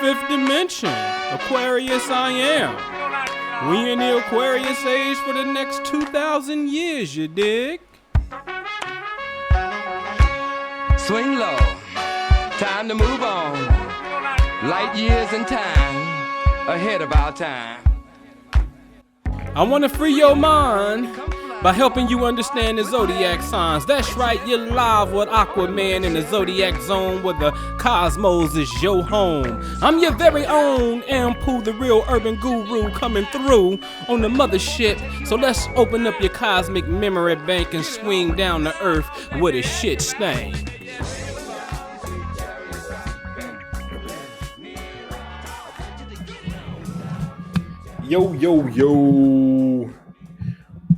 fifth dimension. Aquarius I am. We in the Aquarius age for the next 2,000 years, you dig? Swing low, time to move on. Light years in time, ahead of our time. I want to free your mind by helping you understand the zodiac signs. That's right, you're live with Aquaman in the zodiac zone where the cosmos is your home. I'm your very own Anpu, the real urban guru coming through on the mothership. So let's open up your cosmic memory bank and swing down to earth where the shit stain. Yo, yo, yo.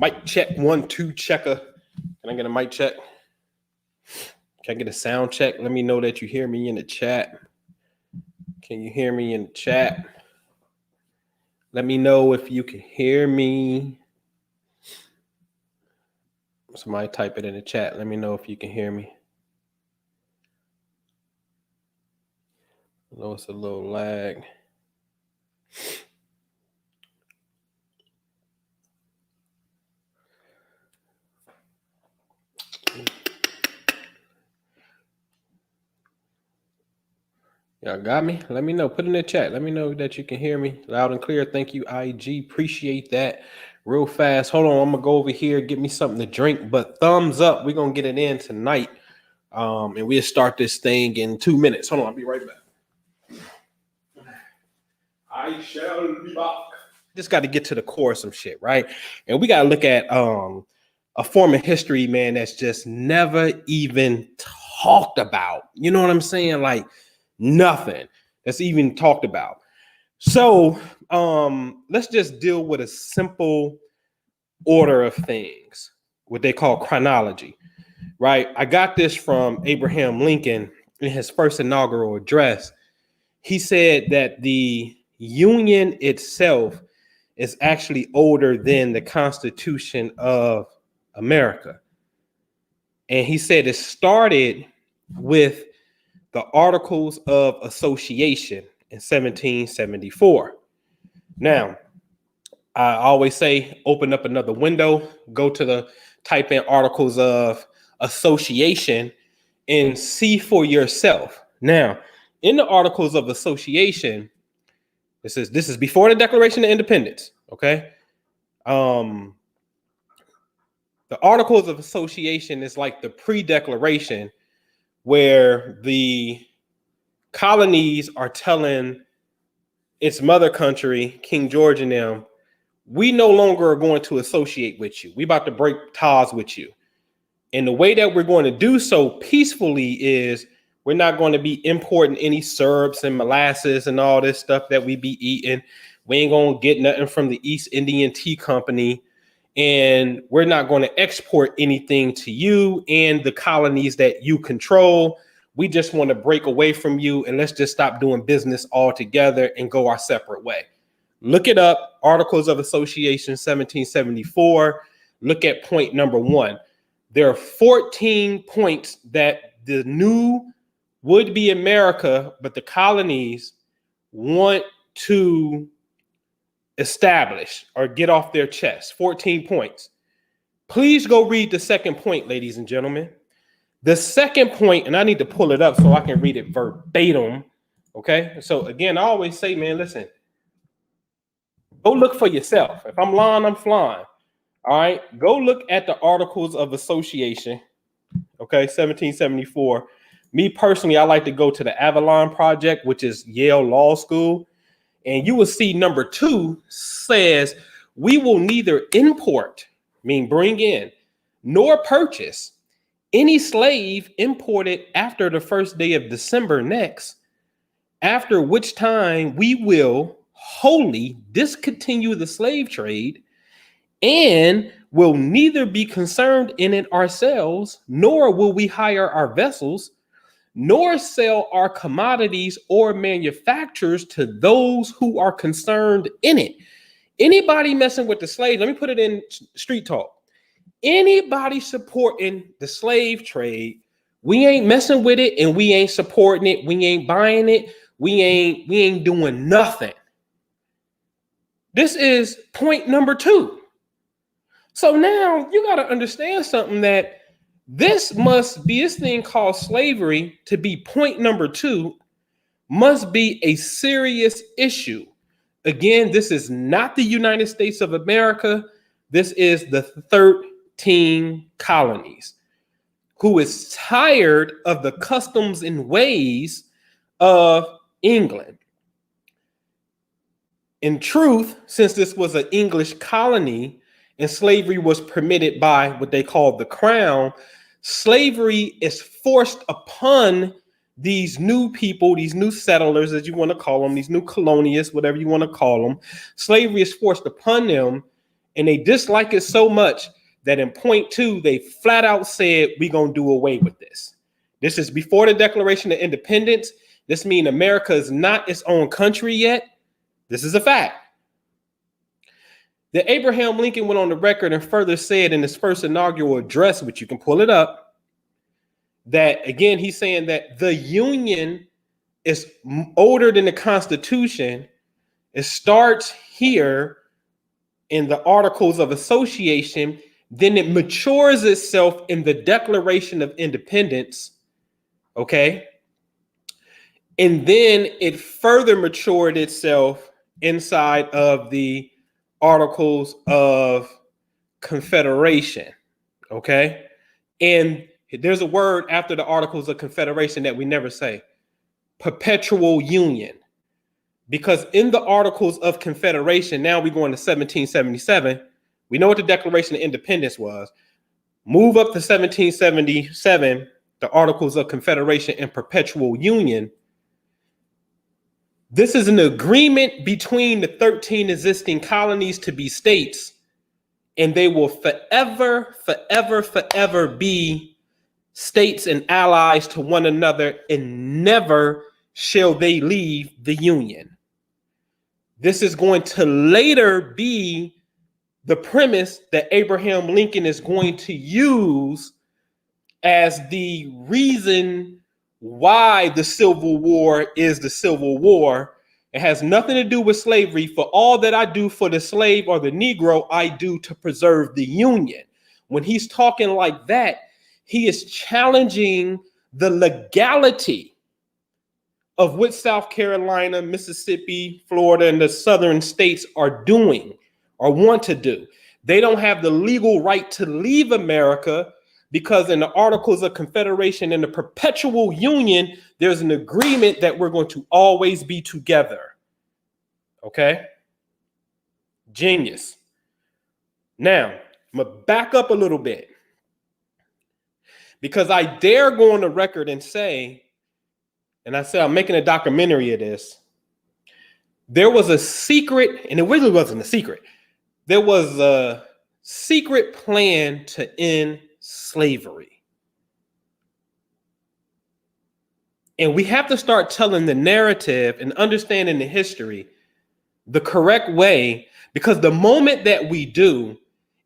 Mic check, 1, 2, checker. Can I get a mic check? Can I get a sound check? Let me know that you hear me in the chat. Can you hear me in the chat? Let me know if you can hear me. Somebody type it in the chat. Let me know if you can hear me. I know it's a little lag. Y'all got me? Let me know. Put in the chat. Let me know that you can hear me loud and clear. Thank you, IG. Appreciate that. Real fast. Hold on. I'm going to go over here, get me something to drink. But thumbs up. We're going to get it in tonight. And we'll start this thing in 2 minutes. Hold on. I'll be right back. I shall be back. Just got to get to the core of some shit, right? And we got to look at a form of history, man, that's just never even talked about. You know what I'm saying? Like, nothing that's even talked about. So let's just deal with a simple order of things, what they call chronology, right? I got this from Abraham Lincoln in his first inaugural address. He said that the Union itself is actually older than the Constitution of America. And he said it started with the Articles of Association in 1774. Now, I always say, open up another window, go to the type in Articles of Association and see for yourself. Now, in the Articles of Association, this is before the Declaration of Independence, okay? The Articles of Association is like the pre-declaration where the colonies are telling its mother country, King George and them, we no longer are going to associate with you. We about to break ties with you. And the way that we're going to do so peacefully is we're not going to be importing any syrups and molasses and all this stuff that we be eating. We ain't going to get nothing from the East Indian Tea Company. And we're not going to export anything to you and the colonies that you control. We just want to break away from you and let's just stop doing business altogether and go our separate way. Look it up, Articles of Association, 1774. Look at point number 1. There are 14 points that the new would-be America, but the colonies want to establish or get off their chest. 14 points. Please go read the second point, ladies and gentlemen. The second point, and I need to pull it up so I can read it verbatim. Okay. So again, I always say, man, listen, go look for yourself. If I'm lying, I'm flying. All right. Go look at the Articles of Association. Okay. 1774. Me personally, I like to go to the Avalon Project, which is Yale Law School. And you will see number 2 says, we will neither import, mean bring in, nor purchase any slave imported after the first day of December next, after which time we will wholly discontinue the slave trade and will neither be concerned in it ourselves, nor will we hire our vessels, nor sell our commodities or manufactures to those who are concerned in it. Anybody messing with the slave, let me put it in street talk. Anybody supporting the slave trade, we ain't messing with it and we ain't supporting it. We ain't buying it. we ain't doing nothing. This is point number 2. So now you got to understand something, that this thing called slavery to be point number 2 must be a serious issue. Again, this is not the United States of America. This is the 13 colonies, who is tired of the customs and ways of England. In truth, since this was an English colony and slavery was permitted by what they called the crown, slavery is forced upon these new people, these new settlers, as you want to call them, these new colonialists, whatever you want to call them. Slavery is forced upon them, and they dislike it so much that in point 2, they flat out said, we're going to do away with this. This is before the Declaration of Independence. This means America is not its own country yet. This is a fact. That Abraham Lincoln went on the record and further said in his first inaugural address, which you can pull it up, that again, he's saying that the Union is older than the Constitution. It starts here in the Articles of Association, then it matures itself in the Declaration of Independence, okay? And then it further matured itself inside of the Articles of Confederation, okay? And there's a word after the Articles of Confederation that we never say: perpetual union. Because in the Articles of Confederation, now we go into 1777, we know what the Declaration of Independence was. Move up to 1777, the Articles of Confederation and perpetual union. This is an agreement between the 13 existing colonies to be states, and they will forever, forever, forever be states and allies to one another, and never shall they leave the Union. This is going to later be the premise that Abraham Lincoln is going to use as the reason why the Civil War is the Civil War. It has nothing to do with slavery. For all that I do for the slave or the Negro, I do to preserve the Union. When he's talking like that, he is challenging the legality of what South Carolina, Mississippi, Florida, and the southern states are doing or want to do. They don't have the legal right to leave America, because in the Articles of Confederation and the Perpetual Union, there's an agreement that we're going to always be together. Okay? Genius. Now, I'm going to back up a little bit, because I dare go on the record and say, and I said I'm making a documentary of this, there was a secret, and it really wasn't a secret. There was a secret plan to end slavery. And we have to start telling the narrative and understanding the history the correct way, because the moment that we do,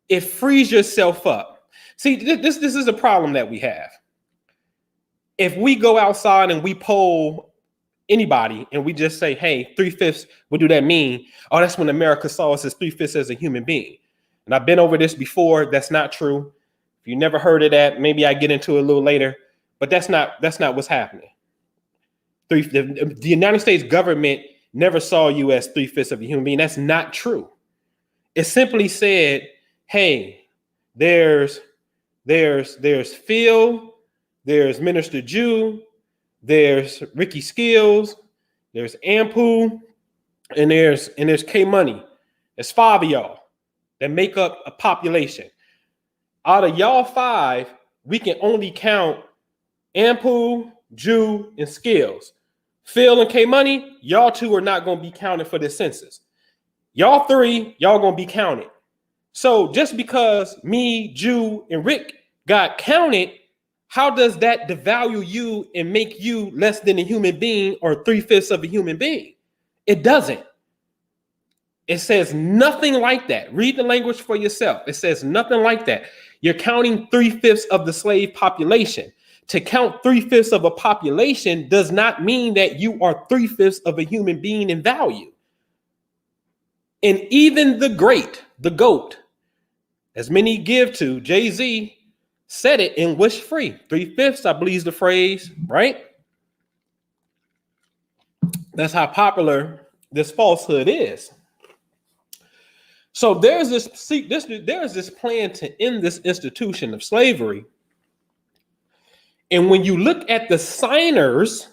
it frees yourself up. See, this is a problem that we have. If we go outside and we poll anybody and we just say, hey, 3/5, what do that mean? Oh, that's when America saw us as 3/5 as a human being. And I've been over this before. That's not true. If you never heard of that, maybe I get into it a little later, but that's not what's happening. The United States government never saw you as 3/5 of a human being. That's not true. It simply said, hey, there's Phil, there's Minister Jew, there's Ricky Skills, there's Anpu, and there's K Money. There's 5 of y'all that make up a population. Out of y'all 5, we can only count Anpu, Jew, and Skills. Phil and K Money, y'all 2 are not going to be counted for this census. Y'all 3, y'all going to be counted. So just because me, Jew, and Rick got counted, how does that devalue you and make you less than a human being or 3/5 of a human being? It doesn't. It says nothing like that. Read the language for yourself. It says nothing like that. You're counting 3/5 of the slave population. To count 3/5 of a population does not mean that you are 3/5 of a human being in value. And even the great, the GOAT, as many give to, Jay-Z said it in Wish Free. 3/5, I believe is the phrase, right? That's how popular this falsehood is. So there's this plan to end this institution of slavery. And when you look at the signers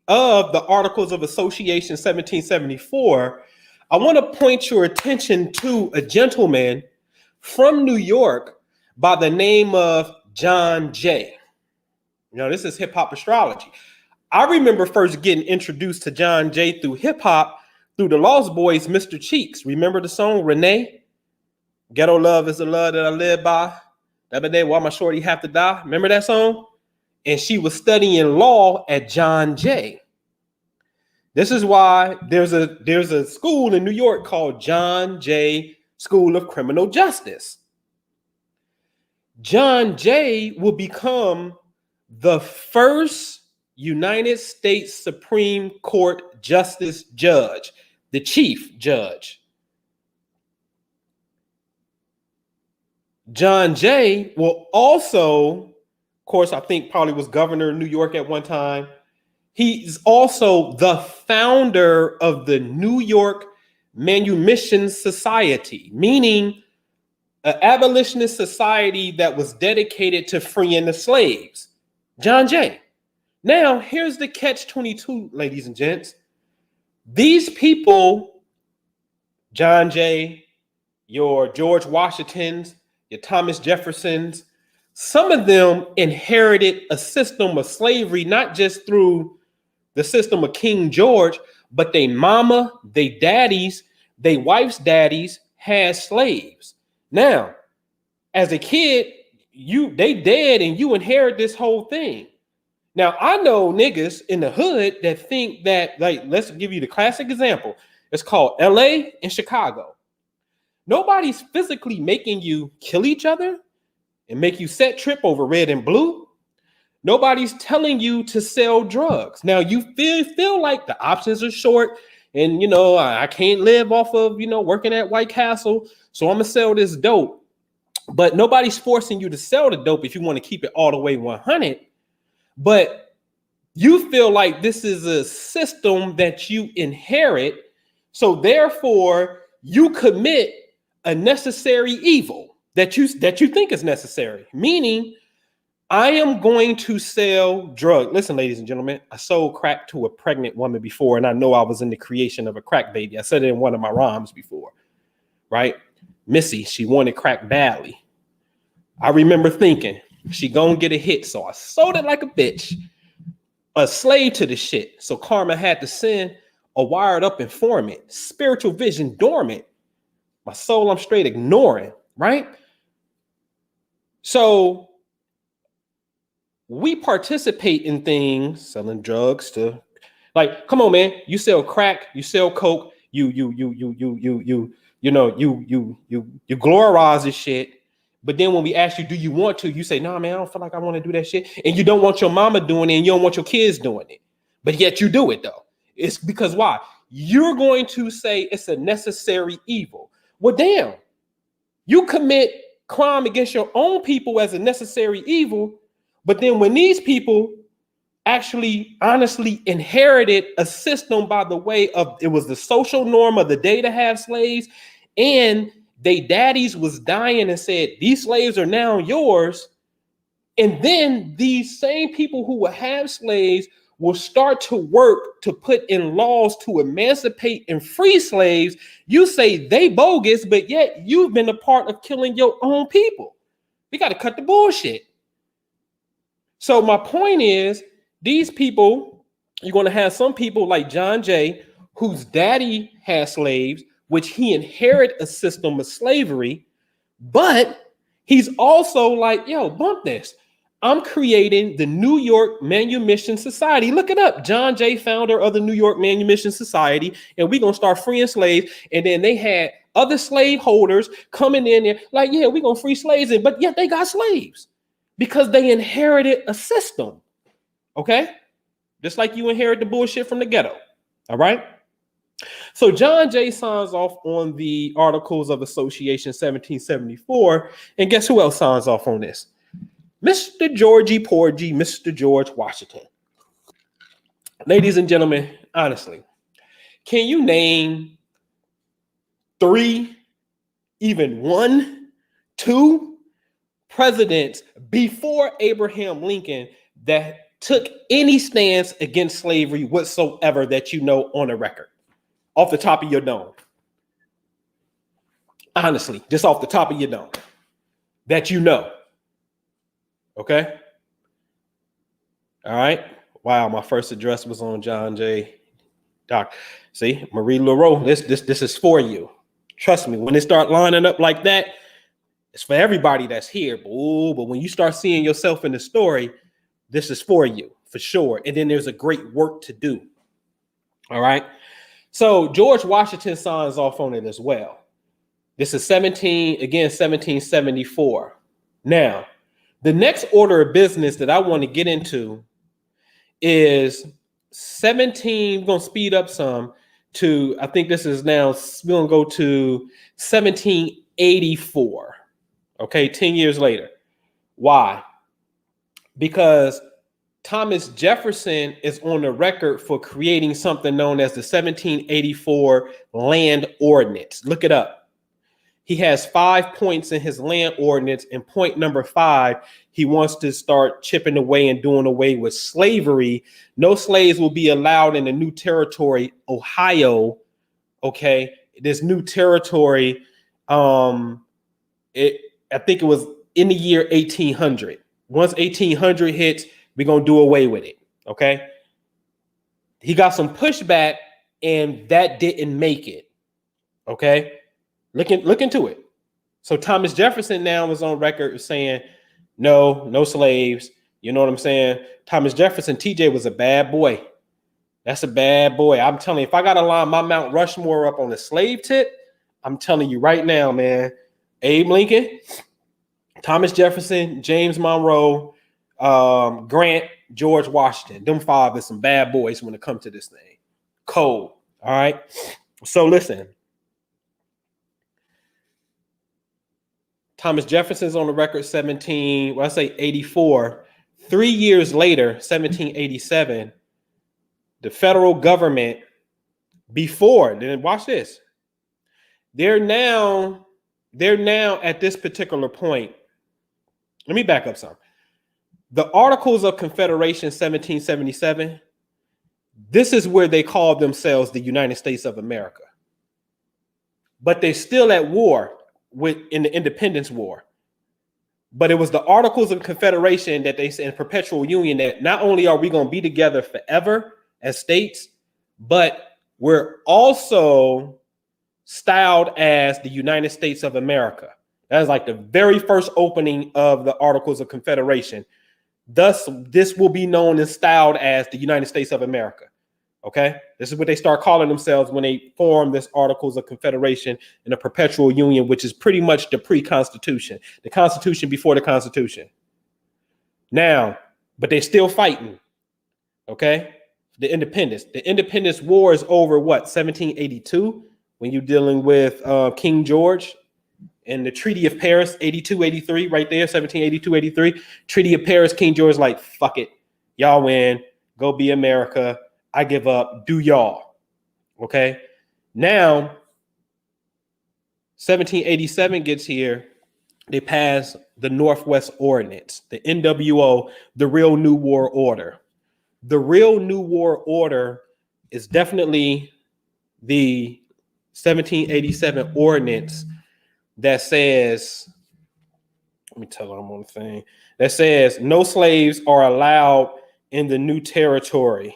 of the Articles of Association 1774, I want to point your attention to a gentleman from New York by the name of John Jay. You know, this is hip hop astrology. I remember first getting introduced to John Jay through hip hop through the Lost Boys, Mr. Cheeks. Remember the song Renee? Ghetto love is the love that I live by. The other day, why my shorty have to die? Remember that song? And she was studying law at John Jay. This is why there's a school in New York called John Jay School of Criminal Justice. John Jay will become the first United States Supreme Court Justice Judge, the Chief Judge. John Jay will also, of course, I think probably was governor of New York at one time. He's also the founder of the New York Manumission Society, meaning an abolitionist society that was dedicated to freeing the slaves. John Jay. Now, here's the catch-22, ladies and gents. These people, John Jay, your George Washingtons, your Thomas Jeffersons, some of them inherited a system of slavery, not just through the system of King George, but they mama, they daddies, they wife's daddies had slaves. Now, as a kid, they dead and you inherit this whole thing. Now, I know niggas in the hood that think that, like, let's give you the classic example. It's called LA and Chicago. Nobody's physically making you kill each other and make you set trip over red and blue. Nobody's telling you to sell drugs. Now, you feel like the options are short and, you know, I can't live off of, you know, working at White Castle, so I'm going to sell this dope. But nobody's forcing you to sell the dope if you want to keep it all the way 100. But you feel like this is a system that you inherit, so therefore you commit a necessary evil that you think is necessary. Meaning, I am going to sell drugs. Listen, ladies and gentlemen, I sold crack to a pregnant woman before, and I know I was in the creation of a crack baby. I said it in one of my rhymes before, right? Missy, she wanted crack badly. I remember thinking, she gonna get a hit, so I sold it like a bitch, a slave to the shit. So karma had to send a wired up informant, spiritual vision dormant. My soul I'm straight ignoring, right? So we participate in things, selling drugs to, like, come on, man, you sell crack, you sell coke, you glorize this shit. But then when we ask you, do you want to? You say, nah, man, I don't feel like I want to do that shit. And you don't want your mama doing it and you don't want your kids doing it. But yet you do it, though. It's because why? You're going to say it's a necessary evil. Well, damn, you commit crime against your own people as a necessary evil. But then when these people actually honestly inherited a system by the way of, it was the social norm of the day to have slaves, and they daddies was dying and said, these slaves are now yours. And then these same people who will have slaves will start to work to put in laws to emancipate and free slaves. You say they bogus, but yet you've been a part of killing your own people. We got to cut the bullshit. So my point is, these people, you're going to have some people like John Jay, whose daddy had slaves, which he inherited a system of slavery, but he's also like, yo, bump this. I'm creating the New York Manumission Society. Look it up. John Jay, founder of the New York Manumission Society, and we're going to start freeing slaves. And then they had other slave holders coming in there like, yeah, we're going to free slaves, but yet they got slaves. because they inherited a system. Okay? Just like you inherit the bullshit from the ghetto. All right? So John Jay signs off on the Articles of Association 1774. And guess who else signs off on this? Mr. Georgie Porgy, Mr. George Washington. Ladies and gentlemen, honestly, can you name 3, even 1, 2 presidents before Abraham Lincoln that took any stance against slavery whatsoever that you know on a record? Off the top of your dome. Honestly, just off the top of your dome. That you know. Okay? All right. Wow, my first address was on John J. Doc. See, Marie Lareau, this is for you. Trust me, when they start lining up like that, it's for everybody that's here. But when you start seeing yourself in the story, this is for you, for sure. And then there's a great work to do. All right. So George Washington signs off on it as well. This is 1774. Now, the next order of business that I want to get into is 17. We're going to speed up some to, I think this is now, we're going to go to 1784. Okay, 10 years later. Why? Because Thomas Jefferson is on the record for creating something known as the 1784 Land Ordinance. Look it up. He has 5 points in his land ordinance, and point number 5, he wants to start chipping away and doing away with slavery. No slaves will be allowed in the new territory, Ohio. Okay, this new territory, I think it was in the year 1800. Once 1800 hits, we're going to do away with it. Okay. He got some pushback and that didn't make it. Okay. Look into it. So Thomas Jefferson now is on record saying, no slaves. You know what I'm saying? Thomas Jefferson, TJ, was a bad boy. That's a bad boy. I'm telling you, if I got to line my Mount Rushmore up on the slave tip, I'm telling you right now, man, Abe Lincoln, Thomas Jefferson, James Monroe, Grant, George Washington. Them 5 is some bad boys when it comes to this thing. Cold. All right. So listen. Thomas Jefferson's on the record 84. 3 years later, 1787, the federal government, then watch this. They're now at this particular point. Let me back up some. The Articles of Confederation 1777, this is where they call themselves the United States of America. But they're still at war in the Independence War. But it was the Articles of Confederation that they said in perpetual union that not only are we going to be together forever as states, but we're also styled as the United States of America. That is like the very first opening of the Articles of Confederation. Thus, this will be known and styled as the United States of America. Okay, this is what they start calling themselves when they form this Articles of Confederation in a perpetual union, which is pretty much the pre-Constitution, the Constitution before the Constitution. Now, but they're still fighting. Okay, the Independence War is over. What, 1782? When you're dealing with King George and the Treaty of Paris, 82-83, right there, 1782-83. Treaty of Paris, King George like, fuck it, y'all win, go be America. I give up. Do y'all. Okay. Now, 1787 gets here. They pass the Northwest Ordinance, the NWO, the Real New World Order. The Real New World Order is definitely the 1787 ordinance that says, let me tell them one thing, that says no slaves are allowed in the new territory.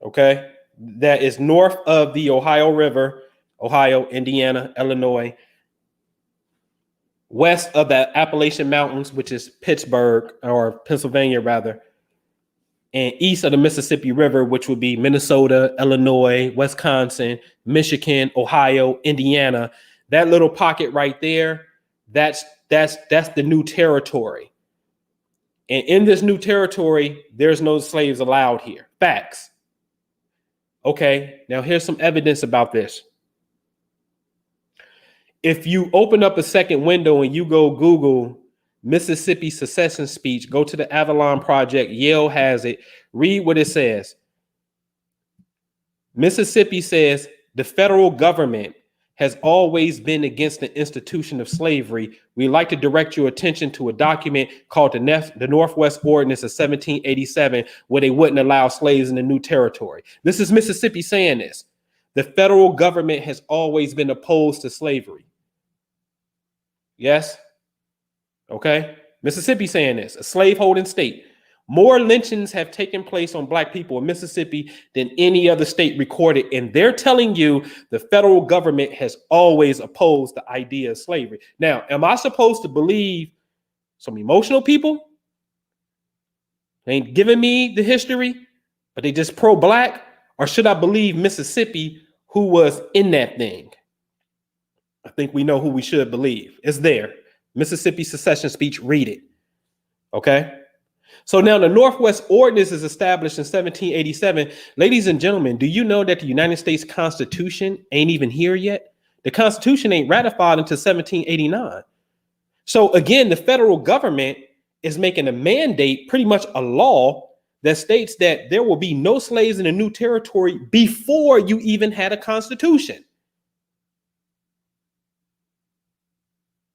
Okay, that is north of the Ohio River, Ohio, Indiana, Illinois, west of the Appalachian Mountains, which is Pittsburgh or Pennsylvania rather, and east of the Mississippi River, which would be Minnesota, Illinois, Wisconsin, Michigan, Ohio, Indiana. That little pocket right there, That's the new territory. And in this new territory, there's no slaves allowed here. Facts. Okay, now here's some evidence about this. If you open up a second window and you go Google Mississippi secession speech, go to the Avalon Project, Yale has it, read what it says. Mississippi says the federal government has always been against the institution of slavery. We'd like to direct your attention to a document called the Northwest Ordinance of 1787, where they wouldn't allow slaves in the new territory. This is Mississippi saying this. The federal government has always been opposed to slavery. Yes? Okay. Mississippi saying this, a slaveholding state. More lynchings have taken place on Black people in Mississippi than any other state recorded. And they're telling you the federal government has always opposed the idea of slavery. Now, am I supposed to believe some emotional people? They ain't giving me the history, but they just pro-Black? Or should I believe Mississippi, who was in that thing? I think we know who we should believe. It's there. Mississippi secession speech, read it. Okay? So now the Northwest Ordinance is established in 1787. Ladies and gentlemen, do you know that the United States Constitution ain't even here yet? The Constitution ain't ratified until 1789. So again, the federal government is making a mandate, pretty much a law, that states that there will be no slaves in a new territory before you even had a constitution.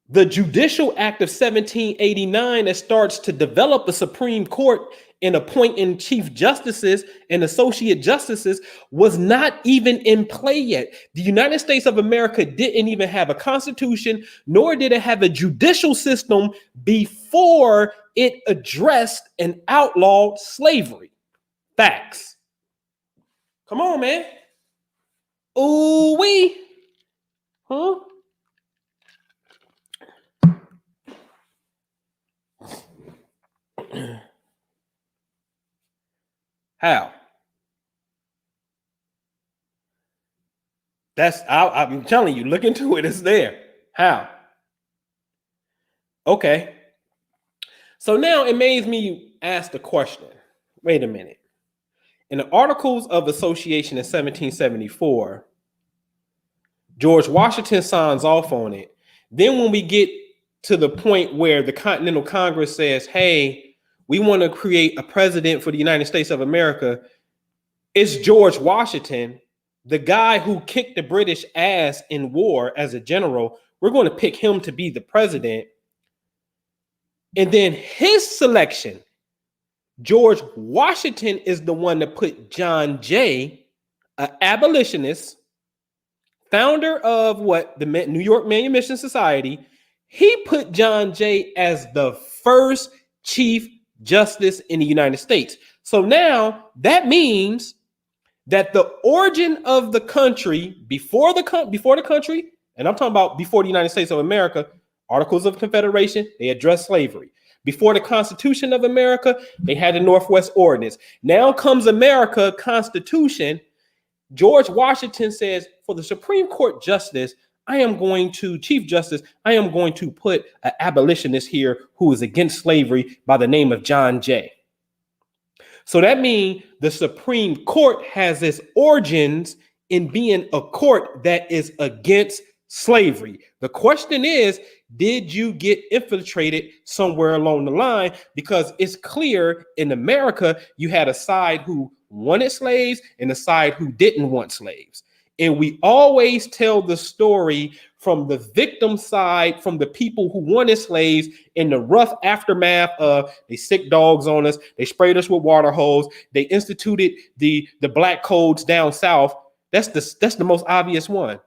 The Judicial Act of 1789 that starts to develop a Supreme Court and appointing chief justices and associate justices was not even in play yet. The United States of America didn't even have a constitution, nor did it have a judicial system before it addressed and outlawed slavery. Facts. Come on, man. Ooh wee. Huh? How? I'm telling you, look into it. It's there. How? Okay. So now it made me ask the question. Wait a minute. In the Articles of Association in 1774, George Washington signs off on it. Then when we get to the point where the Continental Congress says, hey, we want to create a president for the United States of America, it's George Washington, the guy who kicked the British ass in war as a general. We're going to pick him to be the president. And then his selection, George Washington is the one that put John Jay, an abolitionist, founder of the New York Manumission Society. He put John Jay as the first chief justice in the United States. So now that means that the origin of the country before the country, and I'm talking about before the United States of America, Articles of Confederation, they address slavery. Before the Constitution of America, they had the Northwest Ordinance. Now comes America Constitution. George Washington says, for the Supreme Court justice, Chief Justice, I am going to put an abolitionist here who is against slavery by the name of John Jay. So that means the Supreme Court has its origins in being a court that is against slavery. The question is, did you get infiltrated somewhere along the line? Because it's clear in America, you had a side who wanted slaves and a side who didn't want slaves. And we always tell the story from the victim side, from the people who wanted slaves in the rough aftermath of they sick dogs on us. They sprayed us with water hose. They instituted the black codes down south. That's the most obvious one.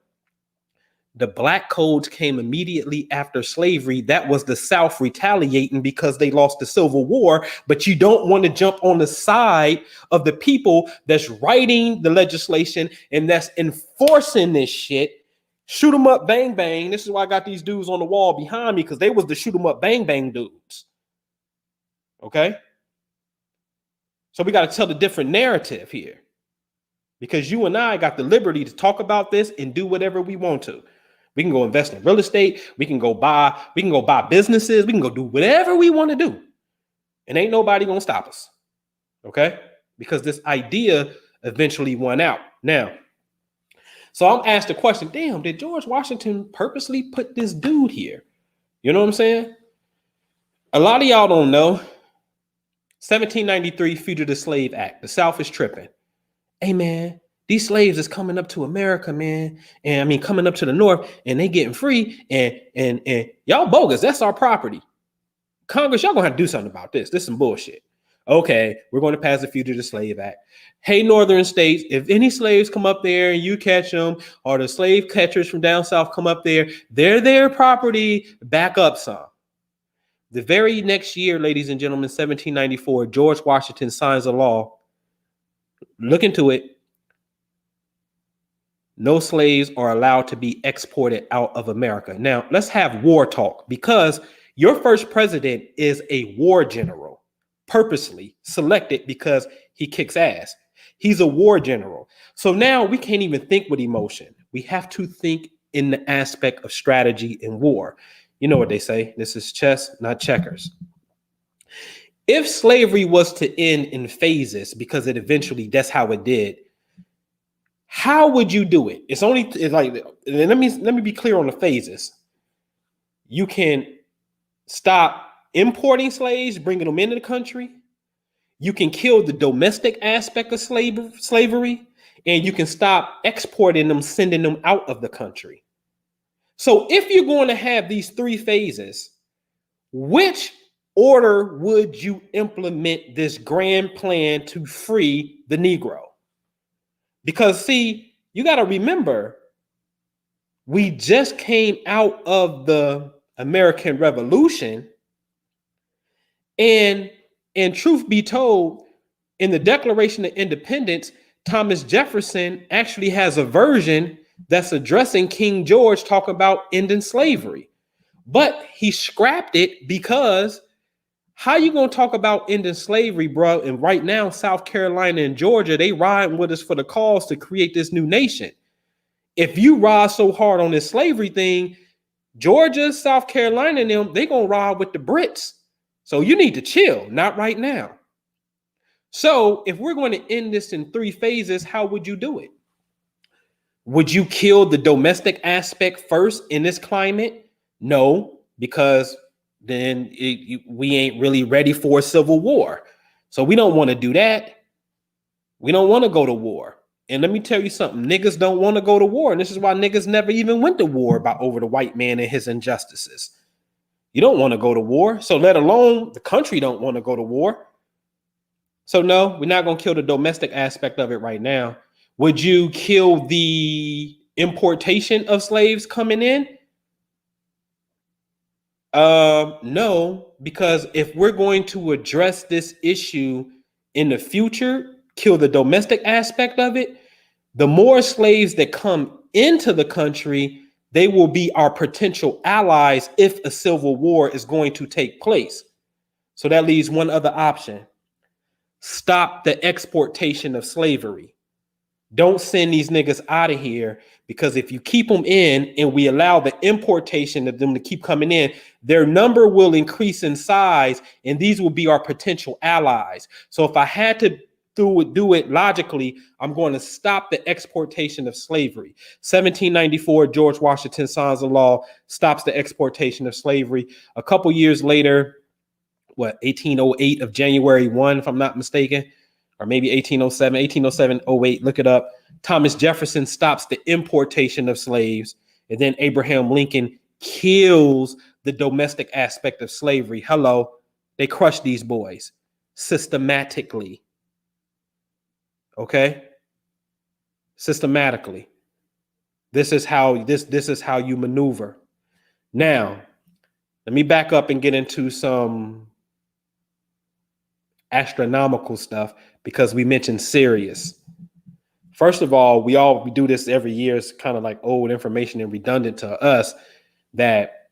The black codes came immediately after slavery. That was the South retaliating because they lost the Civil War. But you don't want to jump on the side of the people that's writing the legislation and that's enforcing this shit. Shoot them up, bang, bang. This is why I got these dudes on the wall behind me, because they was the shoot them up, bang, bang dudes. Okay? So we got to tell the different narrative here, because you and I got the liberty to talk about this and do whatever we want to. We can go invest in real estate. We can go buy businesses. We can go do whatever we want to do. And ain't nobody going to stop us. Okay? Because this idea eventually won out. Now, so I'm asked the question, damn, did George Washington purposely put this dude here? You know what I'm saying? A lot of y'all don't know. 1793 Fugitive Slave Act. The South is tripping. Hey, man, these slaves is coming up to America, man. And I mean, coming up to the North, and they getting free. And y'all bogus. That's our property. Congress, y'all gonna have to do something about this. This is some bullshit. Okay, we're going to pass the Fugitive Slave Act. Hey, northern states, if any slaves come up there and you catch them, or the slave catchers from down south come up there, they're their property. Back up some. The very next year, ladies and gentlemen, 1794, George Washington signs a law. Look into it. No slaves are allowed to be exported out of America. Now, let's have war talk, because your first president is a war general, purposely selected because he kicks ass. He's a war general. So now we can't even think with emotion. We have to think in the aspect of strategy in war. You know what they say, this is chess, not checkers. If slavery was to end in phases, because it eventually, that's how it did, how would you do it? It's like, let me be clear on the phases. You can stop importing slaves, bringing them into the country. You can kill the domestic aspect of slavery, and you can stop exporting them, sending them out of the country. So if you're going to have these three phases, which order would you implement this grand plan to free the Negro? Because, see, you got to remember, we just came out of the American Revolution, and truth be told, in the Declaration of Independence, Thomas Jefferson actually has a version that's addressing King George, talking about ending slavery. But he scrapped it because how you going to talk about ending slavery, bro? And right now, South Carolina and Georgia, they riding with us for the cause to create this new nation. If you ride so hard on this slavery thing, Georgia, South Carolina, and them, they going to ride with the Brits. So you need to chill, not right now. So if we're going to end this in three phases, how would you do it? Would you kill the domestic aspect first in this climate? No, because then we ain't really ready for a civil war. So we don't want to do that. We don't want to go to war. And let me tell you something, niggas don't want to go to war. And this is why niggas never even went to war over the white man and his injustices. You don't want to go to war. So let alone the country don't want to go to war. So no, we're not going to kill the domestic aspect of it right now. Would you kill the importation of slaves coming in? No, because if we're going to address this issue in the future, kill the domestic aspect of it, the more slaves that come into the country, they will be our potential allies if a civil war is going to take place. So that leaves one other option. Stop the exportation of slavery. Don't send these niggas out of here, because if you keep them in and we allow the importation of them to keep coming in, their number will increase in size, and these will be our potential allies. So if I had to do it logically, I'm going to stop the exportation of slavery. 1794, George Washington signs a law, stops the exportation of slavery. A couple years later, 1808 of January 1, if I'm not mistaken, or maybe 1807, 08, look it up. Thomas Jefferson stops the importation of slaves, and then Abraham Lincoln kills the domestic aspect of slavery. Hello, they crush these boys systematically. Okay? Systematically. This is how you maneuver. Now, let me back up and get into some astronomical stuff, because we mentioned Sirius. First of all, we do this every year. It's kind of like old information and redundant to us, that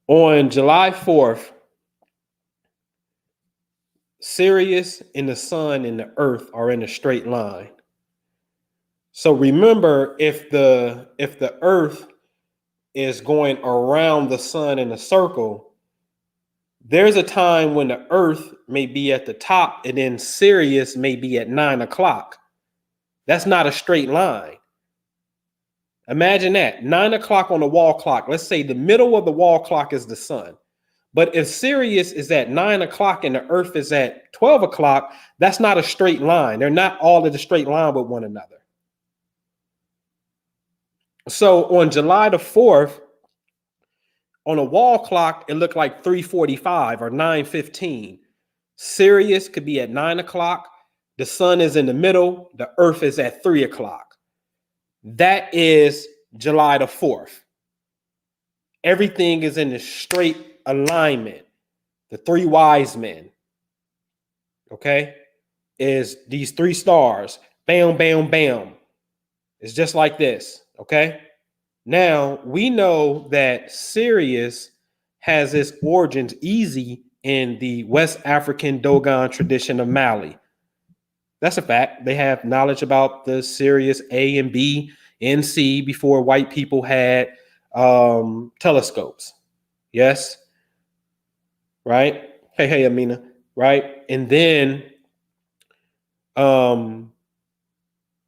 on July 4th, Sirius and the sun and the earth are in a straight line. So remember, if the Earth is going around the sun in a circle, there's a time when the Earth may be at the top and then Sirius may be at 9 o'clock. That's not a straight line. Imagine that, 9 o'clock on the wall clock. Let's say the middle of the wall clock is the sun. But if Sirius is at 9 o'clock and the Earth is at 12 o'clock, that's not a straight line. They're not all in a straight line with one another. So on July the 4th, on a wall clock, it looked like 3:45 or 9:15. Sirius could be at 9 o'clock. The sun is in the middle. The Earth is at 3 o'clock. That is July the 4th. Everything is in a straight alignment. The three wise men, okay, is these three stars. Bam, bam, bam. It's just like this, okay? Now, we know that Sirius has its origins easy in the West African Dogon tradition of Mali. That's a fact. They have knowledge about the Sirius A and B and C before white people had telescopes. Yes. Right? Hey, Amina. Right? And then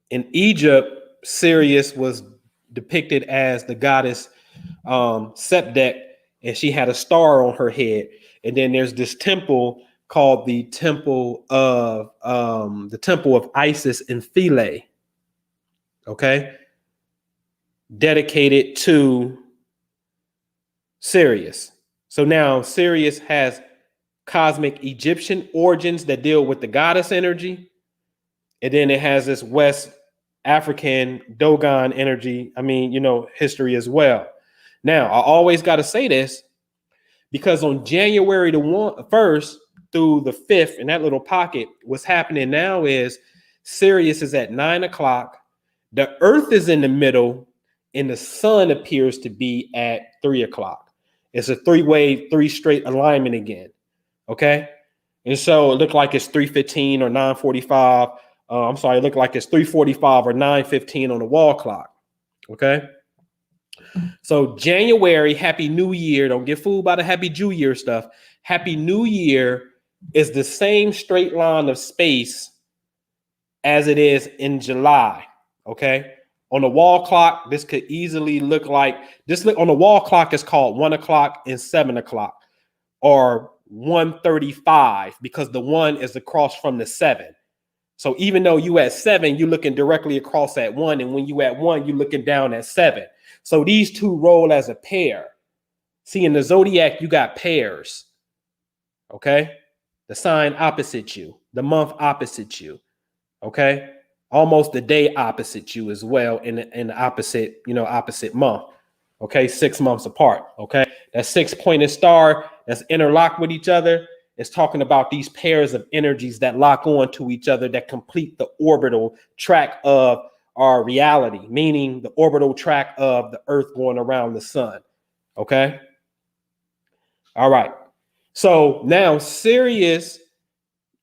in Egypt, Sirius was depicted as the goddess Sepdek, and she had a star on her head. And then there's this temple called the Temple of Isis in Philae. Okay, dedicated to Sirius. So now Sirius has cosmic Egyptian origins that deal with the goddess energy, and then it has this West African Dogon energy. History as well. Now, I always got to say this because on January the 1st through the 5th, in that little pocket, what's happening now is Sirius is at 9 o'clock. The Earth is in the middle, and the sun appears to be at 3 o'clock. It's a three-way, three straight alignment again. Okay. And so it looked like it's 3:15 or 9:45. It looked like it's 3:45 or 9:15 on the wall clock. Okay. So January, Happy New Year. Don't get fooled by the Happy Jew Year stuff. Happy New Year is the same straight line of space as it is in July. Okay. On the wall clock, this could easily look like this. On the wall clock is called 1 o'clock and 7 o'clock, or 1:35, because the 1 is across from the 7. So even though you at 7, you're looking directly across at 1, and when you at 1, you're looking down at 7. So these two roll as a pair. See, in the zodiac, you got pairs. Okay, the sign opposite you, the month opposite you. Okay, almost the day opposite you as well in the opposite, opposite month. Okay, 6 months apart. Okay, that 6-pointed star that's interlocked with each other is talking about these pairs of energies that lock on to each other that complete the orbital track of our reality, meaning the orbital track of the Earth going around the sun. Okay. All right. So now Sirius,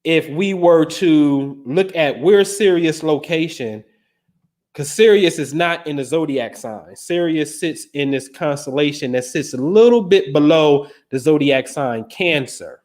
if we were to look at where Sirius location, because Sirius is not in the zodiac sign. Sirius sits in this constellation that sits a little bit below the zodiac sign Cancer.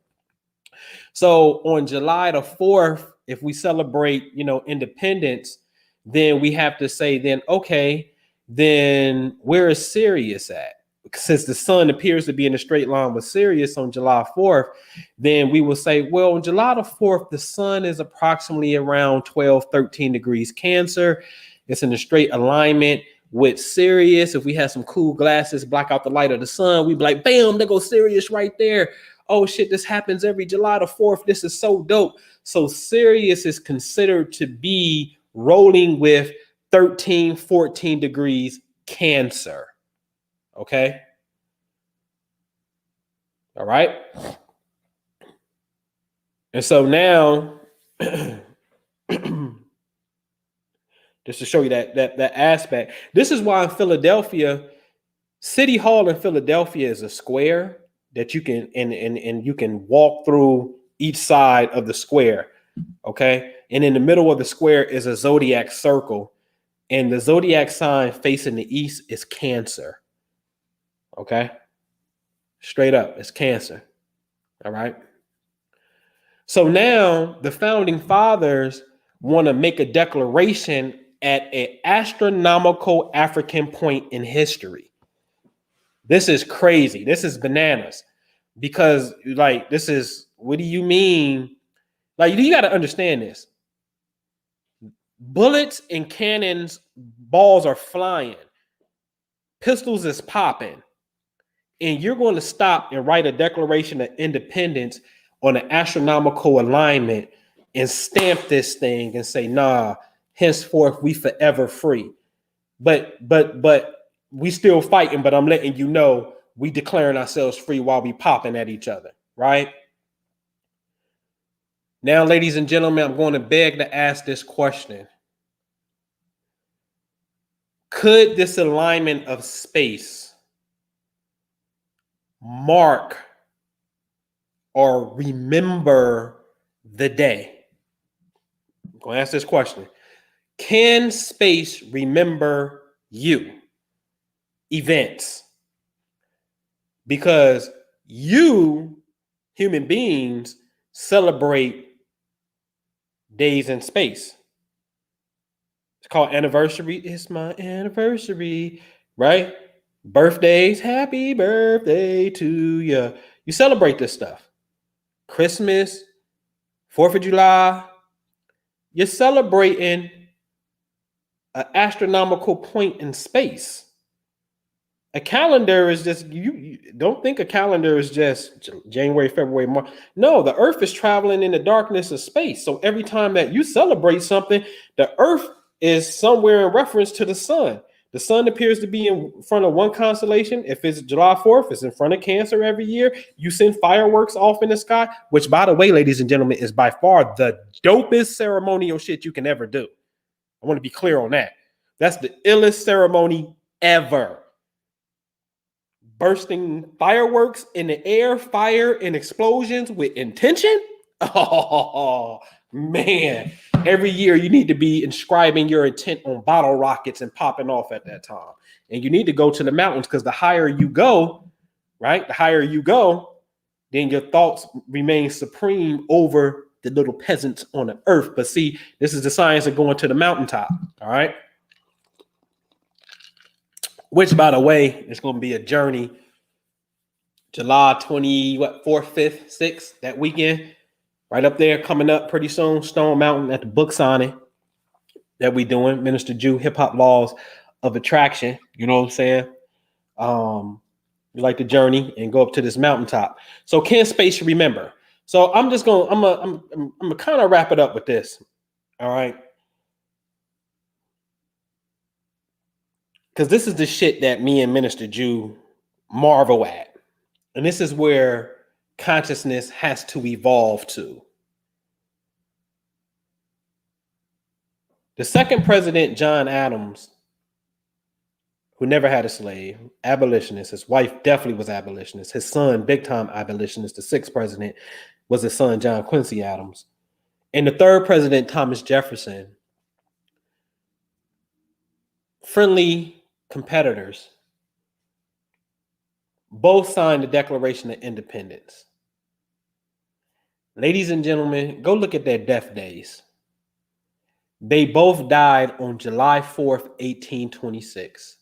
So on July the 4th, if we celebrate, independence, then we have to say then, okay, then where is Sirius at? Since the sun appears to be in a straight line with Sirius on July 4th, then we will say, well, on July the 4th, the sun is approximately around 12, 13 degrees Cancer. It's in a straight alignment with Sirius. If we had some cool glasses, block out the light of the sun, we'd be like, bam, there goes Sirius right there. Oh shit, this happens every July the 4th. This is so dope. So Sirius is considered to be rolling with 13, 14 degrees Cancer. Okay. All right. And so now, just to show you that aspect, this is why in Philadelphia, City Hall in Philadelphia is a square that you can and you can walk through each side of the square. Okay. And in the middle of the square is a zodiac circle. And the zodiac sign facing the east is Cancer. Okay? Straight up, it's Cancer. All right? So now the founding fathers want to make a declaration at an astronomical African point in history. This is crazy. This is bananas. Because, like, this is, what do you mean? Like, you got to understand this. Bullets and cannons, balls are flying. Pistols is popping. And you're going to stop and write a Declaration of Independence on an astronomical alignment and stamp this thing and say, nah, henceforth we forever free. But we still fighting, but I'm letting you know we declaring ourselves free while we popping at each other, right? Now, ladies and gentlemen, I'm going to beg to ask this question. Could this alignment of space mark or remember the day? I'm going to ask this question. Can space remember you? Events. Because you, human beings, celebrate days in space. It's called anniversary. It's my anniversary, right? Birthdays, happy birthday to you. You celebrate this stuff. Christmas, 4th of July. You're celebrating an astronomical point in space. A calendar is just, you don't think a calendar is just January, February, March. No, the Earth is traveling in the darkness of space. So every time that you celebrate something, the Earth is somewhere in reference to the sun. The sun appears to be in front of one constellation. If it's July 4th, it's in front of Cancer every year. You send fireworks off in the sky, which, by the way, ladies and gentlemen, is by far the dopest ceremonial shit you can ever do. I want to be clear on that. That's the illest ceremony ever. Bursting fireworks in the air, fire and explosions with intention. Oh, man. Every year you need to be inscribing your intent on bottle rockets and popping off at that time. And you need to go to the mountains, because the higher you go, right? The higher you go, then your thoughts remain supreme over the little peasants on the earth. But see, this is the science of going to the mountaintop. All right. Which, by the way, is going to be a journey. July 4th, 5th, 6th, that weekend. Right up there, coming up pretty soon. Stone Mountain at the book signing that we doing. Minister Jew, Hip Hop Laws of Attraction. You know what I'm saying? We like the journey and go up to this mountaintop. So can space remember? So I'm gonna kind of wrap it up with this. All right. Because this is the shit that me and Minister Jew marvel at. And this is where consciousness has to evolve to. The second president, John Adams, who never had a slave, abolitionist. His wife definitely was abolitionist. His son, big time abolitionist. The sixth president was his son, John Quincy Adams. And the third president, Thomas Jefferson, friendly competitors, both signed the Declaration of Independence. Ladies and gentlemen, go look at their death days. They both died on July 4th, 1826,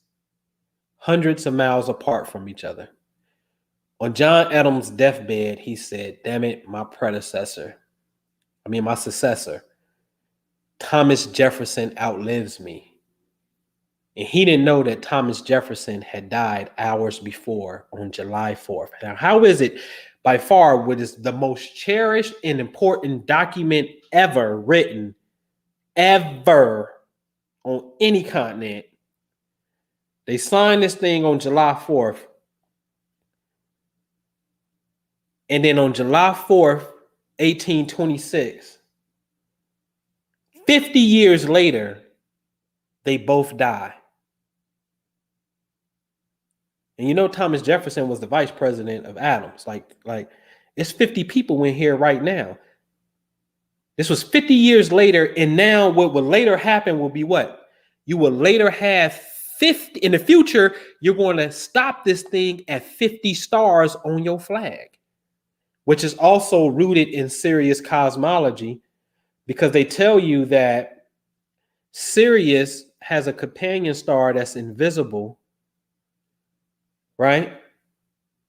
hundreds of miles apart from each other. On John Adams' deathbed, he said, "Damn it, my successor, Thomas Jefferson outlives me." And he didn't know that Thomas Jefferson had died hours before on July 4th. Now, how is it by far what is the most cherished and important document ever written, ever on any continent? They signed this thing on July 4th. And then on July 4th, 1826, 50 years later, they both die. And you know, Thomas Jefferson was the vice president of Adams. Like it's 50 people in here right now. This was 50 years later, and now what would later happen will be what? you will later have 50 in the future. You're going to stop this thing at 50 stars on your flag, which is also rooted in Sirius cosmology, because they tell you that Sirius has a companion star that's invisible, right?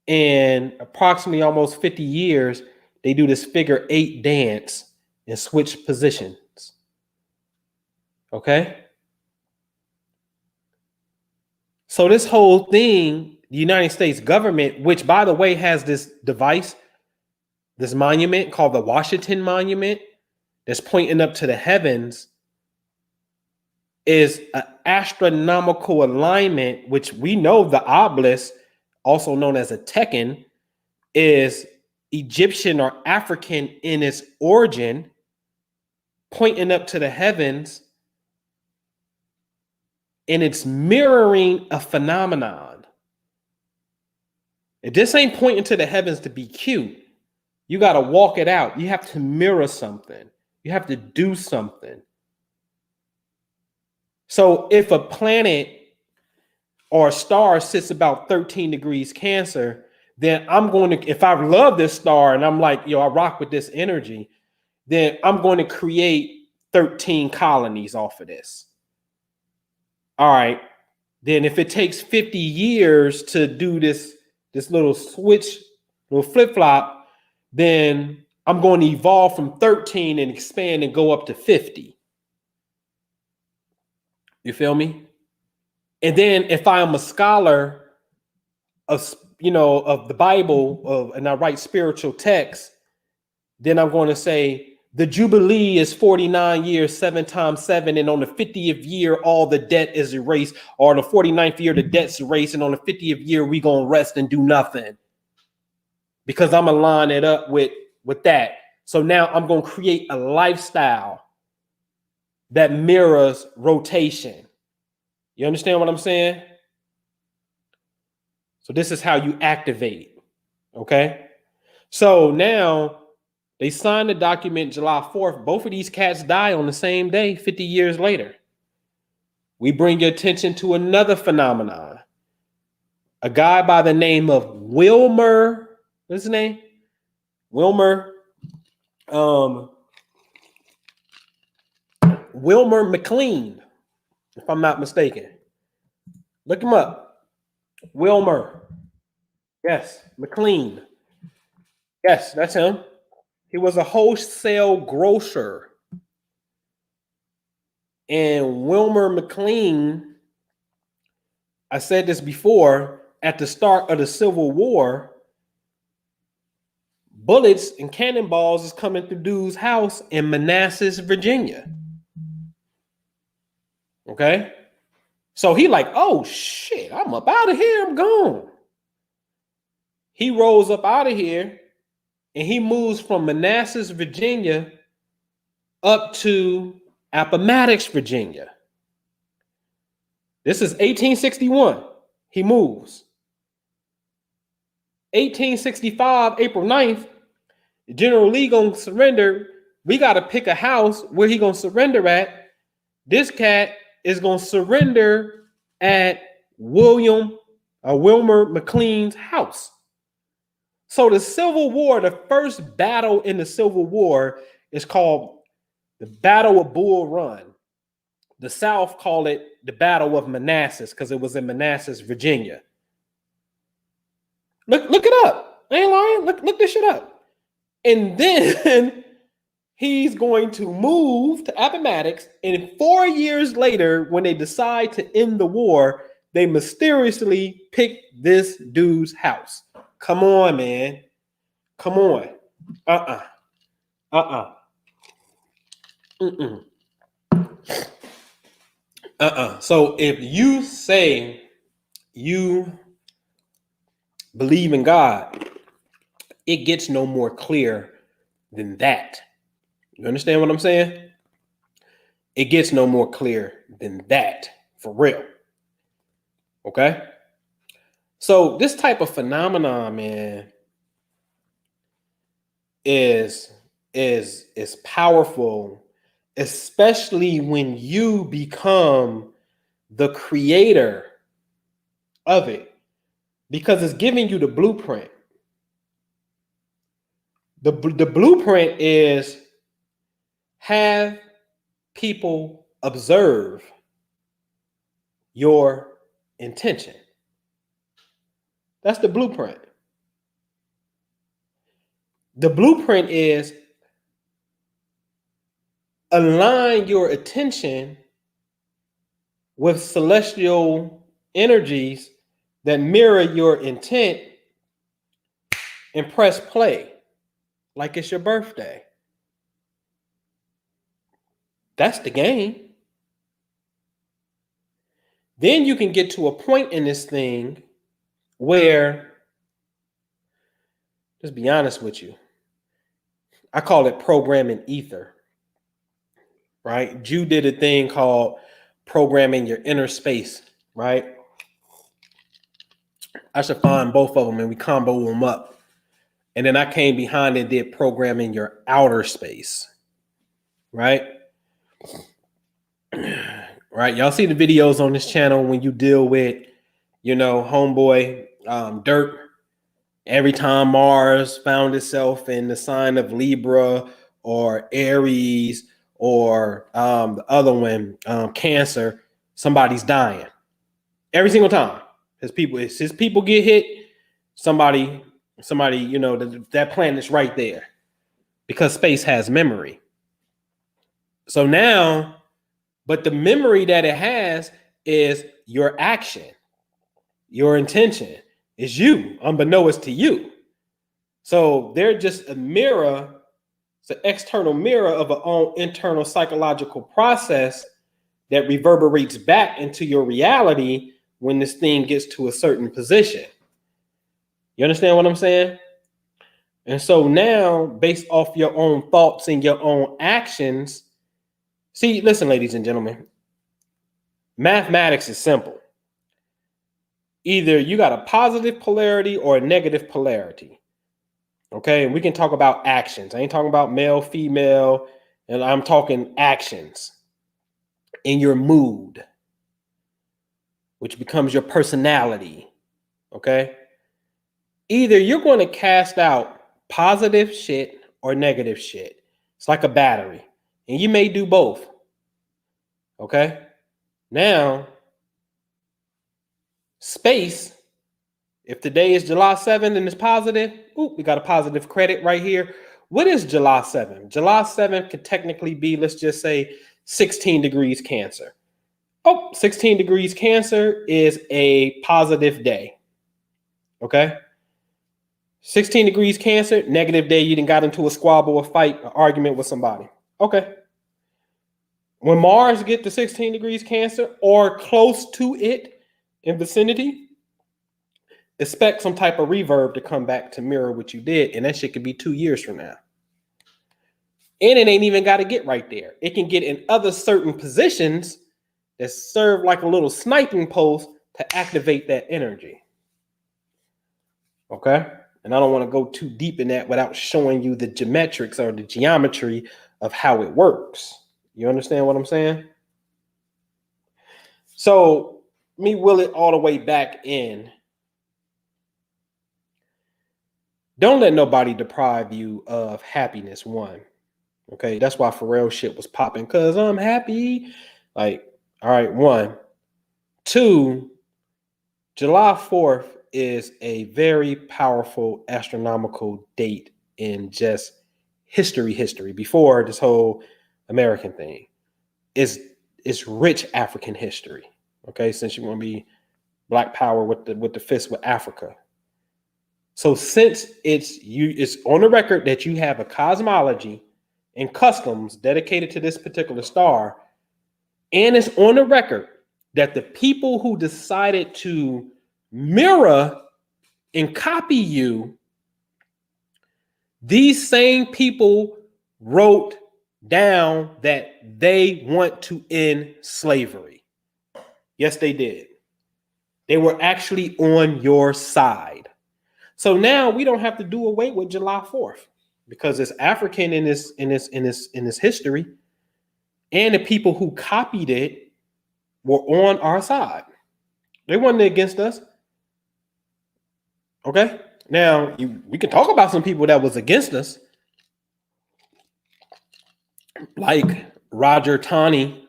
And approximately almost 50 years, they do this figure 8 dance and switch positions. Okay? So this whole thing, the United States government, which by the way has this device, this monument called the Washington Monument, that's pointing up to the heavens, is an astronomical alignment, which we know the obelisk, also known as a Tekken, is Egyptian or African in its origin, pointing up to the heavens, and it's mirroring a phenomenon. This ain't pointing to the heavens to be cute. You got to walk it out. You have to mirror something. You have to do something. So if a planet or a star sits about 13 degrees Cancer, then I'm going to, if I love this star and I'm like, I rock with this energy, then I'm going to create 13 colonies off of this. All right. Then if it takes 50 years to do this little switch, little flip-flop, then I'm going to evolve from 13 and expand and go up to 50. You feel me? And then if I am a scholar of, of the Bible, and I write spiritual texts, then I'm going to say the Jubilee is 49 years, 7 times 7. And on the 50th year, all the debt is erased. Or the 49th year, the debt's erased. And on the 50th year, we going to rest and do nothing. Because I'm going to line it up with that. So now I'm going to create a lifestyle that mirrors rotation. You understand what I'm saying? So this is how you activate. Okay. So now they signed the document July 4th. Both of these cats die on the same day, 50 years later. We bring your attention to another phenomenon. A guy by the name of Wilmer, what's his name? Wilmer McLean, if I'm not mistaken. Look him up. Wilmer. Yes, McLean. Yes, that's him. He was a wholesale grocer. And Wilmer McLean, I said this before, at the start of the Civil War, bullets and cannonballs is coming through dude's house in Manassas, Virginia. Okay? So he like, oh shit, I'm up out of here, I'm gone. He rolls up out of here and he moves from Manassas, Virginia up to Appomattox, Virginia. This is 1861. He moves. 1865, April 9th, General Lee gonna surrender. We got to pick a house where he gonna surrender at. This cat is gonna surrender at Wilmer McLean's house. So the Civil War, the first battle in the Civil War is called the Battle of Bull Run. The South called it the Battle of Manassas because it was in Manassas, Virginia. Look it up. I ain't lying. Look this shit up. And then he's going to move to Appomattox. And 4 years later, when they decide to end the war, they mysteriously pick this dude's house. Come on, man. Come on. So if you say you believe in God, it gets no more clear than that. You understand what I'm saying? It gets no more clear than that, for real. Okay? So this type of phenomenon, man, is powerful, especially when you become the creator of it, because it's giving you the blueprint. The blueprint is have people observe your intention. That's the blueprint. The blueprint is align your attention with celestial energies that mirror your intent and press play like it's your birthday. That's the game. Then you can get to a point in this thing where, just be honest with you, I call it programming ether, right? Jew did a thing called programming your inner space, right? I should find both of them and we combo them up. And then I came behind and did programming your outer space, right? Right. Y'all see the videos on this channel when you deal with, homeboy, Dirt. Every time Mars found itself in the sign of Libra or Aries or the other one, Cancer, somebody's dying. Every single time. His people get hit, somebody, that planet's right there because space has memory. So now, but the memory that it has is your action, your intention is you, unbeknownst to you. So they're just a mirror, it's an external mirror of our own internal psychological process that reverberates back into your reality when this thing gets to a certain position. You understand what I'm saying? And so now, based off your own thoughts and your own actions, see, listen, ladies and gentlemen, mathematics is simple. Either you got a positive polarity or a negative polarity. Okay, and we can talk about actions. I ain't talking about male, female, and I'm talking actions in your mood, which becomes your personality. Okay, either you're going to cast out positive shit or negative shit. It's like a battery, and you may do both. Okay, now space, if today is July 7th and it's positive, we got a positive credit right here. What is July 7th? July 7th could technically be, let's just say, 16 degrees Cancer. 16 degrees Cancer is a positive day. Okay? 16 degrees Cancer, negative day, you done got into a squabble, a fight, an argument with somebody. Okay. When Mars get to 16 degrees Cancer or close to it in vicinity, expect some type of reverb to come back to mirror what you did. And that shit could be 2 years from now. And it ain't even got to get right there. It can get in other certain positions that serve like a little sniping post to activate that energy. Okay? And I don't want to go too deep in that without showing you the geometrics or the geometry of how it works. You understand what I'm saying? So, me will it all the way back in. Don't let nobody deprive you of happiness, one. Okay, that's why Pharrell shit was popping, because I'm happy. Like, all right, one. Two, July 4th is a very powerful astronomical date in just history, before this whole American thing. It's rich African history. Okay, since you want to be Black Power with the fist with Africa. So since it's on the record that you have a cosmology and customs dedicated to this particular star, and it's on the record that the people who decided to mirror and copy you, these same people wrote down that they want to end slavery. Yes, they did. They were actually on your side. So now we don't have to do away with July 4th because it's African in this history, and the people who copied it were on our side. They weren't against us. Okay? Now, we can talk about some people that was against us, like Roger Taney,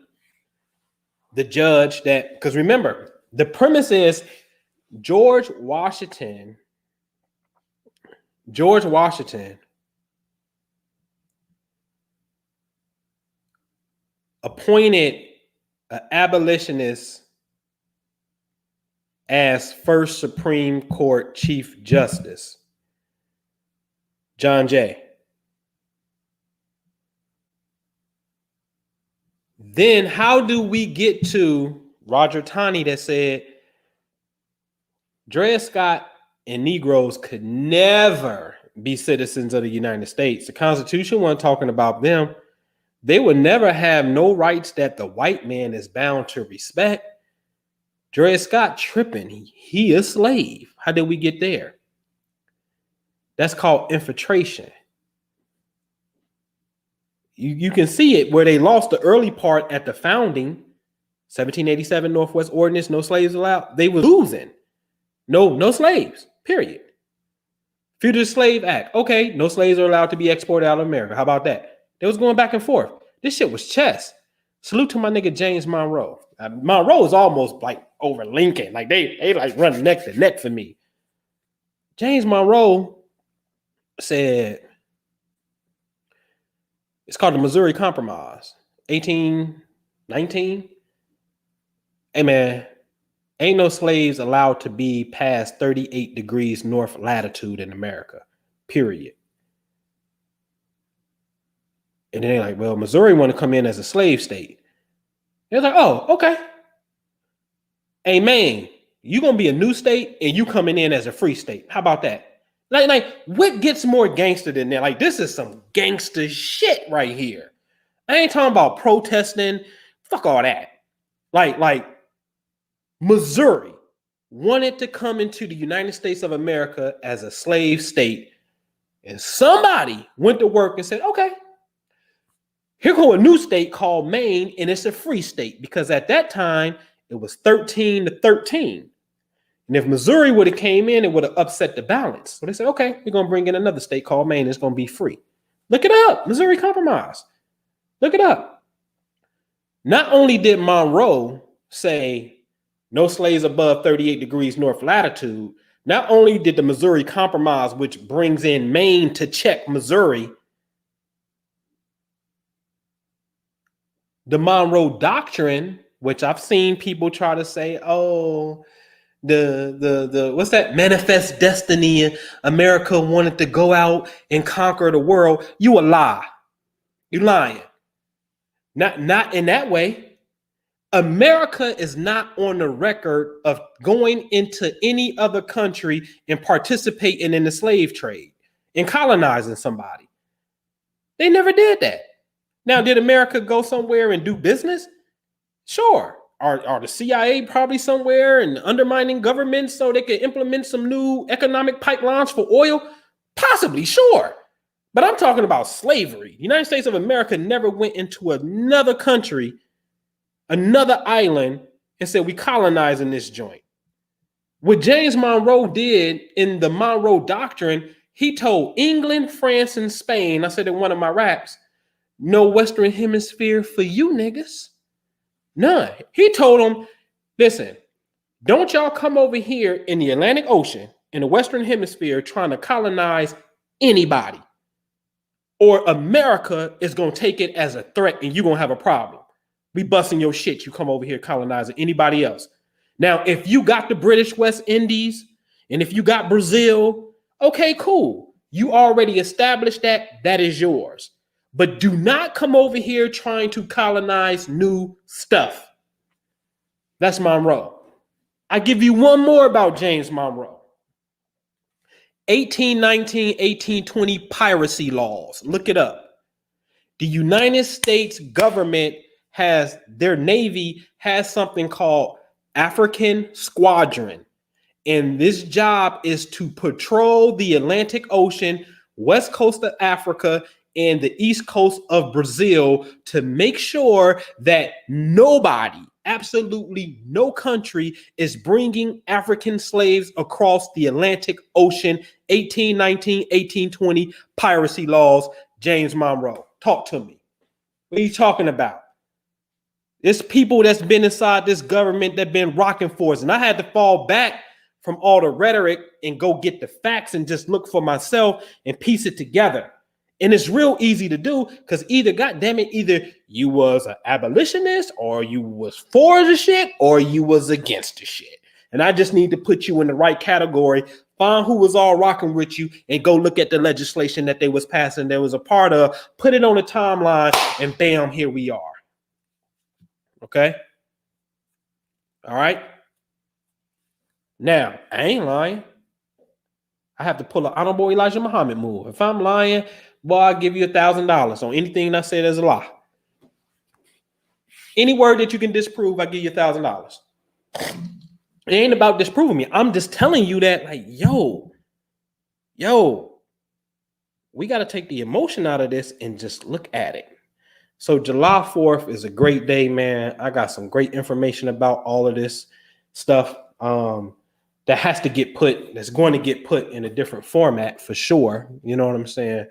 the judge that, because remember, the premise is George Washington appointed an abolitionist as first Supreme Court Chief Justice, John Jay. Then how do we get to Roger Taney that said Dred Scott and Negroes could never be citizens of the United States? The Constitution wasn't talking about them. They would never have no rights that the white man is bound to respect. Dred Scott tripping. He a slave. How did we get there? That's called infiltration. You can see it where they lost the early part at the founding, 1787 Northwest Ordinance, no slaves allowed. They were losing. No slaves, period. Fugitive Slave Act. Okay, no slaves are allowed to be exported out of America. How about that? They was going back and forth. This shit was chess. Salute to my nigga James Monroe. Monroe is almost like over Lincoln. Like they like run neck to neck for me. James Monroe said, it's called the Missouri Compromise, 1819. Hey man, ain't no slaves allowed to be past 38 degrees north latitude in America, period. And then they're like, well, Missouri want to come in as a slave state. They're like, oh, okay. Hey man, you gonna be a new state and you coming in as a free state. How about that? Like, what gets more gangster than that? Like, this is some gangster shit right here. I ain't talking about protesting. Fuck all that. Like Missouri wanted to come into the United States of America as a slave state, and somebody went to work and said, okay, here go a new state called Maine, and it's a free state, because at that time it was 13-13. And if Missouri would have came in, it would have upset the balance. So they said, okay, we're going to bring in another state called Maine. It's going to be free. Look it up. Missouri Compromise. Look it up. Not only did Monroe say no slaves above 38 degrees north latitude, not only did the Missouri Compromise, which brings in Maine to check Missouri, the Monroe Doctrine, which I've seen people try to say, oh, the what's that, manifest destiny, America wanted to go out and conquer the world. You a lie. You lying. Not in that way. America is not on the record of going into any other country and participating in the slave trade and colonizing somebody. They never did that. Now, did America go somewhere and do business? Sure. Are the CIA probably somewhere and undermining governments so they can implement some new economic pipelines for oil? Possibly, sure. But I'm talking about slavery. The United States of America never went into another country, another island, and said, we colonizing this joint. What James Monroe did in the Monroe Doctrine, he told England, France, and Spain, I said in one of my raps, no Western Hemisphere for you niggas. None. He told them, listen, don't y'all come over here in the Atlantic Ocean, in the Western Hemisphere, trying to colonize anybody, or America is going to take it as a threat and you're going to have a problem. We busting your shit. You come over here colonizing anybody else. Now, if you got the British West Indies and if you got Brazil, okay, cool. You already established that. That is yours. But do not come over here trying to colonize new stuff. That's Monroe. I give you one more about James Monroe. 1819, 1820 piracy laws. Look it up. The United States government has, their Navy has something called African Squadron. And this job is to patrol the Atlantic Ocean, west coast of Africa, and the east coast of Brazil to make sure that nobody absolutely no country is bringing African slaves across the Atlantic Ocean. 1819, 1820 piracy laws. James Monroe, talk to me. What are you talking about? It's people that's been inside this government that been rocking for us. And I had to fall back from all the rhetoric and go get the facts and just look for myself and piece it together. And it's real easy to do because either, goddamn it, either you was an abolitionist or you was for the shit or you was against the shit. And I just need to put you in the right category, find who was all rocking with you, and go look at the legislation that they was passing, that was a part of, put it on the timeline, and bam, here we are. Okay. All right. Now, I ain't lying. I have to pull an Honorable Elijah Muhammad move. If I'm lying, boy, I'll give you $1,000 on anything I say that's a lie. Any word that you can disprove, I give you $1,000. It ain't about disproving me. I'm just telling you that, like, yo, we got to take the emotion out of this and just look at it. So July 4th is a great day, man. I got some great information about all of this stuff that has to get put, that's going to get put in a different format for sure. You know what I'm saying?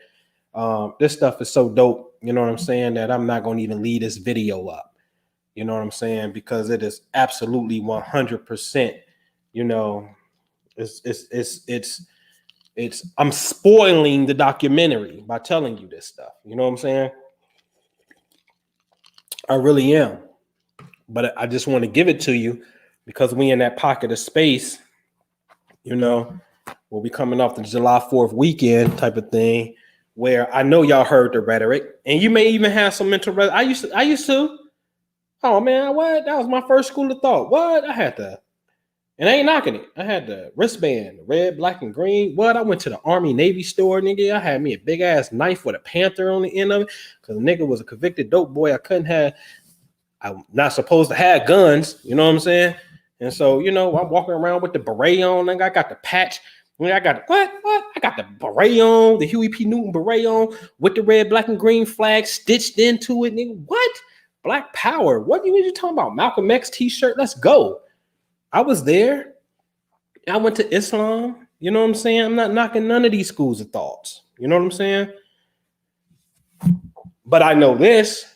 This stuff is so dope, you know what I'm saying, that I'm not going to even leave this video up. You know what I'm saying? Because it is absolutely 100%, you know, it's I'm spoiling the documentary by telling you this stuff. You know what I'm saying? I really am. But I just want to give it to you because we in that pocket of space, you know, we'll be coming off the July 4th weekend type of thing, where I know y'all heard the rhetoric and you may even have some mental. I used to. Oh man, what? That was my first school of thought. What? I had to, and I ain't knocking it. I had the wristband, the red, black, and green. What? I went to the Army Navy store, nigga. I had me a big ass knife with a panther on the end of it because the nigga was a convicted dope boy. I'm not supposed to have guns. You know what I'm saying? And so, you know, I'm walking around with the beret on. Nigga, I got the patch. I got what? I got the beret on, the Huey P. Newton beret on with the red, black, and green flag stitched into it. Nigga, what? Black Power. What are you talking about? Malcolm X t-shirt. Let's go. I was there. I went to Islam. You know what I'm saying? I'm not knocking none of these schools of thoughts. You know what I'm saying? But I know this.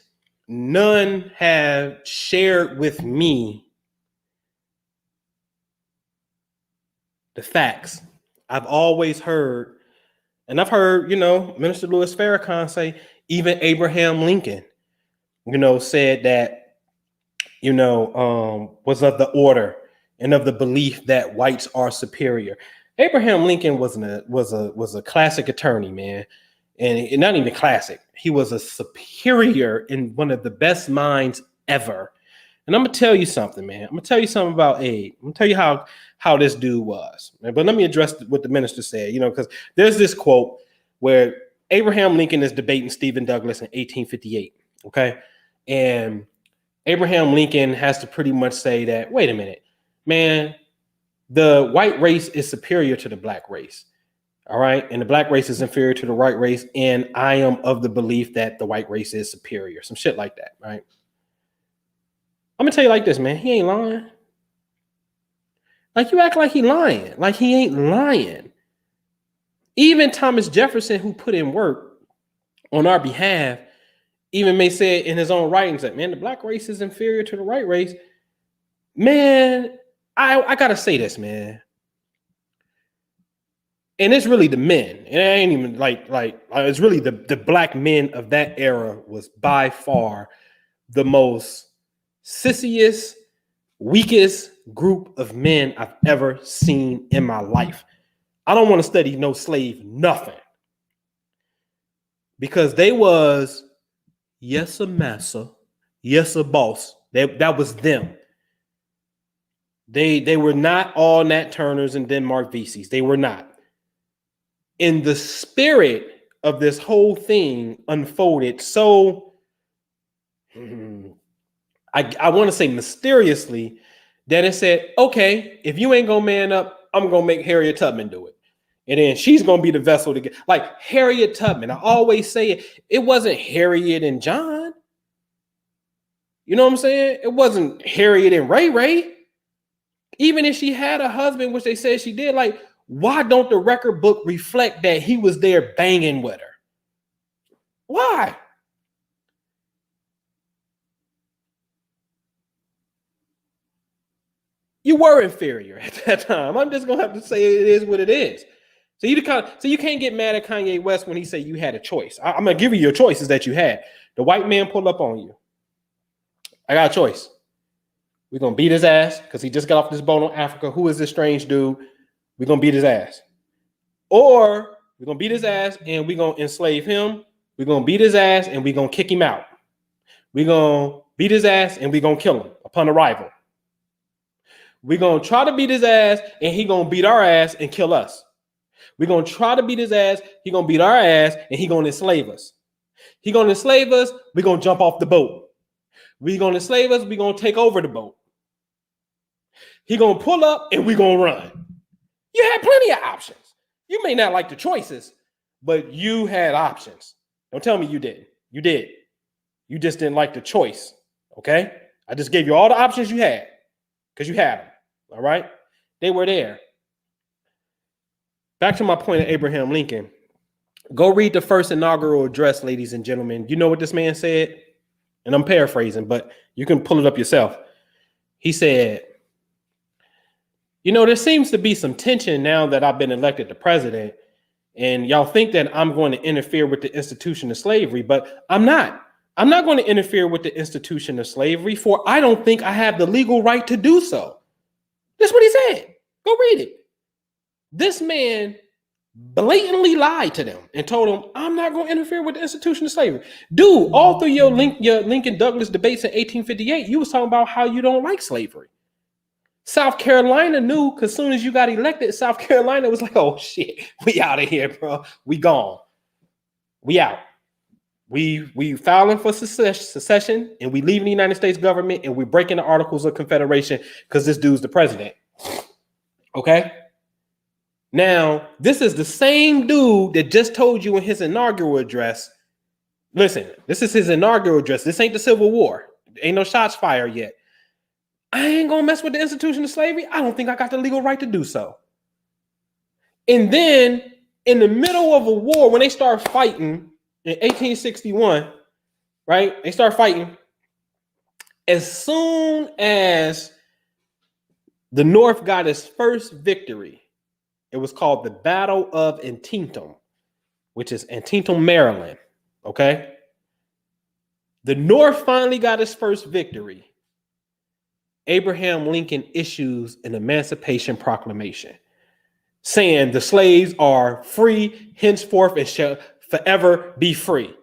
None have shared with me the facts. I've always heard, and I've heard, you know, Minister Louis Farrakhan say, even Abraham Lincoln, you know, said that, you know, was of the order and of the belief that whites are superior. Abraham Lincoln was a classic attorney, man. And not even classic. He was a superior and one of the best minds ever. And I'm going to tell you something, man. I'm going to tell you something about Abe. I'm going to tell you how this dude was. But let me address what the minister said, you know, because there's this quote where Abraham Lincoln is debating Stephen Douglas in 1858. Okay. And Abraham Lincoln has to pretty much say that, wait a minute, man, the white race is superior to the black race. All right. And the black race is inferior to the white race. And I am of the belief that the white race is superior. Some shit like that. Right. I'm going to tell you like this, man. He ain't lying. Like, you act like he lying. Like, he ain't lying. Even Thomas Jefferson, who put in work on our behalf, even may say in his own writings that, man, the black race is inferior to the white race. Man, I got to say this, man. And it's really the men. And it ain't even like it's really the black men of that era was by far the most sissiest, weakest group of men I've ever seen in my life. I don't want to study no slave, nothing. Because they was, yes, a massa, yes, a boss. That was them. They were not all Nat Turners and Denmark Vesey's. They were not. In the spirit of this whole thing unfolded so, I want to say mysteriously, that it said, okay, if you ain't gonna man up, I'm gonna make Harriet Tubman do it. And then she's gonna be the vessel to get, like Harriet Tubman. I always say it wasn't Harriet and John. You know what I'm saying? It wasn't Harriet and Ray Ray. Even if she had a husband, which they said she did, like, why don't the record book reflect that he was there banging with her? Why? You were inferior at that time. I'm just gonna have to say it is what it is. So you can't get mad at Kanye West when he said you had a choice. I'm gonna give you your choices that you had. The white man pulled up on you. I got a choice. We're gonna beat his ass because he just got off this boat on Africa. Who is this strange dude? We're gonna beat his ass. Or we're gonna beat his ass and we're gonna enslave him. We're gonna beat his ass and we're gonna kick him out. We're gonna beat his ass and we're gonna kill him upon arrival. We're gonna try to beat his ass and he gonna beat our ass and kill us. We're gonna try to beat his ass, he gonna beat our ass, and he gonna enslave us. He gonna enslave us, we're gonna jump off the boat. We're gonna enslave us, we're gonna take over the boat. He gonna pull up and we're gonna run. You had plenty of options. You may not like the choices, but you had options. Don't tell me you didn't. You did. You just didn't like the choice. Okay? I just gave you all the options you had because you had them. All right? They were there. Back to my point of Abraham Lincoln. Go read the first inaugural address, ladies and gentlemen. You know what this man said? And I'm paraphrasing, but you can pull it up yourself. He said, you know, there seems to be some tension now that I've been elected the president, and y'all think that I'm going to interfere with the institution of slavery, but I'm not. I'm not going to interfere with the institution of slavery, for I don't think I have the legal right to do so. That's what he said. Go read it. This man blatantly lied to them and told them, I'm not going to interfere with the institution of slavery. Dude, all through your Lincoln Douglas debates in 1858, you was talking about how you don't like slavery. South Carolina knew because as soon as you got elected, South Carolina was like, oh shit, we out of here, bro. We gone. We out. We filing for secession and we leaving the United States government and we breaking the Articles of Confederation because this dude's the president. Okay? Now, this is the same dude that just told you in his inaugural address. Listen, this is his inaugural address. This ain't the Civil War. Ain't no shots fired yet. I ain't gonna mess with the institution of slavery. I don't think I got the legal right to do so. And then in the middle of a war, when they start fighting in 1861, right? They start fighting. As soon as the North got its first victory, it was called the Battle of Antietam, which is Antietam, Maryland. Okay. The North finally got its first victory. Abraham Lincoln issues an Emancipation Proclamation saying the slaves are free henceforth and shall forever be free.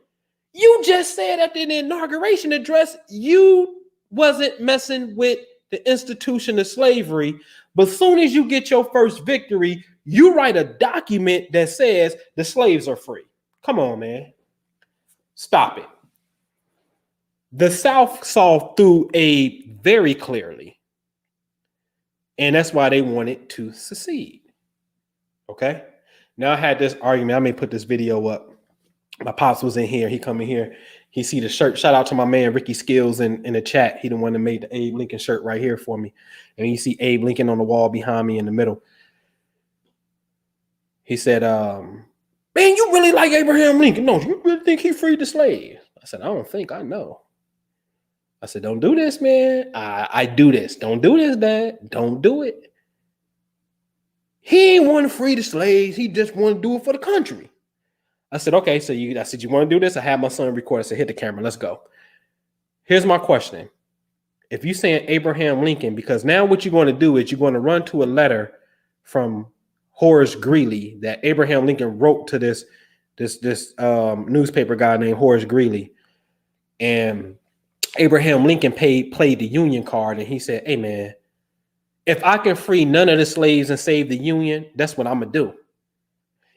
You just said at the inauguration address, you wasn't messing with the institution of slavery, but as soon as you get your first victory, you write a document that says the slaves are free. Come on, man. Stop it. The South saw through aid very clearly, and that's why they wanted to secede. Okay? Now I had this argument. I may put this video up. My pops was in here. He come in here. He see the shirt. Shout out to my man Ricky Skills in the chat. He the one that made the Abe Lincoln shirt right here for me. And you see Abe Lincoln on the wall behind me in the middle. He said, man, you really like Abraham Lincoln? No, you really think he freed the slaves? I said, I don't think, I know. I said, don't do this, man. I do this. Don't do this, Dad. Don't do it. He ain't want to free the slaves. He just want to do it for the country. I said, okay, so you want to do this? I had my son record. I said, hit the camera. Let's go. Here's my question. If you're saying Abraham Lincoln, because now what you're going to do is you're going to run to a letter from Horace Greeley that Abraham Lincoln wrote to this newspaper guy named Horace Greeley. And Abraham Lincoln played the Union card, and he said, hey, man, if I can free none of the slaves and save the Union, that's what I'm going to do.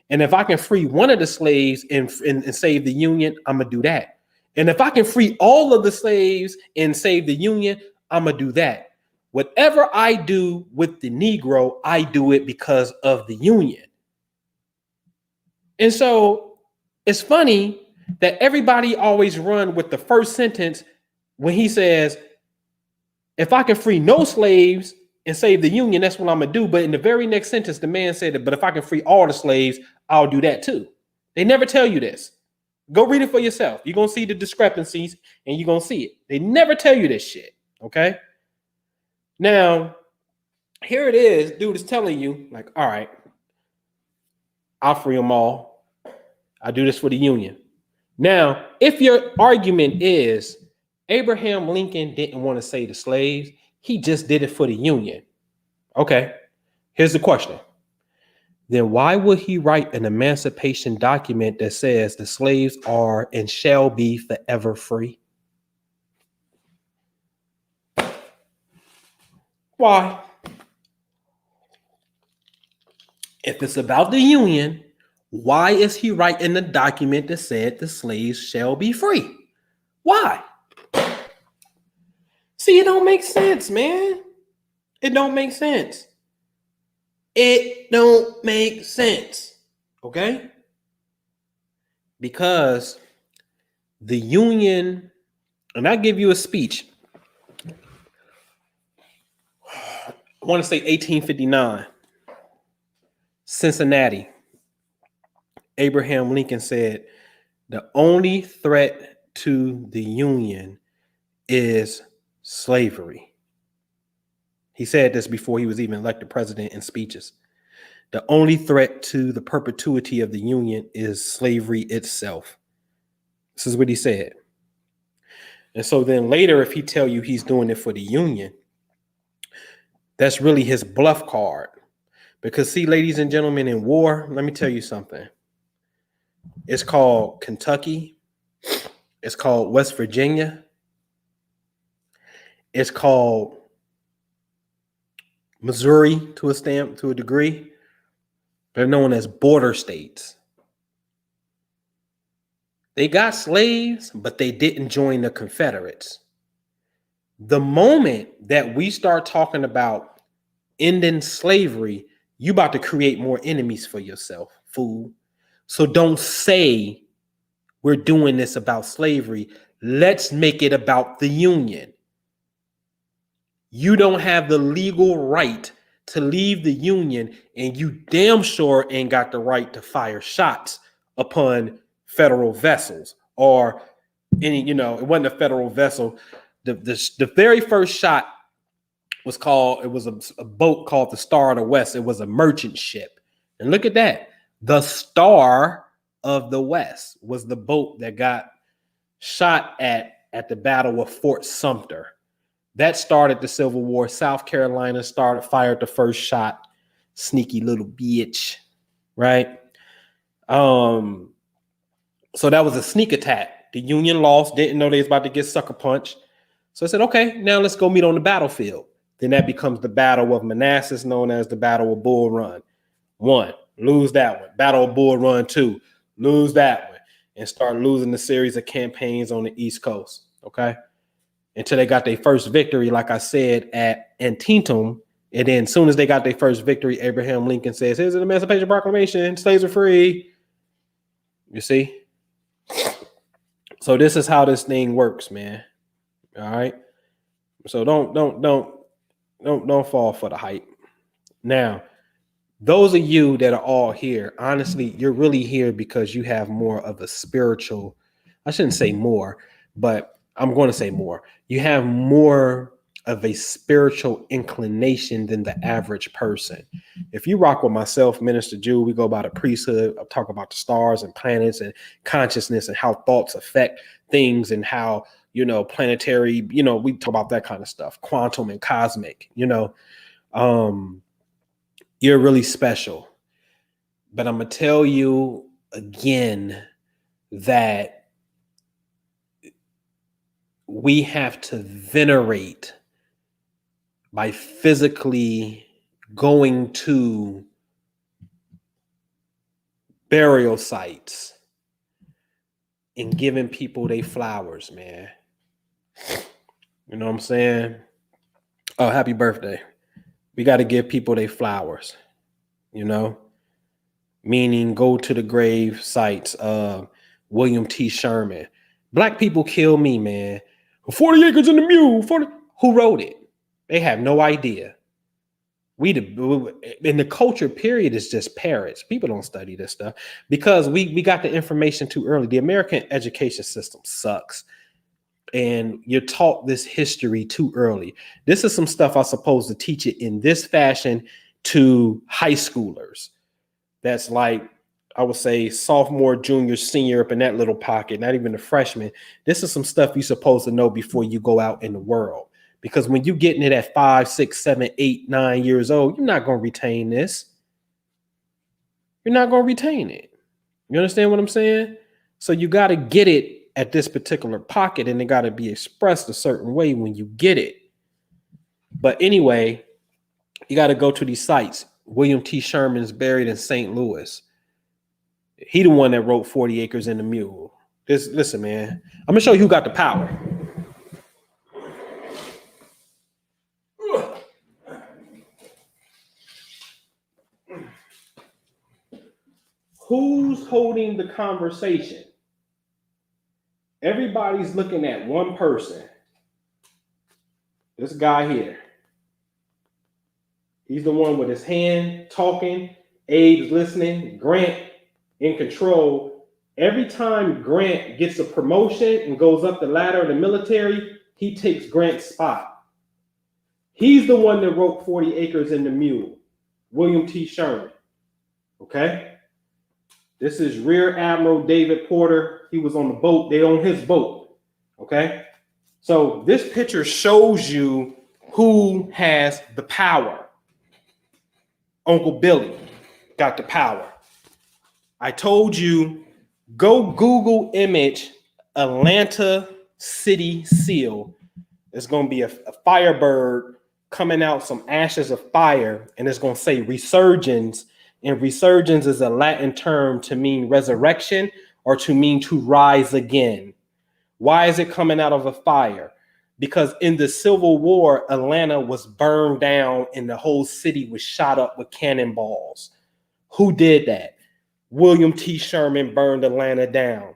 And if I can free one of the slaves and save the Union, I'm going to do that. And if I can free all of the slaves and save the Union, I'm going to do that. Whatever I do with the Negro, I do it because of the Union. And so it's funny that everybody always run with the first sentence when he says, if I can free no slaves and save the Union, that's what I'm going to do. But in the very next sentence, the man said that, but if I can free all the slaves, I'll do that too. They never tell you this. Go read it for yourself. You're going to see the discrepancies and you're going to see it. They never tell you this shit. Okay. Now, here it is. Dude is telling you, like, all right, I'll free them all. I do this for the Union. Now, if your argument is Abraham Lincoln didn't want to save the slaves, he just did it for the Union. Okay, here's the question. Then why would he write an emancipation document that says the slaves are and shall be forever free? Why? If it's about the Union, why is he writing a document that said the slaves shall be free? Why? See, it don't make sense, man. It don't make sense. It don't make sense. Okay? Because the Union, and I give you a speech. I want to say 1859. Cincinnati. Abraham Lincoln said, the only threat to the Union is slavery. He said this before he was even elected president in speeches. The only threat to the perpetuity of the Union is slavery itself. This is what he said. And so then later, if he tell you he's doing it for the Union, that's really his bluff card. Because see, ladies and gentlemen, in war, let me tell you something. It's called Kentucky. It's called West Virginia. It's called Missouri to a degree. They're known as border states. They got slaves, but they didn't join the Confederates. The moment that we start talking about ending slavery, you about to create more enemies for yourself, fool. So don't say we're doing this about slavery. Let's make it about the Union. You don't have the legal right to leave the Union, and you damn sure ain't got the right to fire shots upon federal vessels or any, it wasn't a federal vessel. The very first shot was a boat called the Star of the West. It was a merchant ship. And look at that. The Star of the West was the boat that got shot at the Battle of Fort Sumter. That started the Civil War. South Carolina fired the first shot. Sneaky little bitch, right? So that was a sneak attack. The Union lost, didn't know they was about to get sucker punched. So I said, okay, now let's go meet on the battlefield. Then that becomes the Battle of Manassas, known as the Battle of Bull Run. 1, lose that one. Battle of Bull Run 2, lose that one. And start losing the series of campaigns on the East Coast, okay? Until they got their first victory, like I said, at Antietam. And then as soon as they got their first victory, Abraham Lincoln says, here's an Emancipation Proclamation, slaves are free. You see? So this is how this thing works, man. All right. So don't fall for the hype. Now, those of you that are all here, honestly, you're really here because you have more of a spiritual, I shouldn't say more, but I'm going to say more. You have more of a spiritual inclination than the average person. If you rock with myself, Minister Jew, we go by the priesthood. I talk about the stars and planets and consciousness and how thoughts affect things and how, planetary, we talk about that kind of stuff, quantum and cosmic, you're really special. But I'm going to tell you again that we have to venerate by physically going to burial sites and giving people their flowers, man. You know what I'm saying? Oh, happy birthday. We got to give people their flowers, meaning go to the grave sites of William T. Sherman. Black people kill me, man. 40 acres in the mule. 40. Who wrote it? They have no idea. In the culture period is just parrots. People don't study this stuff because we got the information too early. The American education system sucks. And you're taught this history too early. This is some stuff I'm supposed to teach it in this fashion to high schoolers. That's like, I would say sophomore, junior, senior up in that little pocket, not even a freshman. This is some stuff you're supposed to know before you go out in the world. Because when you're getting it at 5, 6, 7, 8, 9 years old, you're not going to retain this. You're not going to retain it. You understand what I'm saying? So you got to get it at this particular pocket, and it got to be expressed a certain way when you get it. But anyway, you got to go to these sites. William T. Sherman's buried in St. Louis. He the one that wrote 40 Acres in the Mule. Listen, man, I'm going to show you who got the power. Who's holding the conversation? Everybody's looking at one person. This guy here. He's the one with his hand talking, Abe's listening, Grant in control. Every time Grant gets a promotion and goes up the ladder in the military, he takes Grant's spot. He's the one that wrote 40 Acres in the Mule, William T. Sherman. Okay? This is Rear Admiral David Porter. He was on the boat. They own his boat. Okay? So this picture shows you who has the power. Uncle Billy got the power. I told you, go Google image Atlanta City Seal. There's going to be a firebird coming out, some ashes of fire, and it's going to say resurgence. And resurgence is a Latin term to mean resurrection or to mean to rise again. Why is it coming out of a fire? Because in the Civil War, Atlanta was burned down and the whole city was shot up with cannonballs. Who did that? William T. Sherman burned Atlanta down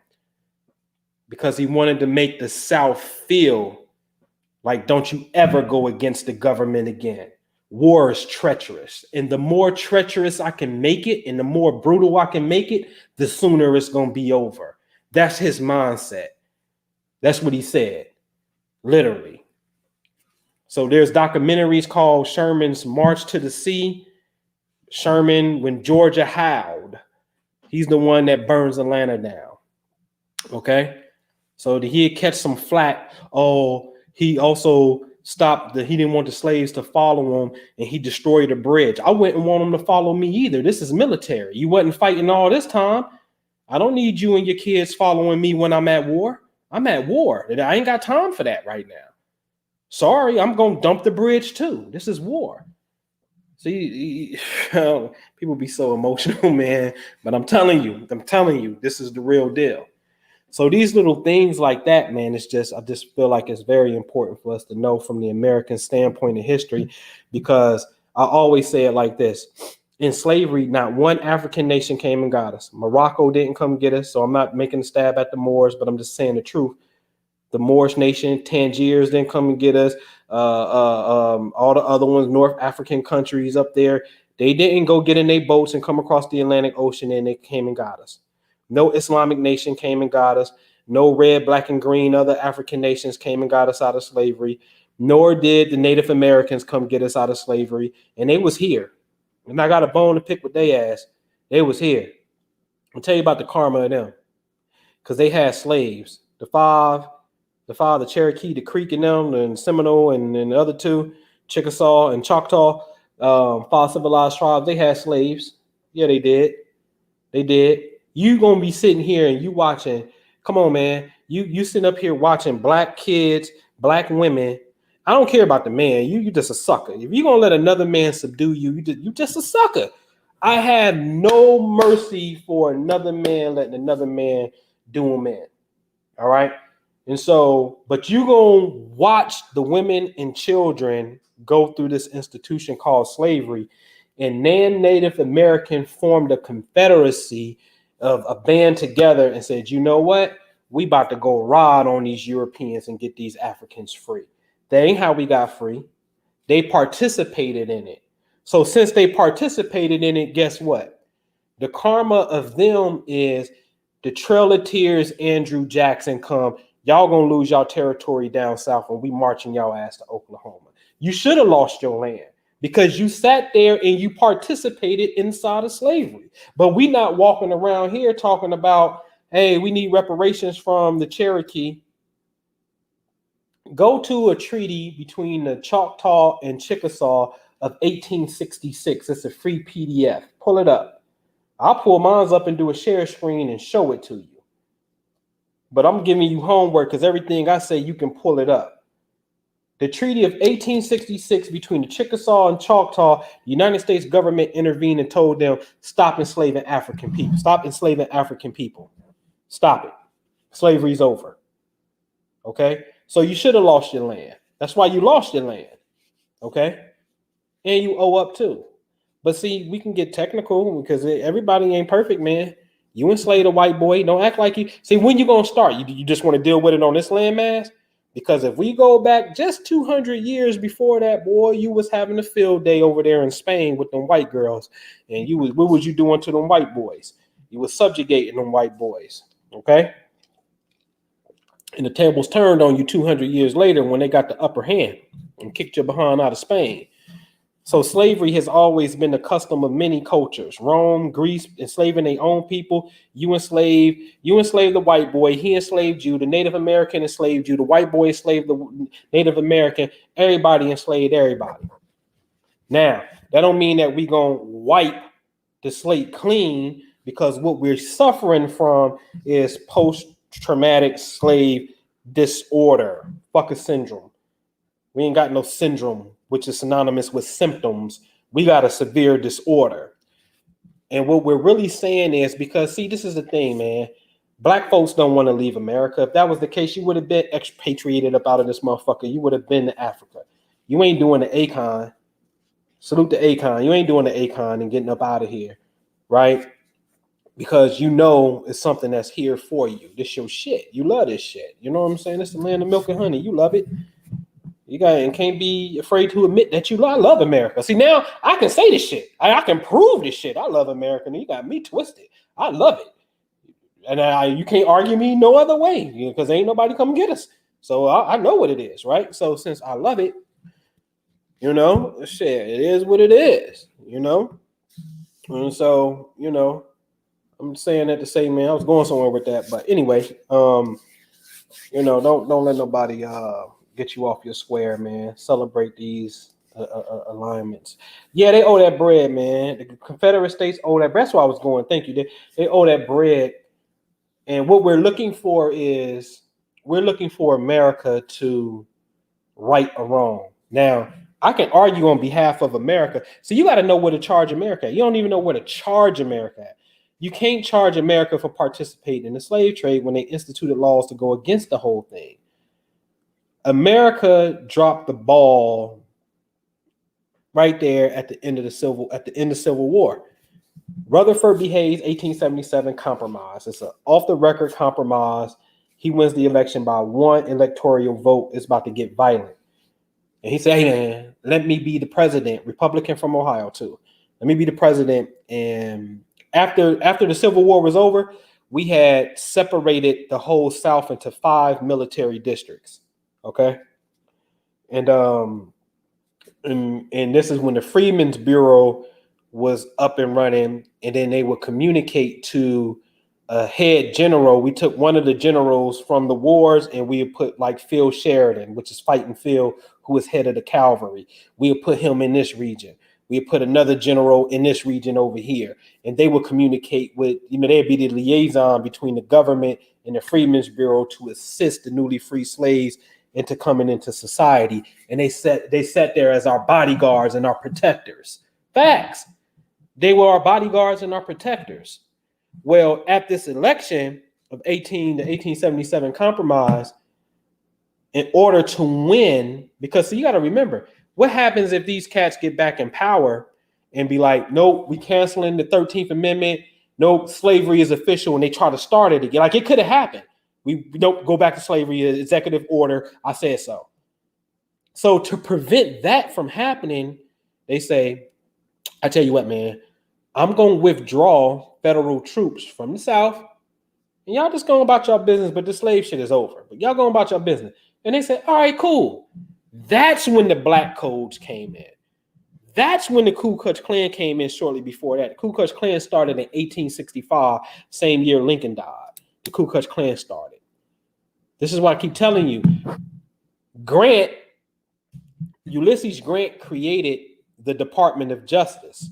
because he wanted to make the South feel like, don't you ever go against the government again. War is treacherous. And the more treacherous I can make it and the more brutal I can make it, the sooner it's going to be over. That's his mindset. That's what he said. Literally. So there's documentaries called Sherman's March to the Sea. Sherman, when Georgia howled. He's the one that burns Atlanta down. Okay? So he'd catch some flack. Oh, he also he didn't want the slaves to follow him, and he destroyed a bridge. I wouldn't want them to follow me either. This is military. You wasn't fighting all this time. I don't need you and your kids following me when I'm at war. I'm at war. I ain't got time for that right now. Sorry, I'm going to dump the bridge too. This is war. See, people be so emotional, man. But I'm telling you, this is the real deal. So these little things like that, man, I just feel like it's very important for us to know from the American standpoint of history, because I always say it like this. In slavery, not one African nation came and got us. Morocco didn't come get us, so I'm not making a stab at the Moors, but I'm just saying the truth. The Moorish nation, Tangiers didn't come and get us. All the other ones, North African countries up there, they didn't go get in their boats and come across the Atlantic Ocean and they came and got us. No Islamic nation came and got us. No red, black, and green other African nations came and got us out of slavery. Nor did the Native Americans come get us out of slavery. And they was here. And I got a bone to pick with their ass. They was here. I'll tell you about the karma of them. Because they had slaves. The Cherokee, the Creek and them, and Seminole, and the other two, Chickasaw and Choctaw, 5 civilized tribes, they had slaves. Yeah, they did. They did. You gonna be sitting here and you watching, come on, man. You sitting up here watching black kids, black women. I don't care about the man. You just a sucker. If you're gonna let another man subdue you, you just a sucker. I have no mercy for another man letting another man do him in. All right. And so, but you gonna watch the women and children go through this institution called slavery, and Native American formed a confederacy of a band together and said, you know what? we about to go ride on these Europeans and get these Africans free. That ain't how we got free. They participated in it. So since they participated in it, guess what? The karma of them is the Trail of Tears, Andrew Jackson come. Y'all gonna lose y'all territory down south and we marching y'all ass to Oklahoma. You should have lost your land because you sat there and you participated inside of slavery. But we not walking around here talking about, hey, we need reparations from the Cherokee. Go to a treaty between the Choctaw and Chickasaw of 1866. It's a free PDF. Pull it up. I'll pull mine up and do a share screen and show it to you. But I'm giving you homework because everything I say, you can pull it up. The Treaty of 1866 between the Chickasaw and Choctaw, the United States government intervened and told them, stop enslaving African people. Stop enslaving African people. Stop it. Slavery's over. Okay? So you should have lost your land. That's why you lost your land. Okay? And you owe up too. But see, we can get technical because everybody ain't perfect, man. You enslaved a white boy. Don't act like you. See, when you going to start? You just want to deal with it on this landmass? Because if we go back just 200 years before that, boy, you was having a field day over there in Spain with them white girls. And what was you doing to them white boys? You was subjugating them white boys. Okay? And the tables turned on you 200 years later when they got the upper hand and kicked your behind out of Spain. So slavery has always been the custom of many cultures. Rome, Greece, enslaving their own people. You enslaved the white boy. He enslaved you. The Native American enslaved you. The white boy enslaved the Native American. Everybody enslaved everybody. Now, that don't mean that we gonna wipe the slate clean, because what we're suffering from is post-traumatic slave disorder, fucking syndrome. We ain't got no syndrome, which is synonymous with symptoms. We got a severe disorder. And what we're really saying is, because, see, this is the thing, man. Black folks don't want to leave America. If that was the case, you would have been expatriated up out of this motherfucker. You would have been to Africa. You ain't doing the ACON. Salute the ACON. You ain't doing the ACON and getting up out of here, right? Because you know it's something that's here for you. This your shit. You love this shit. You know what I'm saying? It's the land of milk and honey. You love it. You got and can't be afraid to admit that I love America. See, now I can say this shit. I can prove this shit. I love America, and you got me twisted. I love it, and you can't argue me no other way because ain't nobody come get us. So I know what it is, right? So since I love it, shit, it is what it is, And so I'm saying that to say, man, I was going somewhere with that, but anyway, don't let nobody get you off your square, man. Celebrate these alignments. Yeah, they owe that bread, man. The Confederate States owe that bread. That's why I was going. Thank you. They owe that bread. And what we're looking for is America to right a wrong. Now, I can argue on behalf of America. So you got to know where to charge America at. You don't even know where to charge America at. You can't charge America for participating in the slave trade when they instituted laws to go against the whole thing. America dropped the ball right there at the end of Civil War. Rutherford B. Hayes, 1877 compromise. It's an off-the-record compromise. He wins the election by one electoral vote. It's about to get violent. And he said, hey, man, let me be the president. Republican from Ohio, too. Let me be the president. And after the Civil War was over, we had separated the whole South into 5 military districts. Okay. And this is when the Freedmen's Bureau was up and running, and then they would communicate to a head general. We took one of the generals from the wars and we would put like Phil Sheridan, which is Fighting Phil, who was head of the cavalry. We would put him in this region. We would put another general in this region over here. And they would communicate with, they'd be the liaison between the government and the Freedmen's Bureau to assist the newly free slaves into coming into society. And they sat there as our bodyguards and our protectors. Facts. They were our bodyguards and our protectors. Well, at this election of the 1877 compromise, in order to win, because you got to remember, what happens if these cats get back in power and be like, nope, we canceling the 13th Amendment. Nope, slavery is official, and they try to start it again. Like, it could have happened. We don't go back to slavery. Executive order. I said so. So to prevent that from happening, they say, I tell you what, man, I'm going to withdraw federal troops from the South. And y'all just going about your business, but the slave shit is over. But y'all going about your business. And they said, all right, cool. That's when the black codes came in. That's when the Ku Klux Klan came in shortly before that. The Ku Klux Klan started in 1865, same year Lincoln died. The Ku Klux Klan started. This is why I keep telling you, Ulysses Grant created the Department of Justice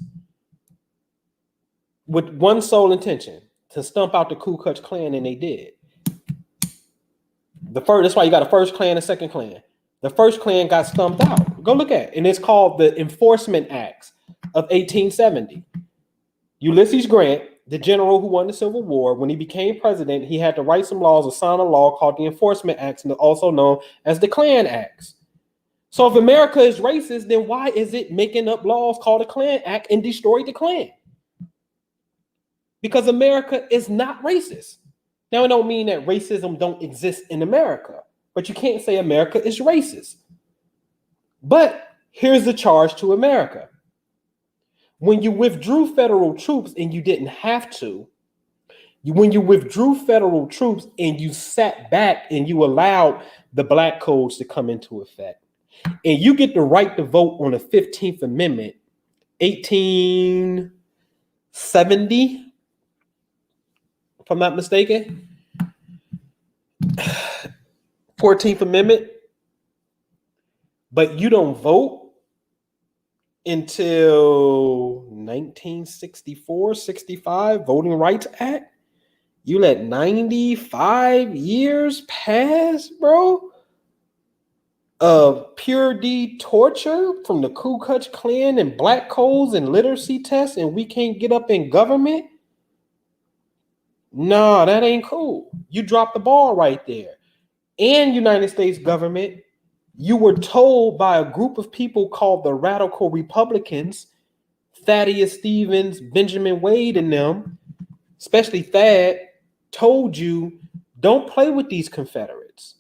with one sole intention, to stump out the Ku Klux Klan, and they did. That's why you got a first Klan and second Klan. The first Klan got stumped out. Go look at it. And it's called the Enforcement Acts of 1870. Ulysses Grant, the general who won the Civil War, when he became president, he had to write some laws or sign a law called the Enforcement Acts, and also known as the Klan Acts. So if America is racist, then why is it making up laws called the Klan Act and destroyed the Klan? Because America is not racist. Now, it don't mean that racism don't exist in America, but you can't say America is racist. But here's the charge to America. When you withdrew federal troops and you didn't have to, when you withdrew federal troops and you sat back and you allowed the black codes to come into effect, and you get the right to vote on the 15th Amendment, 1870, if I'm not mistaken, 14th Amendment, but you don't vote until 1964, 65, Voting Rights Act. You let 95 years pass, bro, of pure D torture from the Ku Klux Klan and black codes and literacy tests, and we can't get up in government? No, that ain't cool. You dropped the ball right there. And United States government, you were told by a group of people called the Radical Republicans, Thaddeus Stevens, Benjamin Wade, and them, especially Thad, told you, don't play with these Confederates.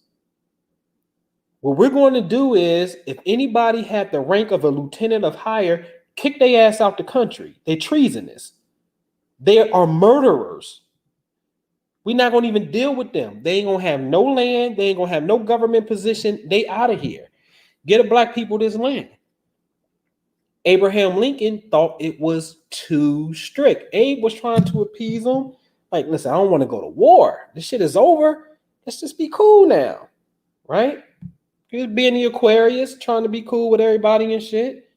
What we're going to do is, if anybody had the rank of a lieutenant of higher, kick their ass out the country. They're treasonous. They are murderers. We're not going to even deal with them. They ain't going to have no land. They ain't going to have no government position. They out of here. Get a black people this land. Abraham Lincoln thought it was too strict. Abe was trying to appease them. Like, listen, I don't want to go to war. This shit is over. Let's just be cool now. Right? He was being the Aquarius, trying to be cool with everybody and shit.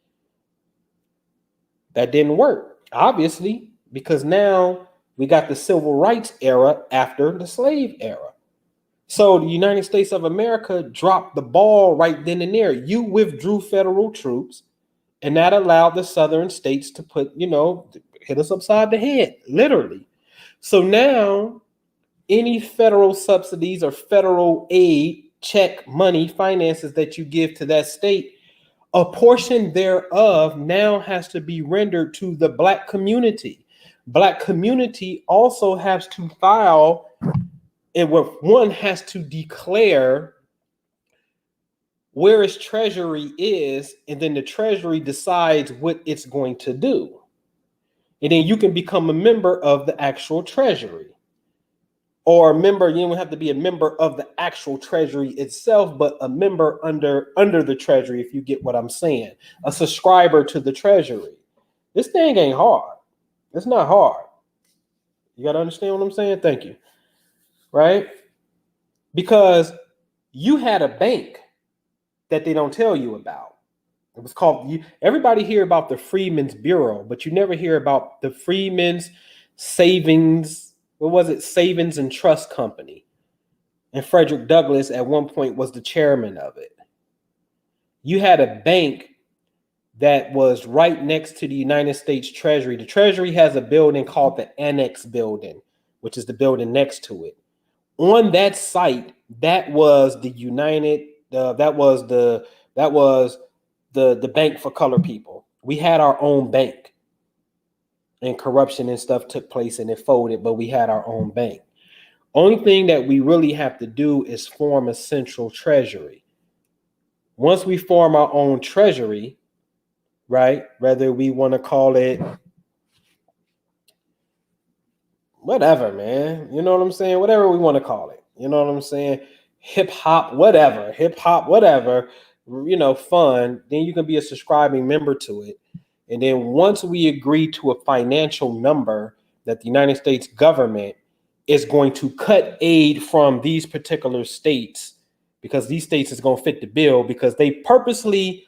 That didn't work, obviously, because now we got the civil rights era after the slave era. So the United States of America dropped the ball right then and there. You withdrew federal troops, and that allowed the southern states to hit us upside the head, literally. So now any federal subsidies or federal aid, check, money, finances that you give to that state, a portion thereof now has to be rendered to the black community. Black community also has to file, and one has to declare where its treasury is, and then the treasury decides what it's going to do. And then you can become a member of the actual treasury. Or a member, you don't have to be a member of the actual treasury itself, but a member under the treasury, if you get what I'm saying. A subscriber to the treasury. This thing ain't hard. It's not hard. You got to understand what I'm saying? Thank you. Right? Because you had a bank that they don't tell you about. It was called, everybody hear about the Freedmen's Bureau, but you never hear about the Freedmen's Savings, Savings and Trust Company. And Frederick Douglass at one point was the chairman of it. You had a bank that was right next to the United States Treasury. The Treasury has a building called the Annex Building, which is the building next to it. On that site, that was the bank for colored people. We had our own bank, and corruption and stuff took place and it folded, but we had our own bank. Only thing that we really have to do is form a central treasury. Once we form our own treasury, right, whether we want to call it whatever, man, you know what I'm saying? Whatever we want to call it, you know what I'm saying? Hip hop, whatever, fun, then you can be a subscribing member to it. And then once we agree to a financial number that the United States government is going to cut aid from these particular states, because these states is going to fit the bill because they purposely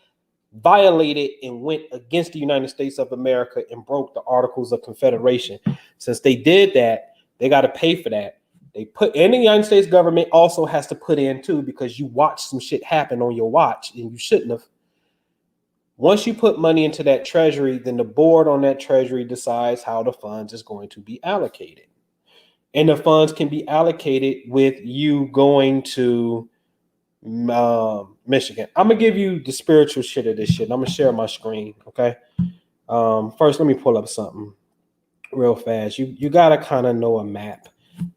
violated and went against the United States of America and broke the Articles of Confederation. Since they did that, they got to pay for that. They put, and the United States government also has to put in too, because you watched some shit happen on your watch and you shouldn't have. Once you put money into that treasury, then the board on that treasury decides how the funds is going to be allocated. And the funds can be allocated with you going to Michigan. I'm gonna give you the spiritual shit of this shit. I'm gonna share my screen, okay? First, let me pull up something real fast. You gotta kind of know a map.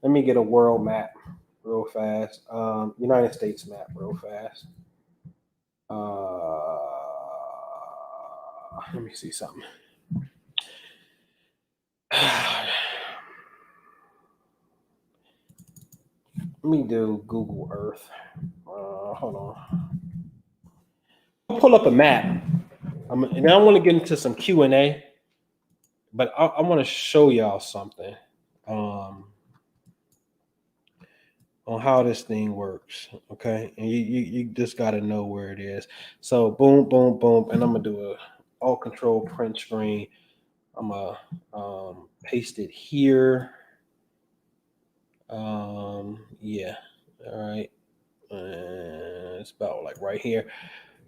Let me get a world map real fast. United States map real fast. Let me see something. Let me do Google Earth. Hold on. I'll pull up a map. And I want to get into some Q&A, but I want to show y'all something on how this thing works, okay? And you just got to know where it is. So boom, boom, boom, and I'm going to do a alt control print screen. I'm going to paste it here. Yeah, all right. It's about like right here.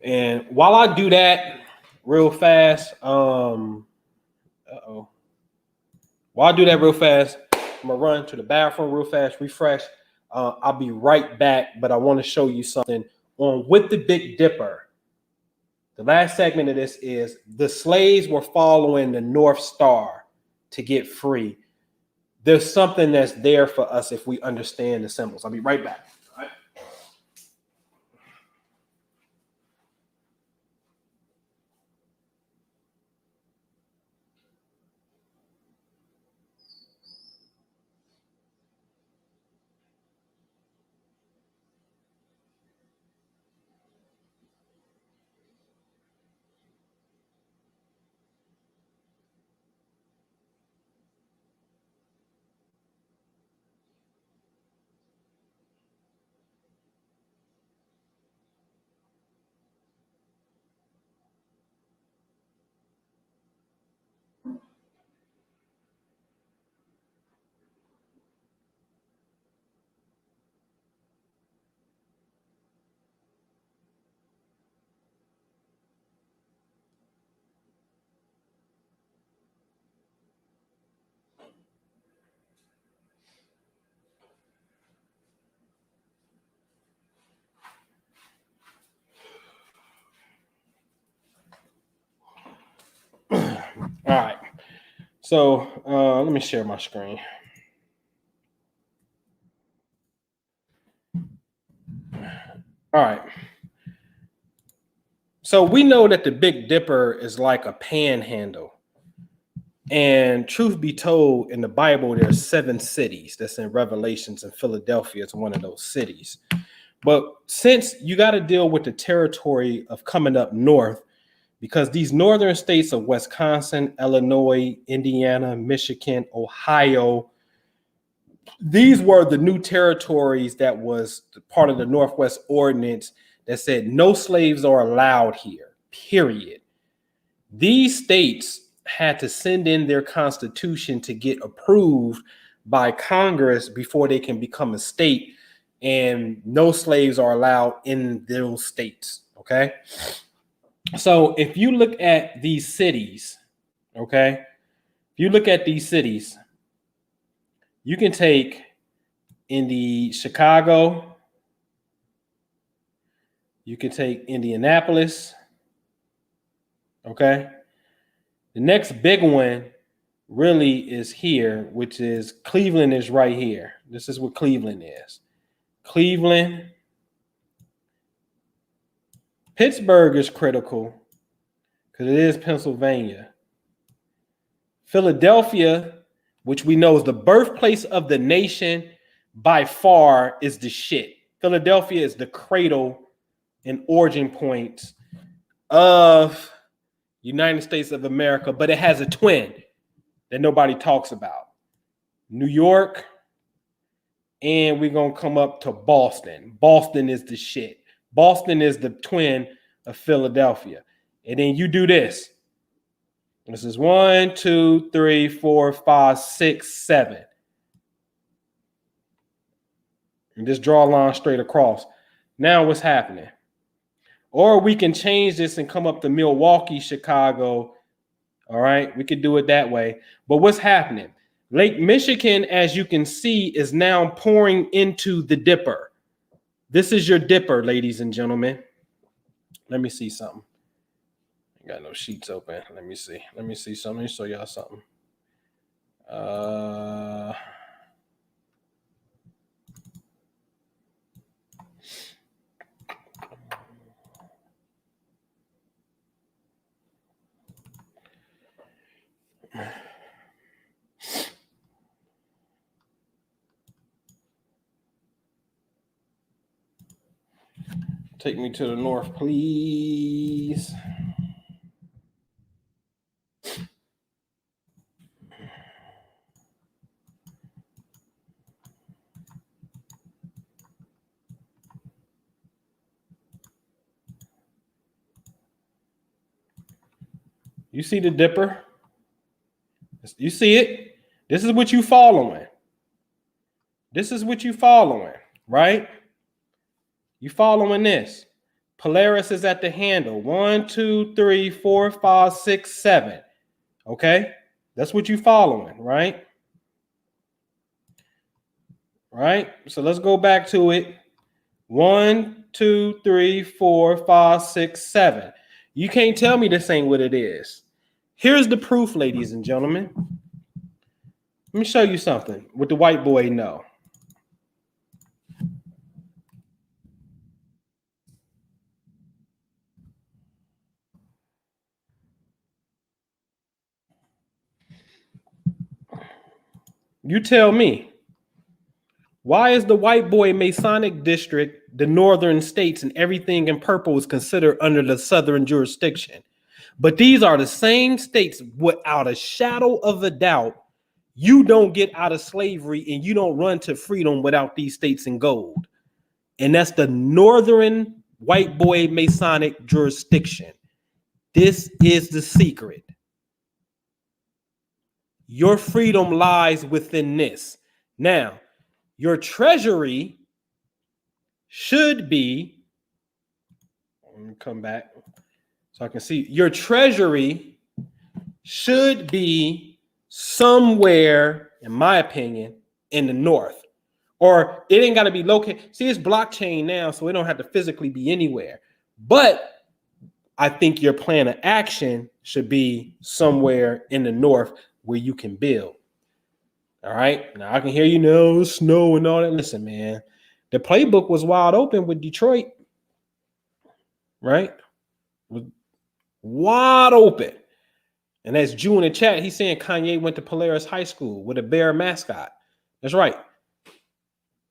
And while I do that real fast, while I do that real fast, I'm gonna run to the bathroom real fast, refresh. I'll be right back, but I want to show you something on with the Big Dipper. The last segment of this is the slaves were following the North Star to get free. There's something that's there for us if we understand the symbols. I'll be right back. All right. All right. So let me share my screen. All right. So we know that the Big Dipper is like a panhandle. And truth be told, in the Bible, there's 7 cities. That's in Revelations, and Philadelphia is one of those cities. But since you got to deal with the territory of coming up north, because these northern states of Wisconsin, Illinois, Indiana, Michigan, Ohio, these were the new territories that was part of the Northwest Ordinance that said no slaves are allowed here, period. These states had to send in their constitution to get approved by Congress before they can become a state, and no slaves are allowed in those states, okay? So if you look at these cities, okay, if you look at these cities, you can take in the Chicago, you can take Indianapolis, okay? The next big one really is here, which is Cleveland is right here, This is what Cleveland is. Cleveland. Pittsburgh is critical because it is Pennsylvania. Philadelphia, which we know is the birthplace of the nation, by far is the shit. Philadelphia is the cradle and origin point of United States of America, but it has a twin that nobody talks about. New York, and we're going to come up to Boston. Boston is the shit. Boston is the twin of Philadelphia. And then you do this. This is 1, 2, 3, 4, 5, 6, 7. And just draw a line straight across. Now what's happening? Or we can change this and come up to Milwaukee, Chicago. All right, we could do it that way. But what's happening? Lake Michigan, as you can see, is now pouring into the Dipper. This is your Dipper, ladies and gentlemen. Let me see something. I got no sheets open. Let me see something. Let me show y'all something. Take me to the north, please. You see the Dipper? You see it? This is what you following. This is what you following, right? You following this. Polaris is at the handle. 1, 2, 3, 4, 5, 6, 7. Okay? That's what you following, right? Right? So let's go back to it. 1, 2, 3, 4, 5, 6, 7. You can't tell me this ain't what it is. Here's the proof, ladies and gentlemen. Let me show you something what the white boy know. You tell me. Why is the white boy Masonic district, the northern states, and everything in purple is considered under the southern jurisdiction? But these are the same states without a shadow of a doubt. You don't get out of slavery and you don't run to freedom without these states in gold. And that's the northern white boy Masonic jurisdiction. This is the secret. Your freedom lies within this. Now, your treasury should be, let me come back so I can see. Your treasury should be somewhere, in my opinion, in the north. Or it ain't got to be located. See, it's blockchain now, so it don't have to physically be anywhere. But I think your plan of action should be somewhere in the north where you can build. All right. Now I can hear you know snow and all that. Listen, man, the playbook was wide open with Detroit, right? Was wide open. And that's Jew in the chat. He's saying Kanye went to Polaris High School with a bear mascot. That's right.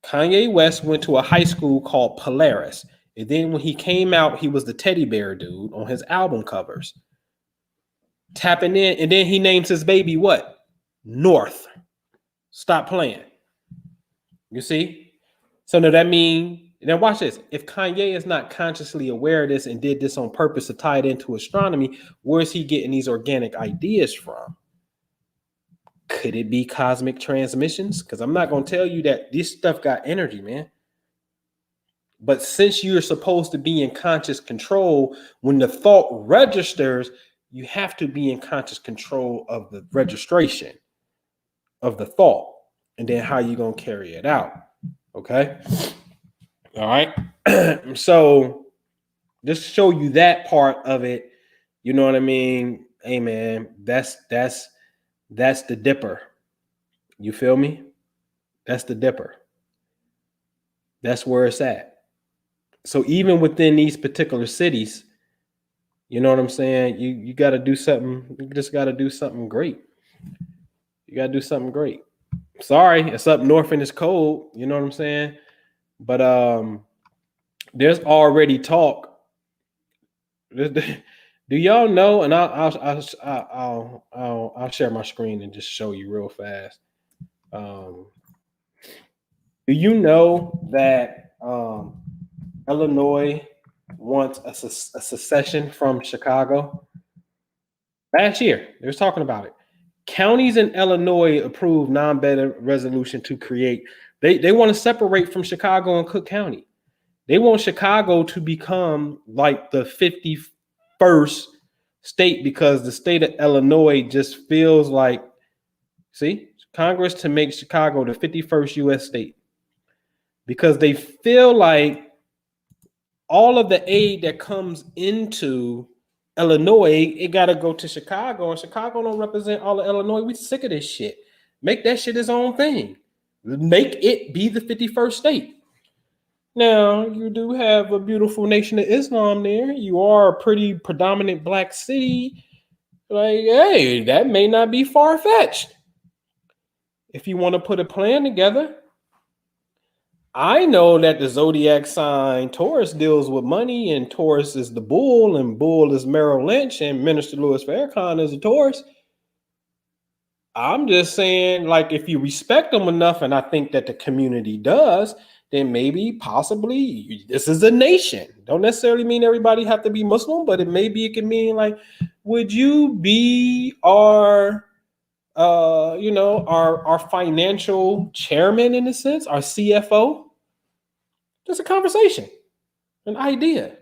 Kanye West went to a high school called Polaris. And then when he came out, he was the teddy bear dude on his album covers. Tapping in. And then he names his baby what? North. Stop playing. You see? So now that means, now watch this. If Kanye is not consciously aware of this and did this on purpose to tie it into astronomy, where is he getting these organic ideas from? Could it be cosmic transmissions? Because I'm not going to tell you that this stuff got energy, man. But since you're supposed to be in conscious control, when the thought registers, you have to be in conscious control of the registration of the thought, and then how you gonna carry it out. Okay. All right. So just show you that part of it. You know what I mean? Hey man, that's the Dipper. You feel me? That's the dipper. That's where it's at. So even within these particular cities, you know what I'm saying? You got to do something. You just got to do something great. You got to do something great. Sorry, it's up north and it's cold. You know what I'm saying? But there's already talk. Do y'all know? And I'll share my screen and just show you real fast. Um, do you know that Illinois wants a secession from Chicago? Last year, they was talking about it. Counties in Illinois approved non-bed resolution to create. They want to separate from Chicago and Cook County. They want Chicago to become like the 51st state because the state of Illinois just feels like, see, Congress to make Chicago the 51st U.S. state because they feel like all of the aid that comes into Illinois, it got to go to Chicago, and Chicago don't represent all of Illinois. We sick of this shit. Make that shit his own thing. Make it be the 51st state. Now, you do have a beautiful nation of Islam there. You are a pretty predominant black city. Like, hey, that may not be far-fetched. If you want to put a plan together, I know that the zodiac sign Taurus deals with money, and Taurus is the bull, and bull is Merrill Lynch, and Minister Louis Farrakhan is a Taurus. I'm just saying, like, if you respect them enough, and I think that the community does, then maybe, possibly, this is a nation. Don't necessarily mean everybody have to be Muslim, but it can mean like, would you be our our financial chairman in a sense, our CFO? Just a conversation, an idea.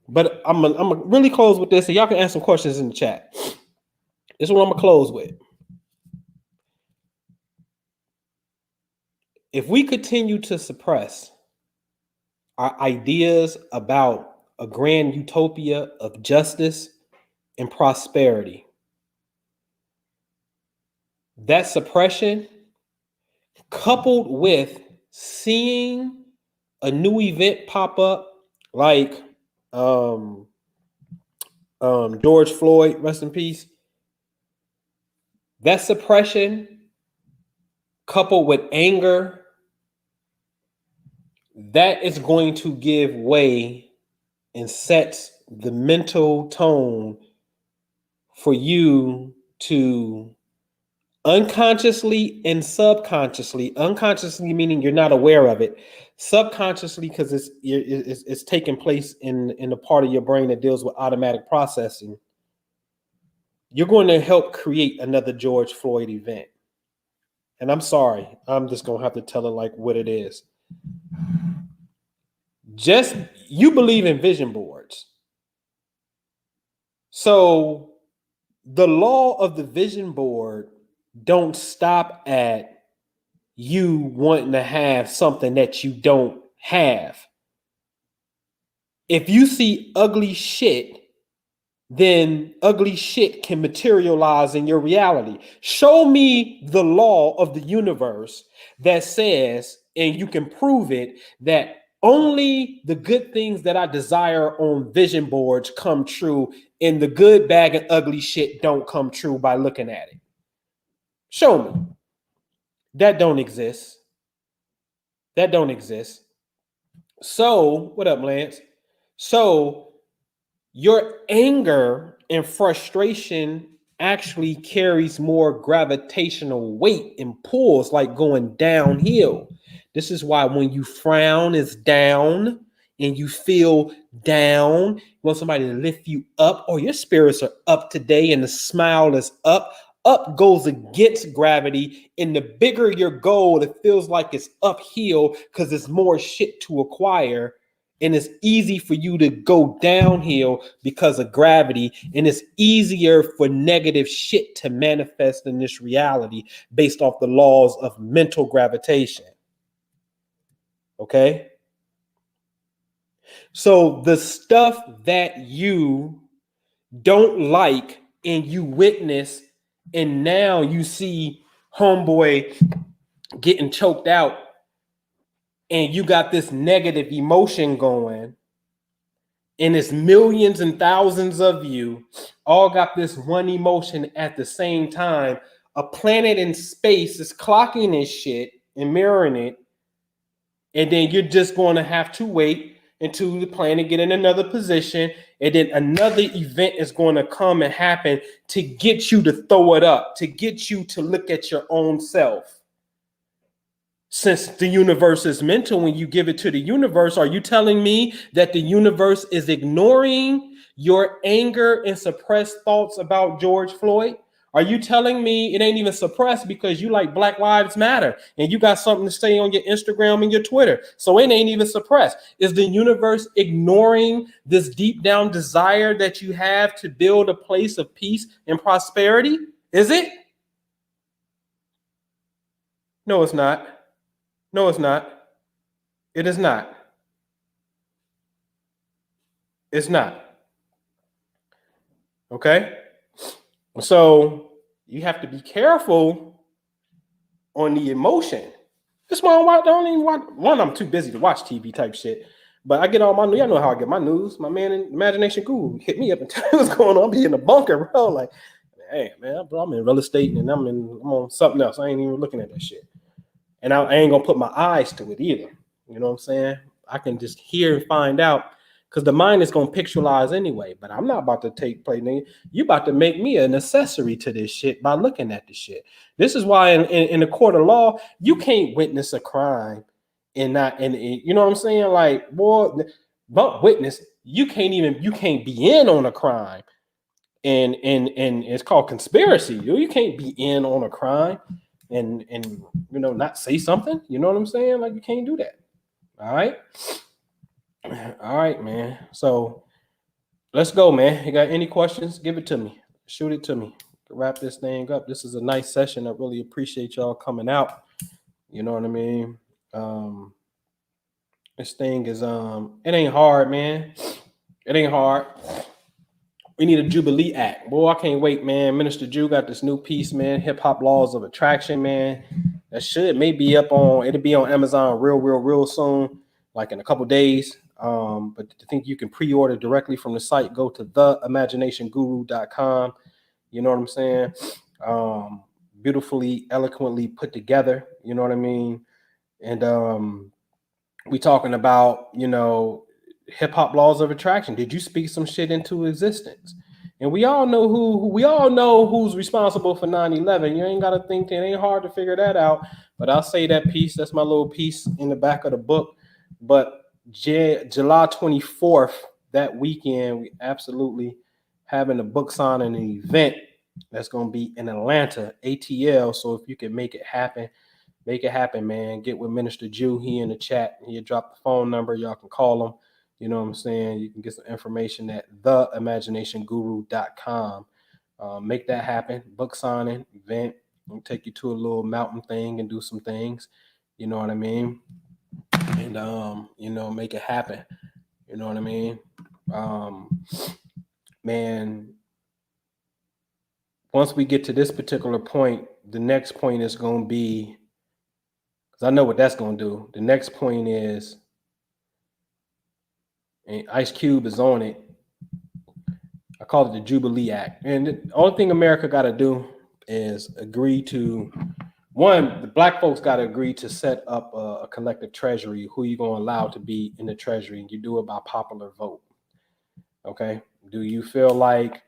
But I'm gonna really close with this, and y'all can ask some questions in the chat. This is what I'm gonna close with. If we continue to suppress our ideas about a grand utopia of justice and prosperity, that suppression, coupled with seeing a new event pop up, like George Floyd, rest in peace, that suppression, coupled with anger, that is going to give way and sets the mental tone for you to unconsciously and subconsciously, unconsciously meaning you're not aware of it, subconsciously because it's taking place in the part of your brain that deals with automatic processing, you're going to help create another George Floyd event. And I'm sorry, I'm just going to have to tell it like what it is. Just, you believe in vision boards. So the law of the vision board don't stop at you wanting to have something that you don't have. If you see ugly shit, then ugly shit can materialize in your reality. Show me the law of the universe that says, and you can prove it, that only the good things that I desire on vision boards come true, and the good, bad, and ugly shit don't come true by looking at it. Show me. That don't exist. That don't exist. So, what up, Lance? So, your anger and frustration actually carries more gravitational weight and pulls like going downhill. This is why when you frown, it's down, and you feel down, you want somebody to lift you up, or your spirits are up today and the smile is up. Up goes against gravity, and the bigger your goal, it feels like it's uphill because there's more shit to acquire, and it's easy for you to go downhill because of gravity, and it's easier for negative shit to manifest in this reality based off the laws of mental gravitation. Okay? So the stuff that you don't like and you witness, and now you see homeboy getting choked out, and you got this negative emotion going, and it's millions and thousands of you all got this one emotion at the same time. A planet in space is clocking this shit and mirroring it, and then you're just going to have to wait until the planet get in another position, and then another event is going to come and happen to get you to throw it up, to get you to look at your own self. Since the universe is mental, when you give it to the universe, are you telling me that the universe is ignoring your anger and suppressed thoughts about George Floyd? Are you telling me it ain't even suppressed because you like Black Lives Matter and you got something to say on your Instagram and your Twitter? So it ain't even suppressed. Is the universe ignoring this deep down desire that you have to build a place of peace and prosperity? Is it? No, it's not. No, it's not. It is not. It's not. Okay? So you have to be careful on the emotion. That's why I don't even watch. One, I'm too busy to watch TV type shit. But I get all my news. Y'all know how I get my news. My man in Imagination Guru hit me up and tell me what's going on. I'll be in the bunker, bro. Like, hey, man, bro, I'm in real estate and I'm on something else. I ain't even looking at that shit. And I ain't gonna put my eyes to it either. You know what I'm saying? I can just hear and find out, because the mind is gonna pictualize anyway. But I'm not about to take play, nigga. You about to make me an accessory to this shit by looking at this shit. This is why in the court of law, you can't witness a crime and not, and you know what I'm saying? Like, boy, but witness, you can't be in on a crime. And it's called conspiracy. You can't be in on a crime and you know, not say something. You know what I'm saying? Like, you can't do that. All right, man. So let's go, man. You got any questions? Give it to me. Shoot it to me. Wrap this thing up. This is a nice session. I really appreciate y'all coming out. You know what I mean? This thing is it ain't hard, man. It ain't hard. We need a Jubilee Act. Boy, I can't wait, man. Minister Jew got this new piece, man. Hip Hop Laws of Attraction, man. That shit may be it'll be on Amazon real soon, like in a couple days. But I think you can pre-order directly from the site. Go to theimaginationguru.com. You know what I'm saying? Beautifully, eloquently put together. You know what I mean? And we talking about, you know, hip hop laws of attraction. Did you speak some shit into existence? And we all know who's responsible for 9/11. You ain't got to think, it ain't hard to figure that out. But I'll say that piece. That's my little piece in the back of the book. But July 24th, that weekend, we absolutely having a book signing and event that's going to be in Atlanta, ATL. So if you can make it happen, man. Get with Minister Jew. He in the chat. He'll drop the phone number. Y'all can call him. You know what I'm saying? You can get some information at theimaginationguru.com. Make that happen. Book signing, event. We'll take you to a little mountain thing and do some things. You know what I mean? And, you know, make it happen. You know what I mean? Man, once we get to this particular point, the next point is going to be, because I know what that's going to do. The next point is, and Ice Cube is on it. I call it the Jubilee Act. And the only thing America got to do is agree to, one, the black folks got to agree to set up a collective treasury, who you going to allow to be in the treasury, and you do it by popular vote. Okay? Do you feel like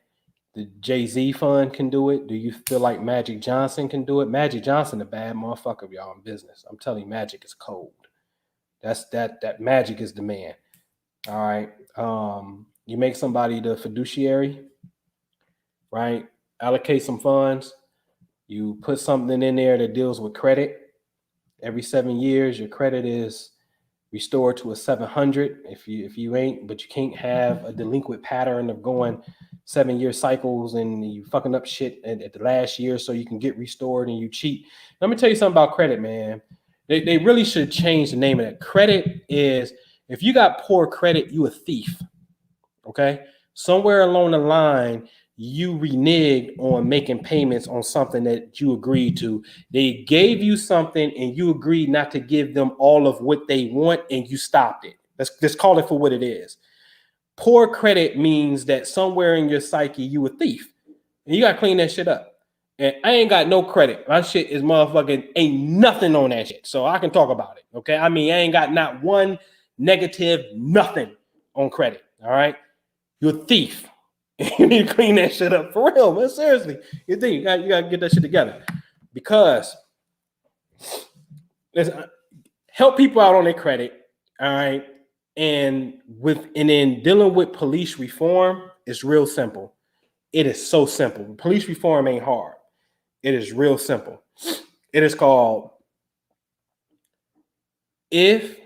the Jay-Z fund can do it? Do you feel like Magic Johnson can do it? Magic Johnson, a bad motherfucker, y'all, in business. I'm telling you, Magic is cold. That Magic is the man. All right. You make somebody the fiduciary, right? Allocate some funds. You put something in there that deals with credit. Every 7 years, your credit is restored to a 700. If you ain't, but you can't have a delinquent pattern of going 7-year cycles and you fucking up shit at the last year so you can get restored and you cheat. Let me tell you something about credit, man. They really should change the name of that. Credit is, if you got poor credit, you a thief. Okay? Somewhere along the line, you reneged on making payments on something that you agreed to. They gave you something and you agreed not to give them all of what they want and you stopped it. Let's just call it for what it is. Poor credit means that somewhere in your psyche you a thief and you got to clean that shit up. And I ain't got no credit. My shit is motherfucking ain't nothing on that shit. So I can talk about it. Okay. I mean, I ain't got not one negative, nothing on credit. All right. You're a thief. You need to clean that shit up for real, man. Seriously. You think you gotta get that shit together. Because help people out on their credit. All right. And then dealing with police reform is real simple. It is so simple. Police reform ain't hard. It is real simple. It is called, if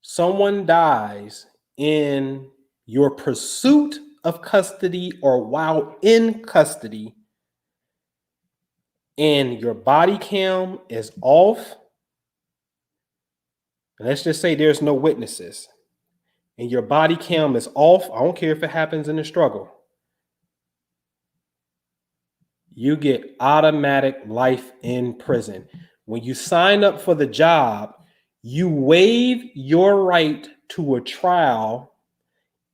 someone dies in your pursuit of custody or while in custody and your body cam is off, let's just say there's no witnesses and your body cam is off, I don't care if it happens in a struggle, you get automatic life in prison. When you sign up for the job, you waive your right to a trial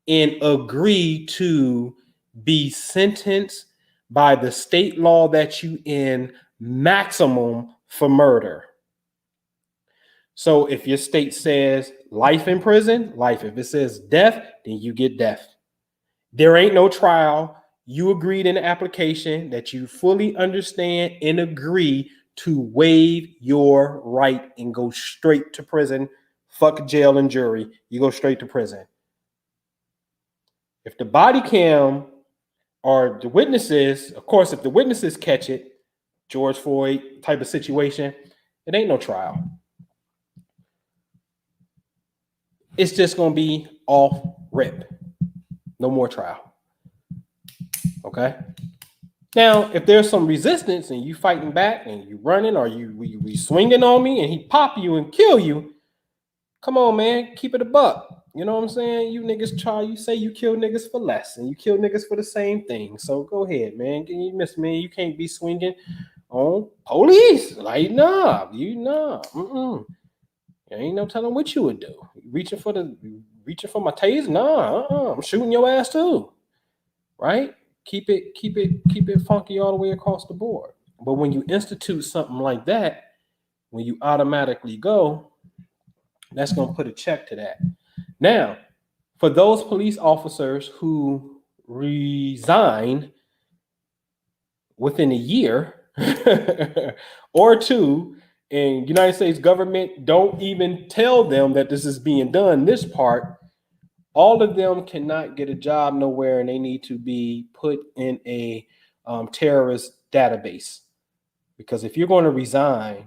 and agree to be sentenced by the state law that you in maximum for murder. So if your state says life in prison, life. If it says death, then you get death. There ain't no trial. You agreed in the application that you fully understand and agree to waive your right and go straight to prison. Fuck jail and jury. You go straight to prison. If the body cam or the witnesses, of course, if the witnesses catch it, George Floyd type of situation, it ain't no trial. It's just going to be off rip. No more trial. Okay. Now, if there's some resistance and you fighting back and you running or you swinging on me and he pop you and kill you, come on, man, keep it a buck. You know what I'm saying? You niggas try. You say you kill niggas for less and you kill niggas for the same thing. So go ahead, man. You miss me. You can't be swinging on police. Like nah, There ain't no telling what you would do. Reaching for my taser? Nah, I'm shooting your ass too. Right? Keep it funky all the way across the board. But when you institute something like that, when you automatically go, that's going to put a check to that. Now, for those police officers who resign within a year or two, and United States government don't even tell them that this is being done, this part, all of them cannot get a job nowhere, and they need to be put in a terrorist database. Because if you're going to resign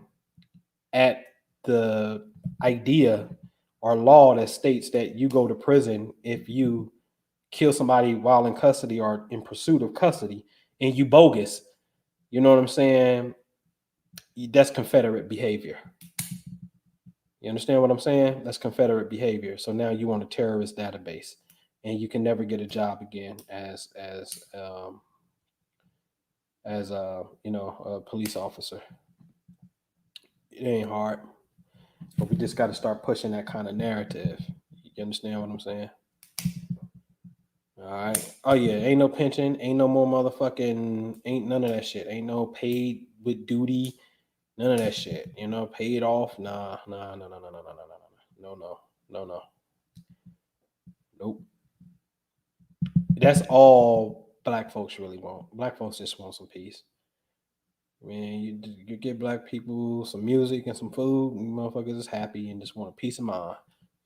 at the idea or law that states that you go to prison if you kill somebody while in custody or in pursuit of custody, and you bogus, you know what I'm saying? That's Confederate behavior. You understand what I'm saying? That's Confederate behavior. So now you on a terrorist database, and you can never get a job again as a police officer. It ain't hard, but we just got to start pushing that kind of narrative. You understand what I'm saying? All right. Oh yeah, ain't no pension, ain't no more motherfucking, ain't none of that shit. Ain't no paid with duty. None of that shit, paid off. Nah. No. Nope. That's all black folks really want. Black folks just want some peace. I mean, you get black people some music and some food, and motherfuckers is happy and just want a peace of mind.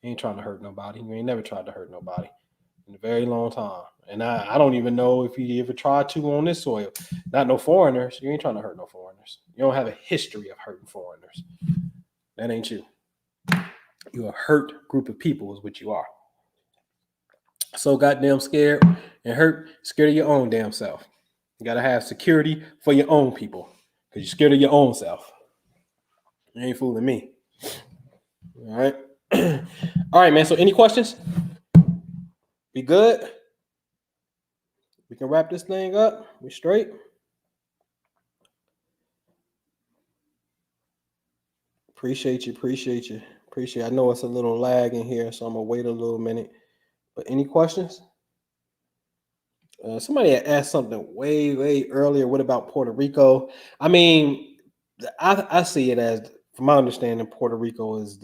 You ain't trying to hurt nobody. You ain't never tried to hurt nobody in a very long time. And I don't even know if you ever tried to on this soil. Not no foreigners. You ain't trying to hurt no foreigners. You don't have a history of hurting foreigners. That ain't you. You're a hurt group of people is what you are. So goddamn scared and hurt, scared of your own damn self. You got to have security for your own people because you're scared of your own self. You ain't fooling me. All right. All right, man. So any questions? We good? We can wrap this thing up. We straight? Appreciate you. I know it's a little lag in here, so I'm gonna wait a little minute. But any questions? Somebody had asked something way earlier. What about Puerto Rico? I mean, I see it as, from my understanding, Puerto Rico is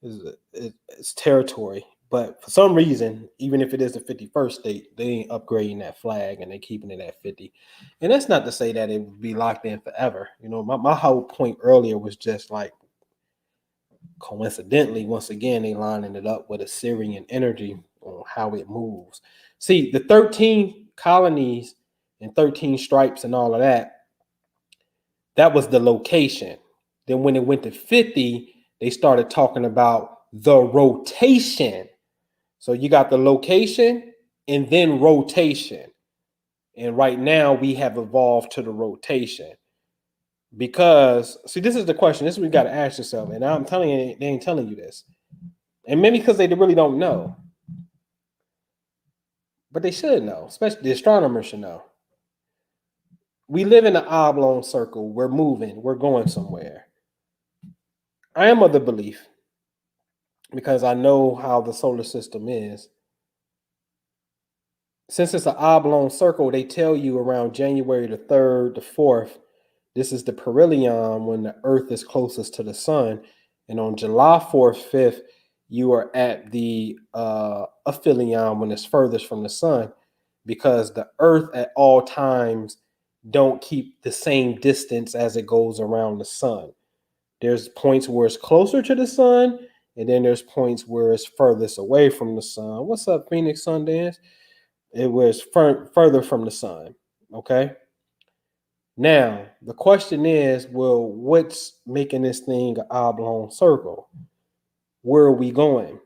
it's territory. But for some reason, even if it is the 51st state, they ain't upgrading that flag and they keeping it at 50. And that's not to say that it would be locked in forever. You know, my whole point earlier was just like, coincidentally, once again, they lining it up with Assyrian energy on how it moves. See, the 13 colonies and 13 stripes and all of that, that was the location. Then when it went to 50, they started talking about the rotation. So you got the location and then rotation. And right now we have evolved to the rotation. Because, see, this is the question. This is what you got to ask yourself. And I'm telling you, they ain't telling you this. And maybe because they really don't know. But they should know, especially the astronomers should know. We live in an oblong circle. We're moving. We're going somewhere. I am of the belief, because I know how the solar system is. Since it's an oblong circle, they tell you around January the 3rd, the 4th, this is the perihelion when the Earth is closest to the sun. And on July 4th, 5th, you are at the aphelion when it's furthest from the sun, because the Earth at all times don't keep the same distance as it goes around the sun. There's points where it's closer to the sun, and then there's points where it's furthest away from the sun. What's up, Phoenix Sundance? It was further from the sun. Okay. Now, the question is, well, what's making this thing an oblong circle? Where are we going?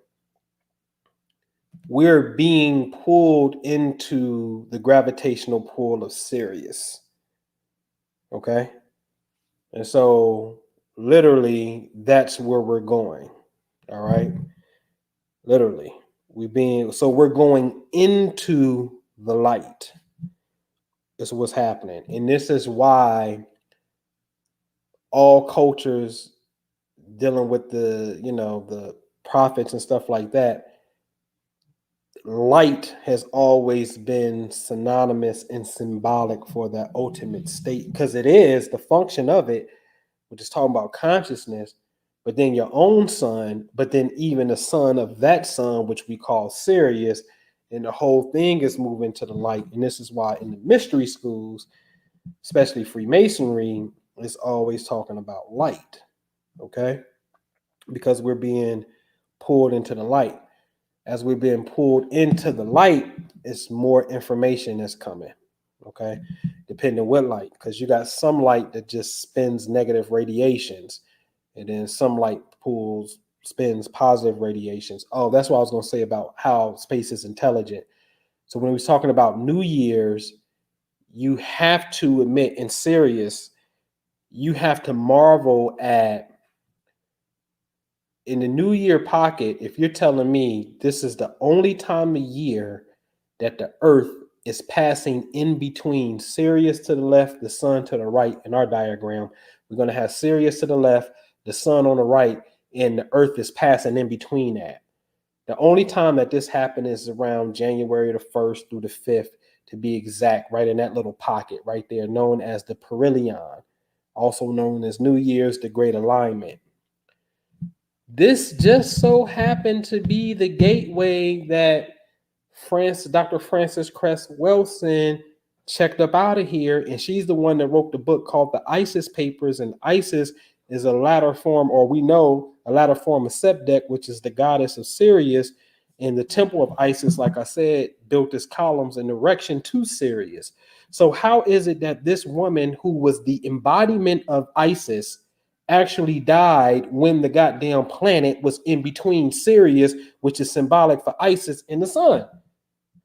We're being pulled into the gravitational pull of Sirius. Okay. And so literally that's where we're going. All right. Literally. We're going into the light. Is what's happening. And this is why all cultures dealing with the prophets and stuff like that, light has always been synonymous and symbolic for that ultimate state, because it is the function of it, which is talking about consciousness, but then your own sun, but then even the son of that sun, which we call Sirius, and the whole thing is moving to the light. And this is why in the mystery schools, especially Freemasonry, is always talking about light, okay? Because we're being pulled into the light. As we're being pulled into the light, it's more information that's coming, okay? Depending on what light, because you got some light that just spins negative radiations, and then some light spins positive radiations. Oh, that's what I was going to say about how space is intelligent. So when we was talking about New Year's, you have to admit, in Sirius, you have to marvel at, in the New Year pocket, if you're telling me this is the only time of year that the Earth is passing in between Sirius to the left, the sun to the right. In our diagram, we're going to have Sirius to the left, the sun on the right, and the Earth is passing in between that. The only time that this happened is around January the 1st through the 5th, to be exact, right in that little pocket right there, known as the perihelion, also known as New Year's, the Great Alignment. This just so happened to be the gateway that Dr. Frances Cress Wilson checked up out of here, and she's the one that wrote the book called the Isis Papers. And Isis is a latter form, or we know a latter form of Sebdek, which is the goddess of Sirius. And the temple of Isis, like I said, built its columns in direction to Sirius. So how is it that this woman, who was the embodiment of Isis, actually died when the goddamn planet was in between Sirius, which is symbolic for Isis, and the sun?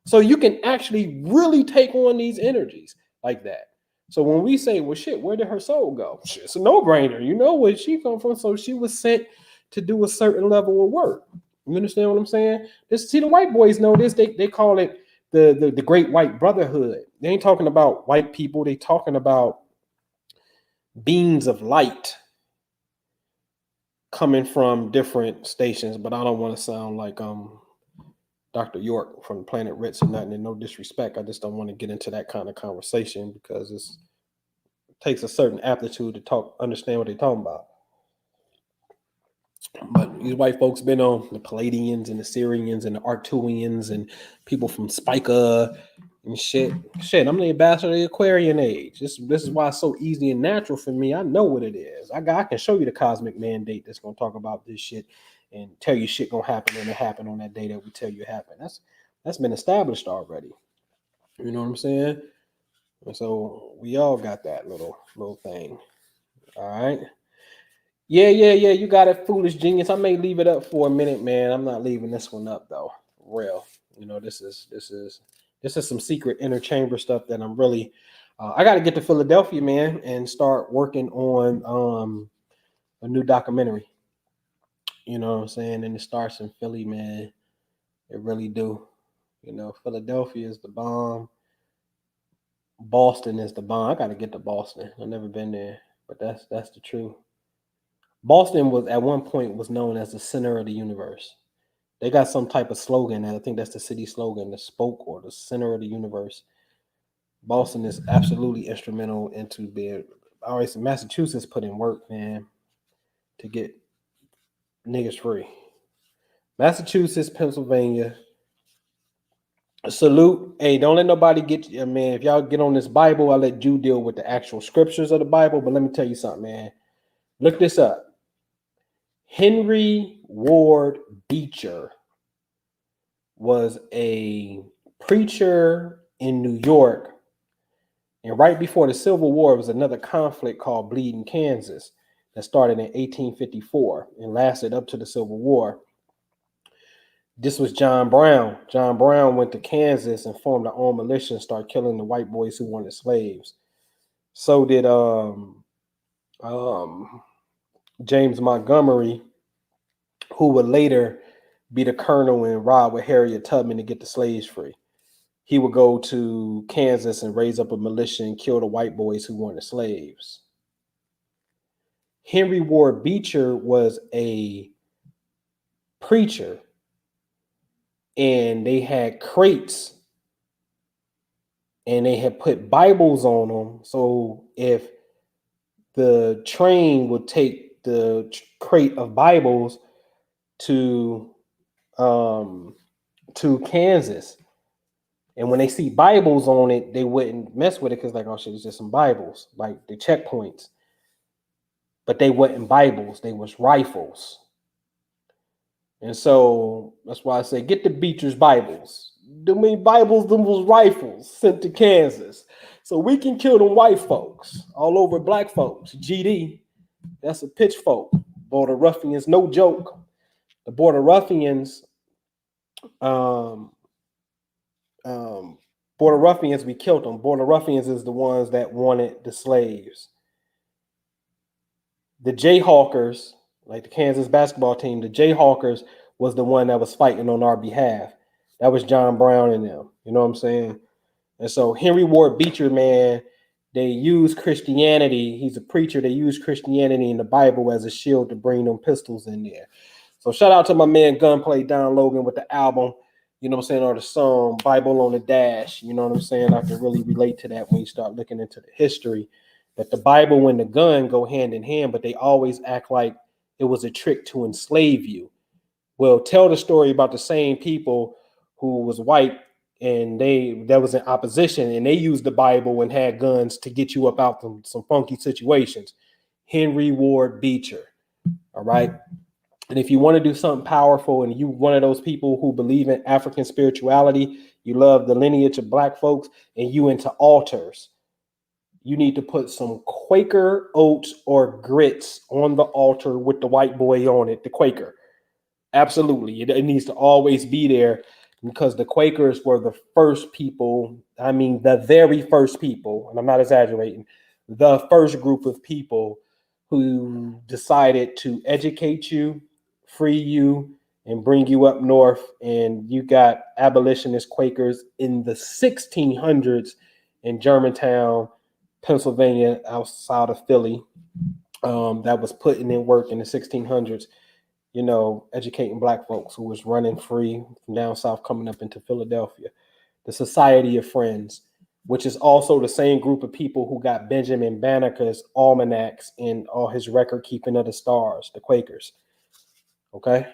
So you can actually really take on these energies like that. So when we say, well, shit, where did her soul go? Shit, it's a no-brainer. You know where she come from. So she was sent to do a certain level of work. You understand what I'm saying? See, the white boys know this. They call it the great white brotherhood. They ain't talking about white people. They talking about beings of light coming from different stations. But I don't want to sound like Dr. York from Planet Ritz or nothing, and no disrespect. I just don't want to get into that kind of conversation because it takes a certain aptitude to understand what they're talking about. But these white folks been on the Palladians and the Sirians and the Arcturians and people from Spica and shit. I'm the ambassador of the Aquarian age. This is why it's so easy and natural for me. I know what it is. I can show you the cosmic mandate that's gonna talk about this shit and tell you shit gonna happen and it happened on that day that we tell you it happened. That's been established already. You know what I'm saying? And so we all got that little thing. All right. Yeah. You got it, foolish genius. I may leave it up for a minute, man. I'm not leaving this one up though. Real. You know, this is some secret inner chamber stuff that I'm really. I got to get to Philadelphia, man, and start working on a new documentary. You know what I'm saying? And it starts in Philly, man. It really do. You know, Philadelphia is the bomb. Boston is the bomb. I got to get to Boston. I've never been there, but that's the truth. Boston was at one point was known as the center of the universe. They got some type of slogan, and I think that's the city slogan, the spoke or the center of the universe. Boston is absolutely instrumental into being. All right, so Massachusetts put in work, man, to get niggas free. Massachusetts, Pennsylvania. Salute. Hey, don't let nobody get you, man. If y'all get on this Bible, I'll let you deal with the actual scriptures of the Bible. But let me tell you something, man. Look this up. Henry Ward Beecher was a preacher in New York. And right before the Civil War was another conflict called Bleeding Kansas that started in 1854 and lasted up to the Civil War. This was John Brown. John Brown went to Kansas and formed their own militia and started killing the white boys who wanted slaves. So did James Montgomery, who would later be the colonel and ride with Harriet Tubman to get the slaves free. He would go to Kansas and raise up a militia and kill the white boys who wanted slaves. Henry Ward Beecher was a preacher, and they had crates and they had put Bibles on them. So if the train would take the crate of Bibles to Kansas, and when they see Bibles on it, they wouldn't mess with it because, like, oh shit, it's just some Bibles, like the checkpoints. But they wasn't Bibles; they was rifles. And so that's why I say, get the Beecher's Bibles. Them ain't Bibles, them was rifles sent to Kansas. So we can kill them white folks all over black folks. GD, that's a pitchfork. Border ruffians, no joke. The border ruffians, we killed them. Border ruffians is the ones that wanted the slaves. The Jayhawkers, like the Kansas basketball team, the Jayhawkers was the one that was fighting on our behalf. That was John Brown and them. You know what I'm saying? And so Henry Ward Beecher, man, they use Christianity. He's a preacher. They use Christianity in the Bible as a shield to bring them pistols in there. So shout out to my man Gunplay Don Logan with the album, you know what I'm saying, or the song Bible on the Dash. You know what I'm saying? I can really relate to that when you start looking into the history, that the Bible and the gun go hand in hand, but they always act like it was a trick to enslave you. Well, tell the story about the same people who was white and that was in opposition, and they used the Bible and had guns to get you up out from some funky situations. Henry Ward Beecher. All right. And if you want to do something powerful and you one of those people who believe in African spirituality, you love the lineage of black folks, and you into altars, you need to put some Quaker oats or grits on the altar with the white boy on it, the Quaker. Absolutely. It needs to always be there, because the Quakers were the first people, I mean, the very first people, and I'm not exaggerating, the first group of people who decided to educate you, free you, and bring you up north, and you got abolitionist Quakers in the 1600s in Germantown, Pennsylvania, outside of Philly, that was putting in work in the 1600s, educating black folks who was running free from down south coming up into Philadelphia. The Society of Friends, which is also the same group of people who got Benjamin Banneker's almanacs and all his record keeping of the stars, the Quakers. Okay.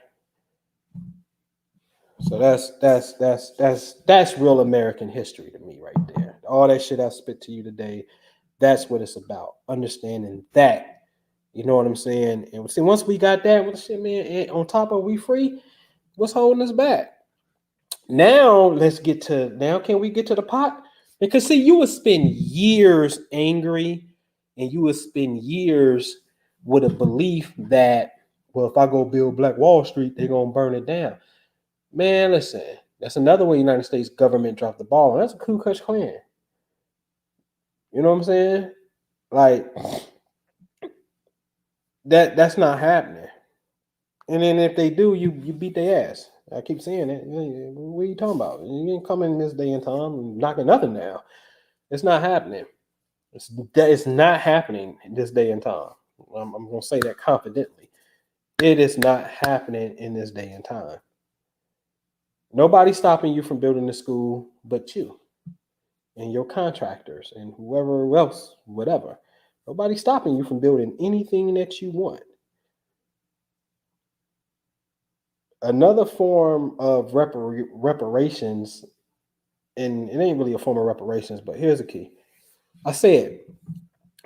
So that's real American history to me right there. All that shit I spit to you today, that's what it's about. Understanding that. You know what I'm saying? And see, once we got that, what shit, man, on top of we free, what's holding us back? Now can we get to the pot? Because see, you would spend years angry, and you would spend years with a belief that, well, if I go build Black Wall Street, they're gonna burn it down. Man, listen, that's another way the United States government dropped the ball. And that's a Ku Klux Klan. You know what I'm saying? Like that's not happening. And then if they do, you beat their ass. I keep saying it. What are you talking about? You ain't coming in this day and time knocking nothing down. It's not happening. It's not happening in this day and time. I'm going to say that confidently. It is not happening in this day and time. Nobody's stopping you from building the school but you and your contractors and whoever else, whatever. Nobody's stopping you from building anything that you want. Another form of reparations, and it ain't really a form of reparations, but here's the key. I said,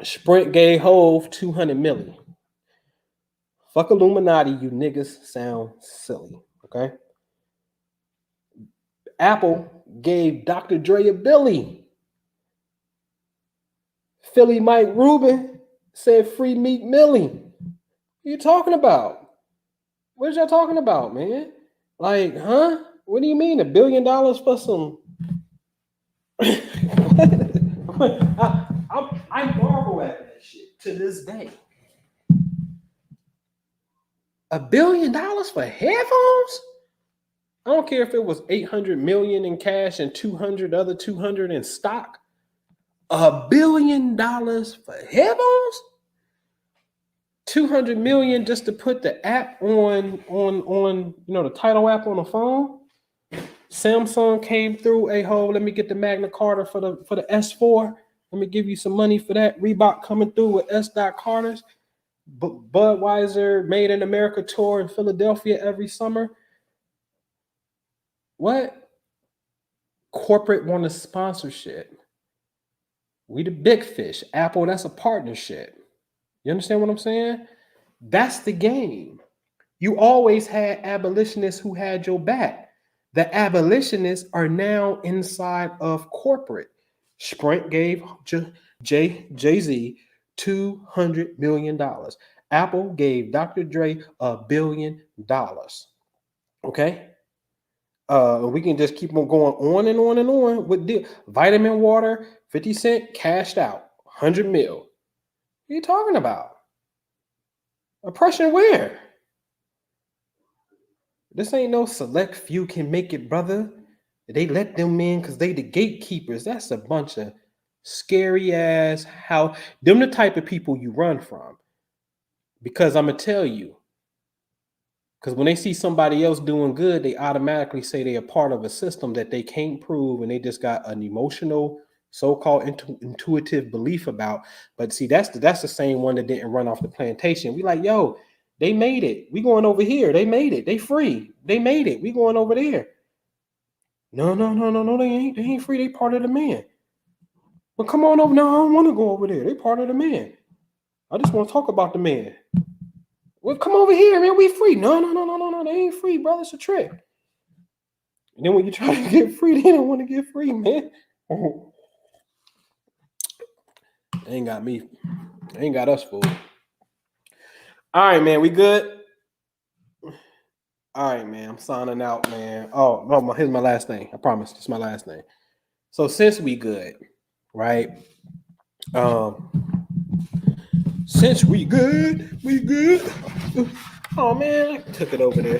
Sprint gave Hove 200 million. Fuck Illuminati, you niggas sound silly, okay? Apple gave Dr. Dre a billy. Philly Mike Rubin said free Meek Millie. What are you talking about? What is y'all talking about, man? Like, huh? What do you mean $1 billion for some? I marvel at that shit to this day. $1 billion for headphones? I don't care if it was 800 million in cash and 200 in stock. $1 billion for headphones? 200 million just to put the app on the title app on the phone. Samsung came through, let me get the Magna Carta for the S4. Let me give you some money for that. Reebok coming through with S. Carters. Budweiser Made in America tour in Philadelphia every summer. What? Corporate want a sponsorship. We the big fish. Apple, that's a partnership. You understand what I'm saying? That's the game. You always had abolitionists who had your back. The abolitionists are now inside of corporate. Sprint gave Jay-Z $200 million. Apple gave Dr. Dre $1 billion. Okay? We can just keep on going on and on and on with the vitamin water, 50 Cent cashed out, 100 mil. What are you talking about? Oppression where? This ain't no select few can make it, brother. They let them in because they the gatekeepers. That's a bunch of scary ass them the type of people you run from. Because I'm going to tell you, because when they see somebody else doing good, they automatically say they are part of a system that they can't prove, and they just got an emotional, so-called intuitive belief about. But see, that's the same one that didn't run off the plantation. We like, yo, they made it. We going over here. They made it. They free. They made it. We going over there. No, they ain't. They ain't free. They part of the man. Well, come on over. No, I don't want to go over there. They part of the man. I just want to talk about the man. Well, come over here, man. We free. No. They ain't free, brother. It's a trick. And then when you try to get free, they don't want to get free, man. They ain't got me. They ain't got us fooled. All right, man. We good? All right, man. I'm signing out, man. Oh, here's my last thing. I promise. This is my last thing. So since we good, right? Since we good. Oh man, I took it over there.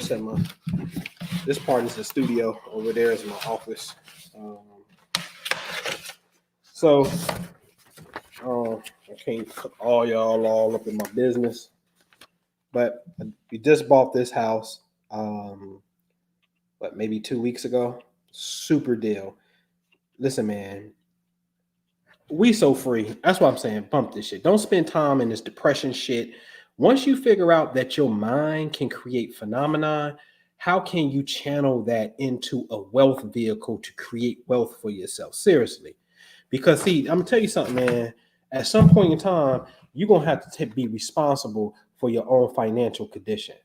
This part is the studio. Over there is my office. So I can't put all up in my business, but we just bought this house. Maybe 2 weeks ago? Super deal. Listen, man, we so free. That's why I'm saying bump this shit. Don't spend time in this depression shit. Once you figure out that your mind can create phenomena, how can you channel that into a wealth vehicle to create wealth for yourself? Seriously. Because see, I'm gonna tell you something, man. At some point in time, you're gonna have to be responsible for your own financial condition.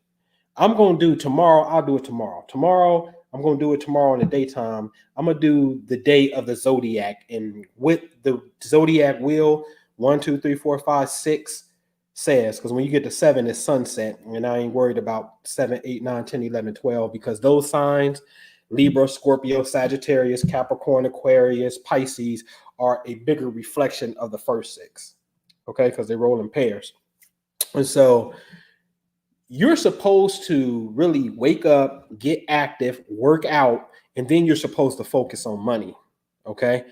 I'm gonna do tomorrow. I'll do it tomorrow. Tomorrow, I'm gonna do it tomorrow in the daytime. I'm gonna do the day of the zodiac, and with the zodiac wheel, 1, 2, 3, 4, 5, 6 says, because when you get to 7, it's sunset, and I ain't worried about 7, 8, 9, 10, 11, 12, because those signs, Libra, Scorpio, Sagittarius, Capricorn, Aquarius, Pisces, are a bigger reflection of the first 6. Okay, because they roll in pairs, and so you're supposed to really wake up, get active, work out, and then you're supposed to focus on money. Okay.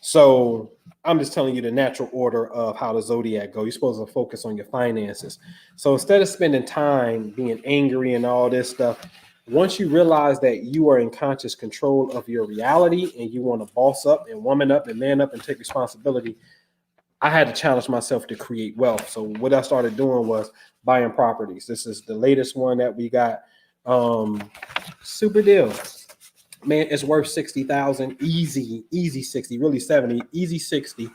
So I'm just telling you the natural order of how the zodiac go. You're supposed to focus on your finances. So instead of spending time being angry and all this stuff, once you realize that you are in conscious control of your reality and you want to boss up and woman up and man up and take responsibility, I had to challenge myself to create wealth. So what I started doing was buying properties. This is the latest one that we got. Super deal. Man, it's worth 60,000. Easy 60, really 70, easy 60.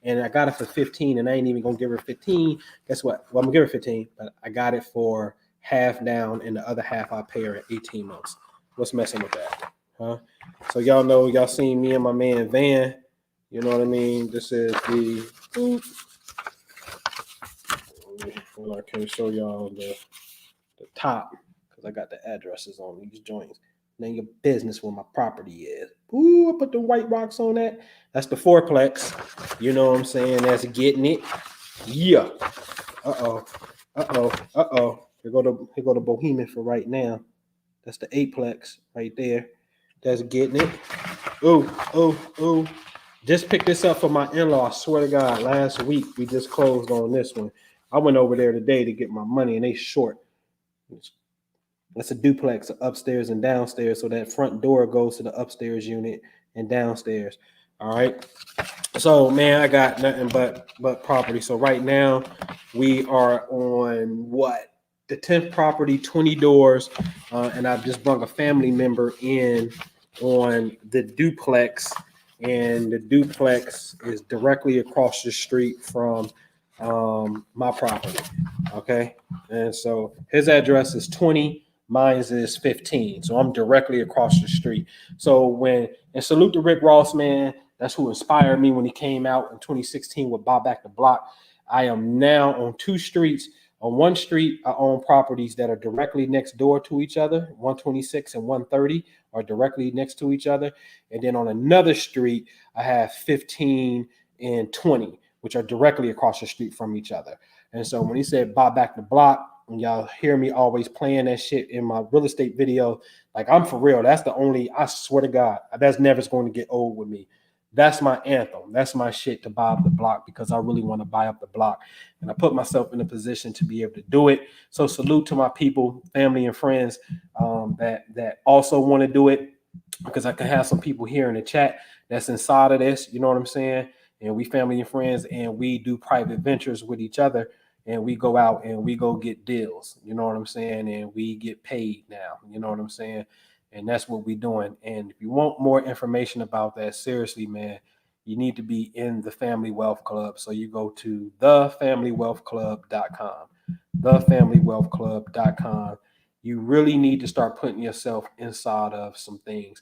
And I got it for 15, and I ain't even gonna give her 15. Guess what? Well, I'm gonna give her 15, but I got it for half down, and the other half I pay her at 18 months. What's messing with that? Huh? So y'all know, y'all seen me and my man Van. You know what I mean? This is the, well, I can't show y'all the top because I got the addresses on these joints. None your business where my property is. Ooh, I put the white rocks on that. That's the fourplex. You know what I'm saying? That's getting it. Yeah. Uh-oh. Here go the Bohemian for right now. That's the eightplex right there. That's getting it. Oh. Just picked this up for my in-law. I swear to God, last week we just closed on this one. I went over there today to get my money, and they short. It's a duplex, upstairs and downstairs. So that front door goes to the upstairs unit and downstairs. All right. So man, I got nothing but property. So right now we are on what? The 10th property, 20 doors, and I've just brought a family member in on the duplex, and the duplex is directly across the street from my property. Okay, and so his address is 20, mine is 15, so I'm directly across the street. So and salute to Rick Ross, man. That's who inspired me when he came out in 2016 with Buy Back the Block. I am now on 2 streets. On one street, I own properties that are directly next door to each other. 126 and 130 are directly next to each other. And then on another street, I have 15 and 20, which are directly across the street from each other. And so when he said Buy Back the Block, and y'all hear me always playing that shit in my real estate video, like I'm for real. That's the only, I swear to God, that's never going to get old with me. That's my anthem. That's my shit to buy up the block, because I really want to buy up the block. And I put myself in a position to be able to do it. So salute to my people, family and friends that also want to do it, because I can have some people here in the chat that's inside of this. You know what I'm saying? And we family and friends, and we do private ventures with each other. And we go out and we go get deals. You know what I'm saying? And we get paid now. You know what I'm saying? And that's what we're doing. And if you want more information about that, seriously, man, you need to be in the Family Wealth Club. So you go to thefamilywealthclub.com. Thefamilywealthclub.com. You really need to start putting yourself inside of some things,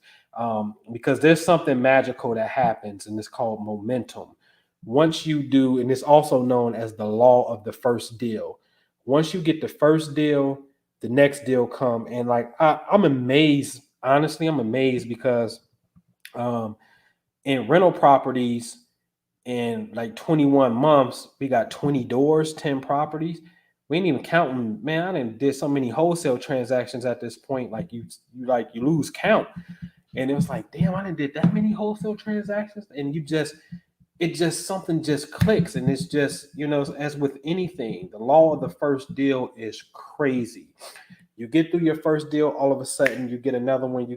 because there's something magical that happens, and it's called momentum. Once you do, and it's also known as the law of the first deal. Once you get the first deal, the next deal come. And like I'm amazed, honestly, I'm amazed because in rental properties in like 21 months, we got 20 doors, 10 properties. We ain't even counting, man. I didn't did so many wholesale transactions at this point. Like you lose count. And it was like, damn, I didn't did that many wholesale transactions. And it just something just clicks. And it's just, as with anything, the law of the first deal is crazy. You get through your first deal, all of a sudden you get another one,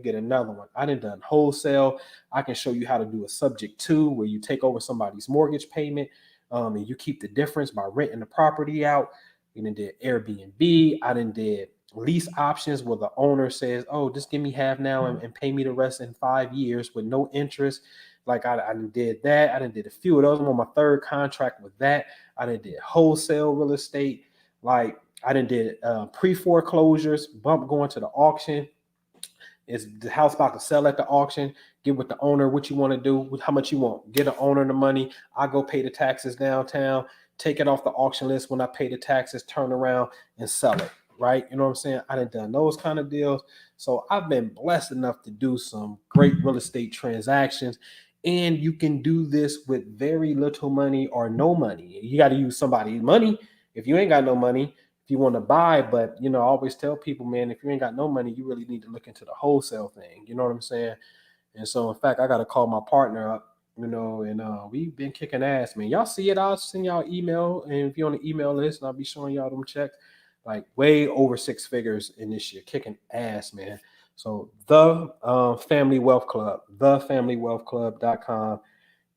I done wholesale. I can show you how to do a subject to, where you take over somebody's mortgage payment, and you keep the difference by renting the property out. You done did Airbnb. I done did lease options where the owner says, oh, just give me half now and pay me the rest in 5 years with no interest. Like I did that. I done did a few of those. I'm on my third contract with that. I done did wholesale real estate. Like I done did pre-foreclosures, bump going to the auction. Is the house about to sell at the auction? Get with the owner what you want to do, how much you want. Get the owner the money. I go pay the taxes downtown, take it off the auction list. When I pay the taxes, turn around and sell it. Right? You know what I'm saying? I done those kind of deals. So I've been blessed enough to do some great real estate transactions. And you can do this with very little money or no money. You got to use somebody's money. If you ain't got no money, if you want to buy, but I always tell people, man, if you ain't got no money, you really need to look into the wholesale thing. You know what I'm saying? And so, in fact, I got to call my partner up, and we've been kicking ass, man. Y'all see it? I'll send y'all email, and if you're on the email list, and I'll be showing y'all them checks, like way over 6 figures in this year, kicking ass, man. So the Family Wealth Club, thefamilywealthclub.com.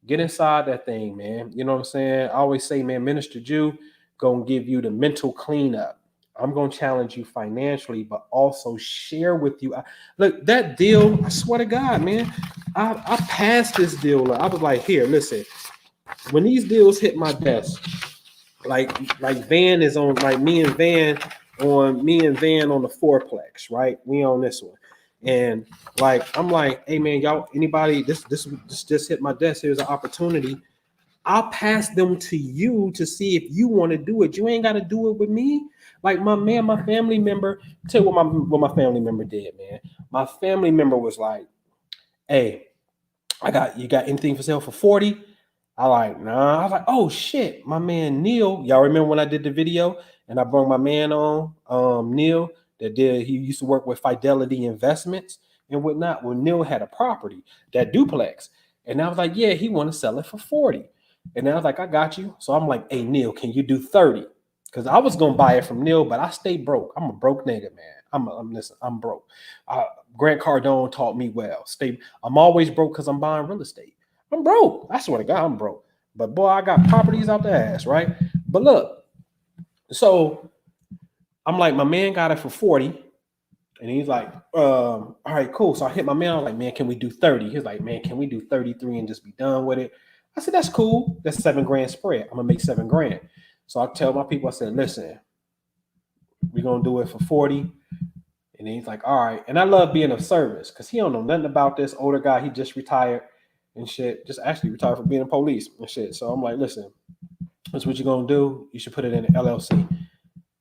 Get inside that thing, man. You know what I'm saying? I always say, man, Minister Jew gonna give you the mental cleanup. I'm gonna challenge you financially, but also share with you. Look, that deal, I swear to God, man, I passed this deal. I was like, here, listen, when these deals hit my desk, like Van is on, like me and Van on the fourplex, right? We on this one. And like, I'm like, hey man, y'all, anybody, this just hit my desk. Here's an opportunity. I'll pass them to you to see if you want to do it. You ain't got to do it with me. Like my family member, tell you what my family member did, man. My family member was like, hey, you got anything for sale for 40? I like, nah. I was like, oh shit, my man Neil. Y'all remember when I did the video and I brought my man on, Neil, he used to work with Fidelity Investments and whatnot. Well, Neil had a property, that duplex. And I was like, yeah, he want to sell it for 40. And I was like, I got you. So I'm like, hey Neil, can you do 30? Because I was gonna buy it from Neil, but I stay broke. I'm a broke nigga, man. I'm broke. Grant Cardone taught me well. I'm always broke because I'm buying real estate. I'm broke. I swear to God, I'm broke. But boy, I got properties out the ass, right? But look, so I'm like, my man got it for 40. And he's like, all right, cool. So I hit my man. I was like, man, can we do 30? He's like, man, can we do 33 and just be done with it? I said, that's cool. That's $7,000 spread. I'm gonna make $7,000. So I tell my people, I said, listen, we're gonna do it for 40. And he's like, all right. And I love being of service because he don't know nothing about this. Older guy, he just retired and shit. Just actually retired from being a police and shit. So I'm like, listen, that's what you're gonna do. You should put it in an LLC.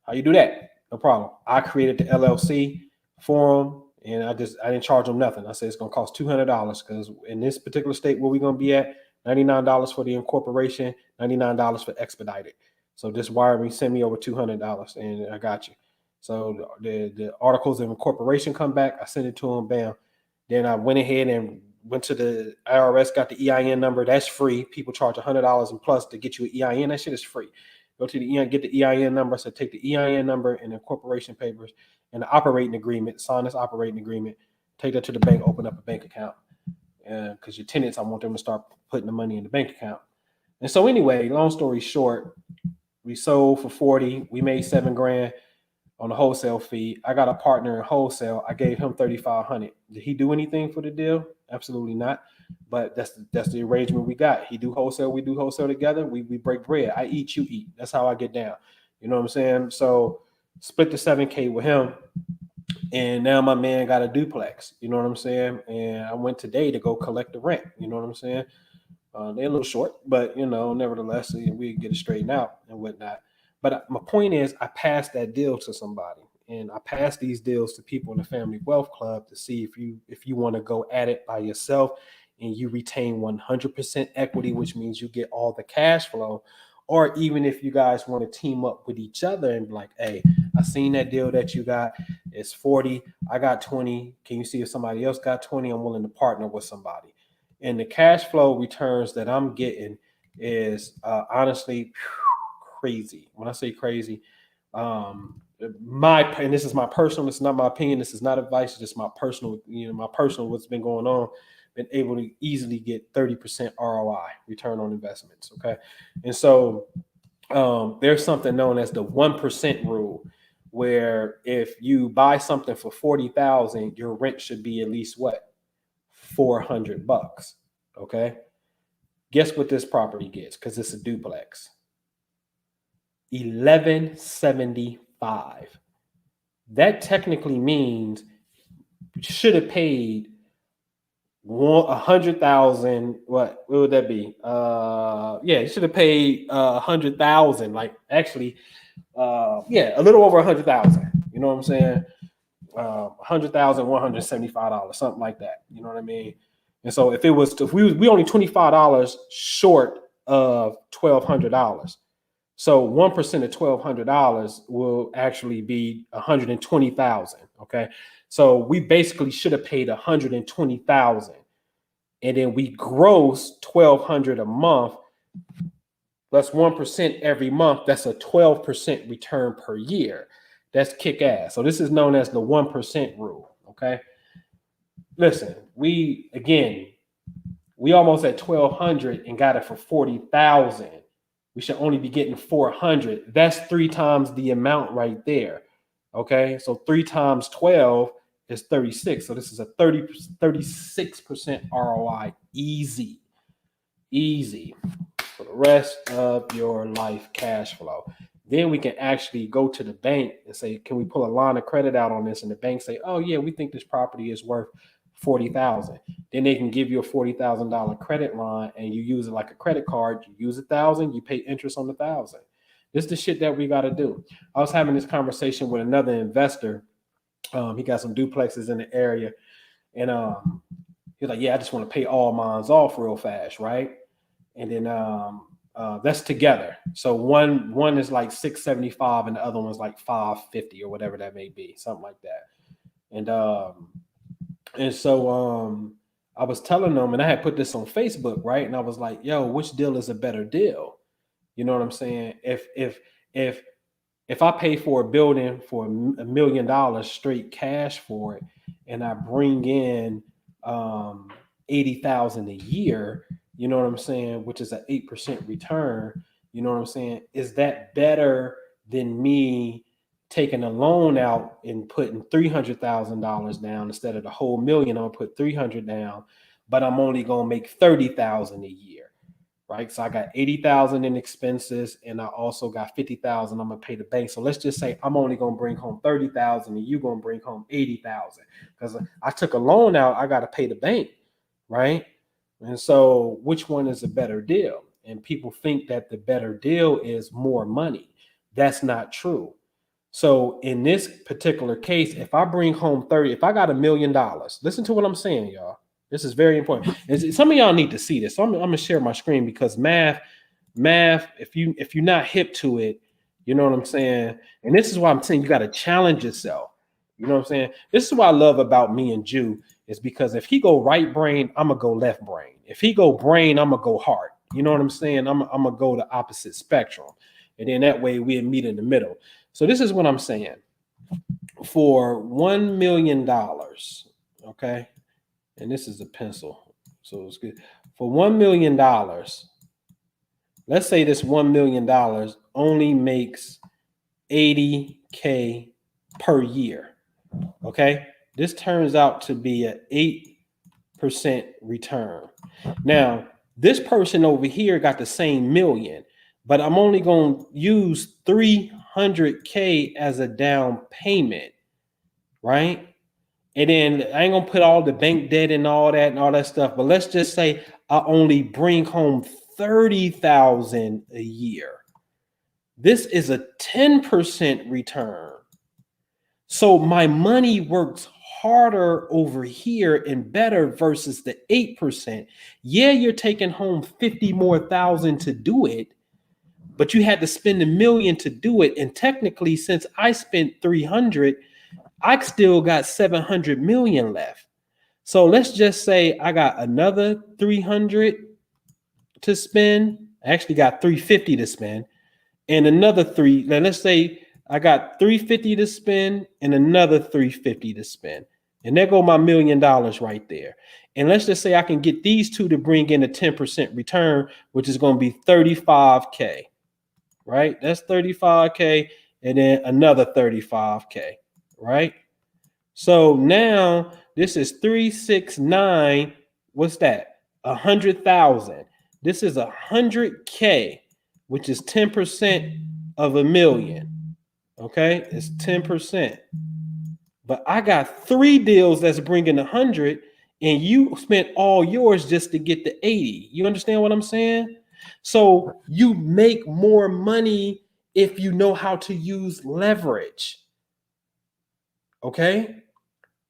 How you do that? No problem. I created the LLC for him, and I didn't charge him nothing. I said it's gonna cost $200 because in this particular state where we're gonna be at, $99 for the incorporation, $99 for expedited. So just wire me, send me over $200, and I got you. So the articles of incorporation come back. I send it to him. Bam. Then I went ahead and went to the IRS, got the EIN number. That's free. People charge $100 and plus to get you an EIN. That shit is free. Go to the EIN, get the EIN number. So take the EIN number and the incorporation papers and the operating agreement. Sign this operating agreement. Take that to the bank. Open up a bank account. Because your tenants, I want them to start putting the money in the bank account. And so anyway, long story short, we sold for 40. We made $7,000 on the wholesale fee. I got a partner in wholesale. I gave him $3,500. Did he do anything for the deal? Absolutely not. But that's the arrangement we got. He do wholesale, we do wholesale together. We break bread. I eat, you eat. That's how I get down. You know what I'm saying? So split the $7,000 with him. And now my man got a duplex. You know what I'm saying? And I went today to go collect the rent. You know what I'm saying? They're a little short, but nevertheless, we get it straightened out and whatnot. But my point is, I passed that deal to somebody, and I pass these deals to people in the Family Wealth Club to see if you want to go at it by yourself and you retain 100% equity, which means you get all the cash flow, Or even if you guys want to team up with each other and be like, hey, I seen that deal that you got. It's 40. I got 20. Can you see if somebody else got 20? I'm willing to partner with somebody. And the cash flow returns that I'm getting is honestly crazy. When I say crazy, and this is my personal, this is not my opinion, this is not advice, it's just my personal, my personal what's been going on, been able to easily get 30% ROI, return on investments. Okay. And so there's something known as the 1% rule, where if you buy something for 40,000, your rent should be at least what? $400. Okay. Guess what this property gets? Because it's a duplex. $1,175. That technically means you should have paid 100,000. What would that be? You should have paid 100,000. Like actually, a little over 100,000. You know what I'm saying? $100,175, something like that. You know what I mean? And so if we only $25 short of $1,200. So 1% of $1,200 will actually be 120,000. Okay, so we basically should have paid 120,000, and then we gross 1,200 a month. Plus 1% every month. That's a 12% return per year. That's kick ass. So this is known as the 1% rule. Okay, listen, we almost at 1,200 and got it for 40,000. We should only be getting 400. That's 3 times the amount right there. Okay. So 3 times 12 is 36. So this is a 36% ROI. Easy for the rest of your life cash flow. Then we can actually go to the bank and say, can we pull a line of credit out on this? And the bank say, oh yeah, we think this property is worth 40,000. Then they can give you a $40,000 credit line and you use it like a credit card. You use 1,000, you pay interest on 1,000. This is the shit that we got to do. I was having this conversation with another investor. He got some duplexes in the area, and he's like, yeah, I just want to pay all mine off real fast, right? And then that's together. So one is like 675 and the other one's like 550 or whatever that may be, something like that. And so I was telling them, and I had put this on Facebook, right? And I was like, yo, which deal is a better deal? You know what I'm saying? If I pay for a building for $1 million straight cash for it, and I bring in 80,000 a year, you know what I'm saying, which is an 8% return, you know what I'm saying? Is that better than me taking a loan out and putting $300,000 down instead of the whole $1 million? I'll put 300 down, but I'm only gonna make 30,000 a year, right? So I got 80,000 in expenses, and I also got 50,000 I'm gonna pay the bank. So let's just say I'm only gonna bring home 30,000, and you gonna bring home 80,000 because I took a loan out. I got to pay the bank, right? And so which one is a better deal? And people think that the better deal is more money. That's not true. So in this particular case, if I bring home 30, if I got $1 million, listen to what I'm saying, y'all. This is very important. Some of y'all need to see this. So I'm gonna share my screen because math, if you're not hip to it, you know what I'm saying? And this is why I'm saying you got to challenge yourself. You know what I'm saying? This is what I love about me and Jew, is because if he go right brain, I'm gonna go left brain. If he go brain, I'm gonna go heart. You know what I'm saying? I'm gonna go the opposite spectrum. And then that way we meet in the middle. So this is what I'm saying. For $1 million, okay? And this is a pencil, so it's good. For $1 million, let's say this $1 million only makes $80K per year, okay? This turns out to be an 8% return. Now, this person over here got the same million, but I'm only going to use $300K as a down payment, right? And then I ain't gonna put all the bank debt and all that stuff, but let's just say I only bring home 30,000 a year. This is a 10% return. So my money works harder over here and better versus the 8%. Yeah, you're taking home 50 more thousand to do it, but you had to spend $1 million to do it. And technically, since I spent 300, I still got 700 million left. So let's just say I got another 300 to spend. I actually got 350 to spend, and another three. Now let's say I got 350 to spend and another 350 to spend. And there go my $1 million right there. And let's just say I can get these two to bring in a 10% return, which is going to be 35K, right? That's 35K and then another 35K, right? So now this is 369. What's that? 100,000. This is 100K, which is 10% of $1 million. Okay, it's 10%. But I got 3 deals that's bringing 100, and you spent all yours just to get the 80. You understand what I'm saying? So you make more money if you know how to use leverage. Okay.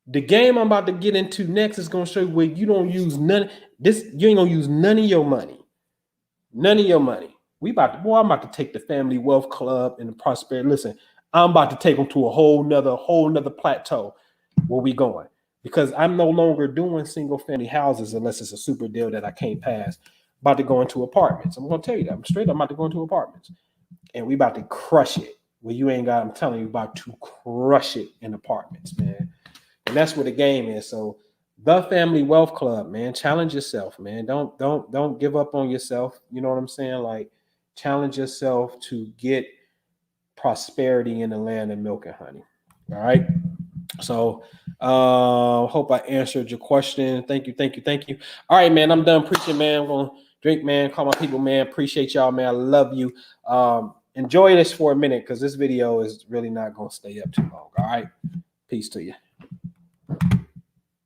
The game I'm about to get into next is going to show you where you don't use none. You ain't gonna use none of your money. None of your money. I'm about to take the Family Wealth Club and the Prosperity. Listen, I'm about to take them to a whole nother plateau where we going. Because I'm no longer doing single family houses unless it's a super deal that I can't pass. About to go into apartments. I'm gonna tell you that. I'm about to go into apartments. And we about to crush it. I'm telling you, about to crush it in apartments, man. And that's what the game is. So the Family Wealth Club, man, challenge yourself, man. Don't give up on yourself. You know what I'm saying? Like, challenge yourself to get prosperity in the land of milk and honey. All right. So hope I answered your question. Thank you. All right, man. I'm done preaching, man. I'm gonna drink, man. Call my people, man. Appreciate y'all, man. I love you. Enjoy this for a minute because this video is really not gonna stay up too long. All right. Peace to you.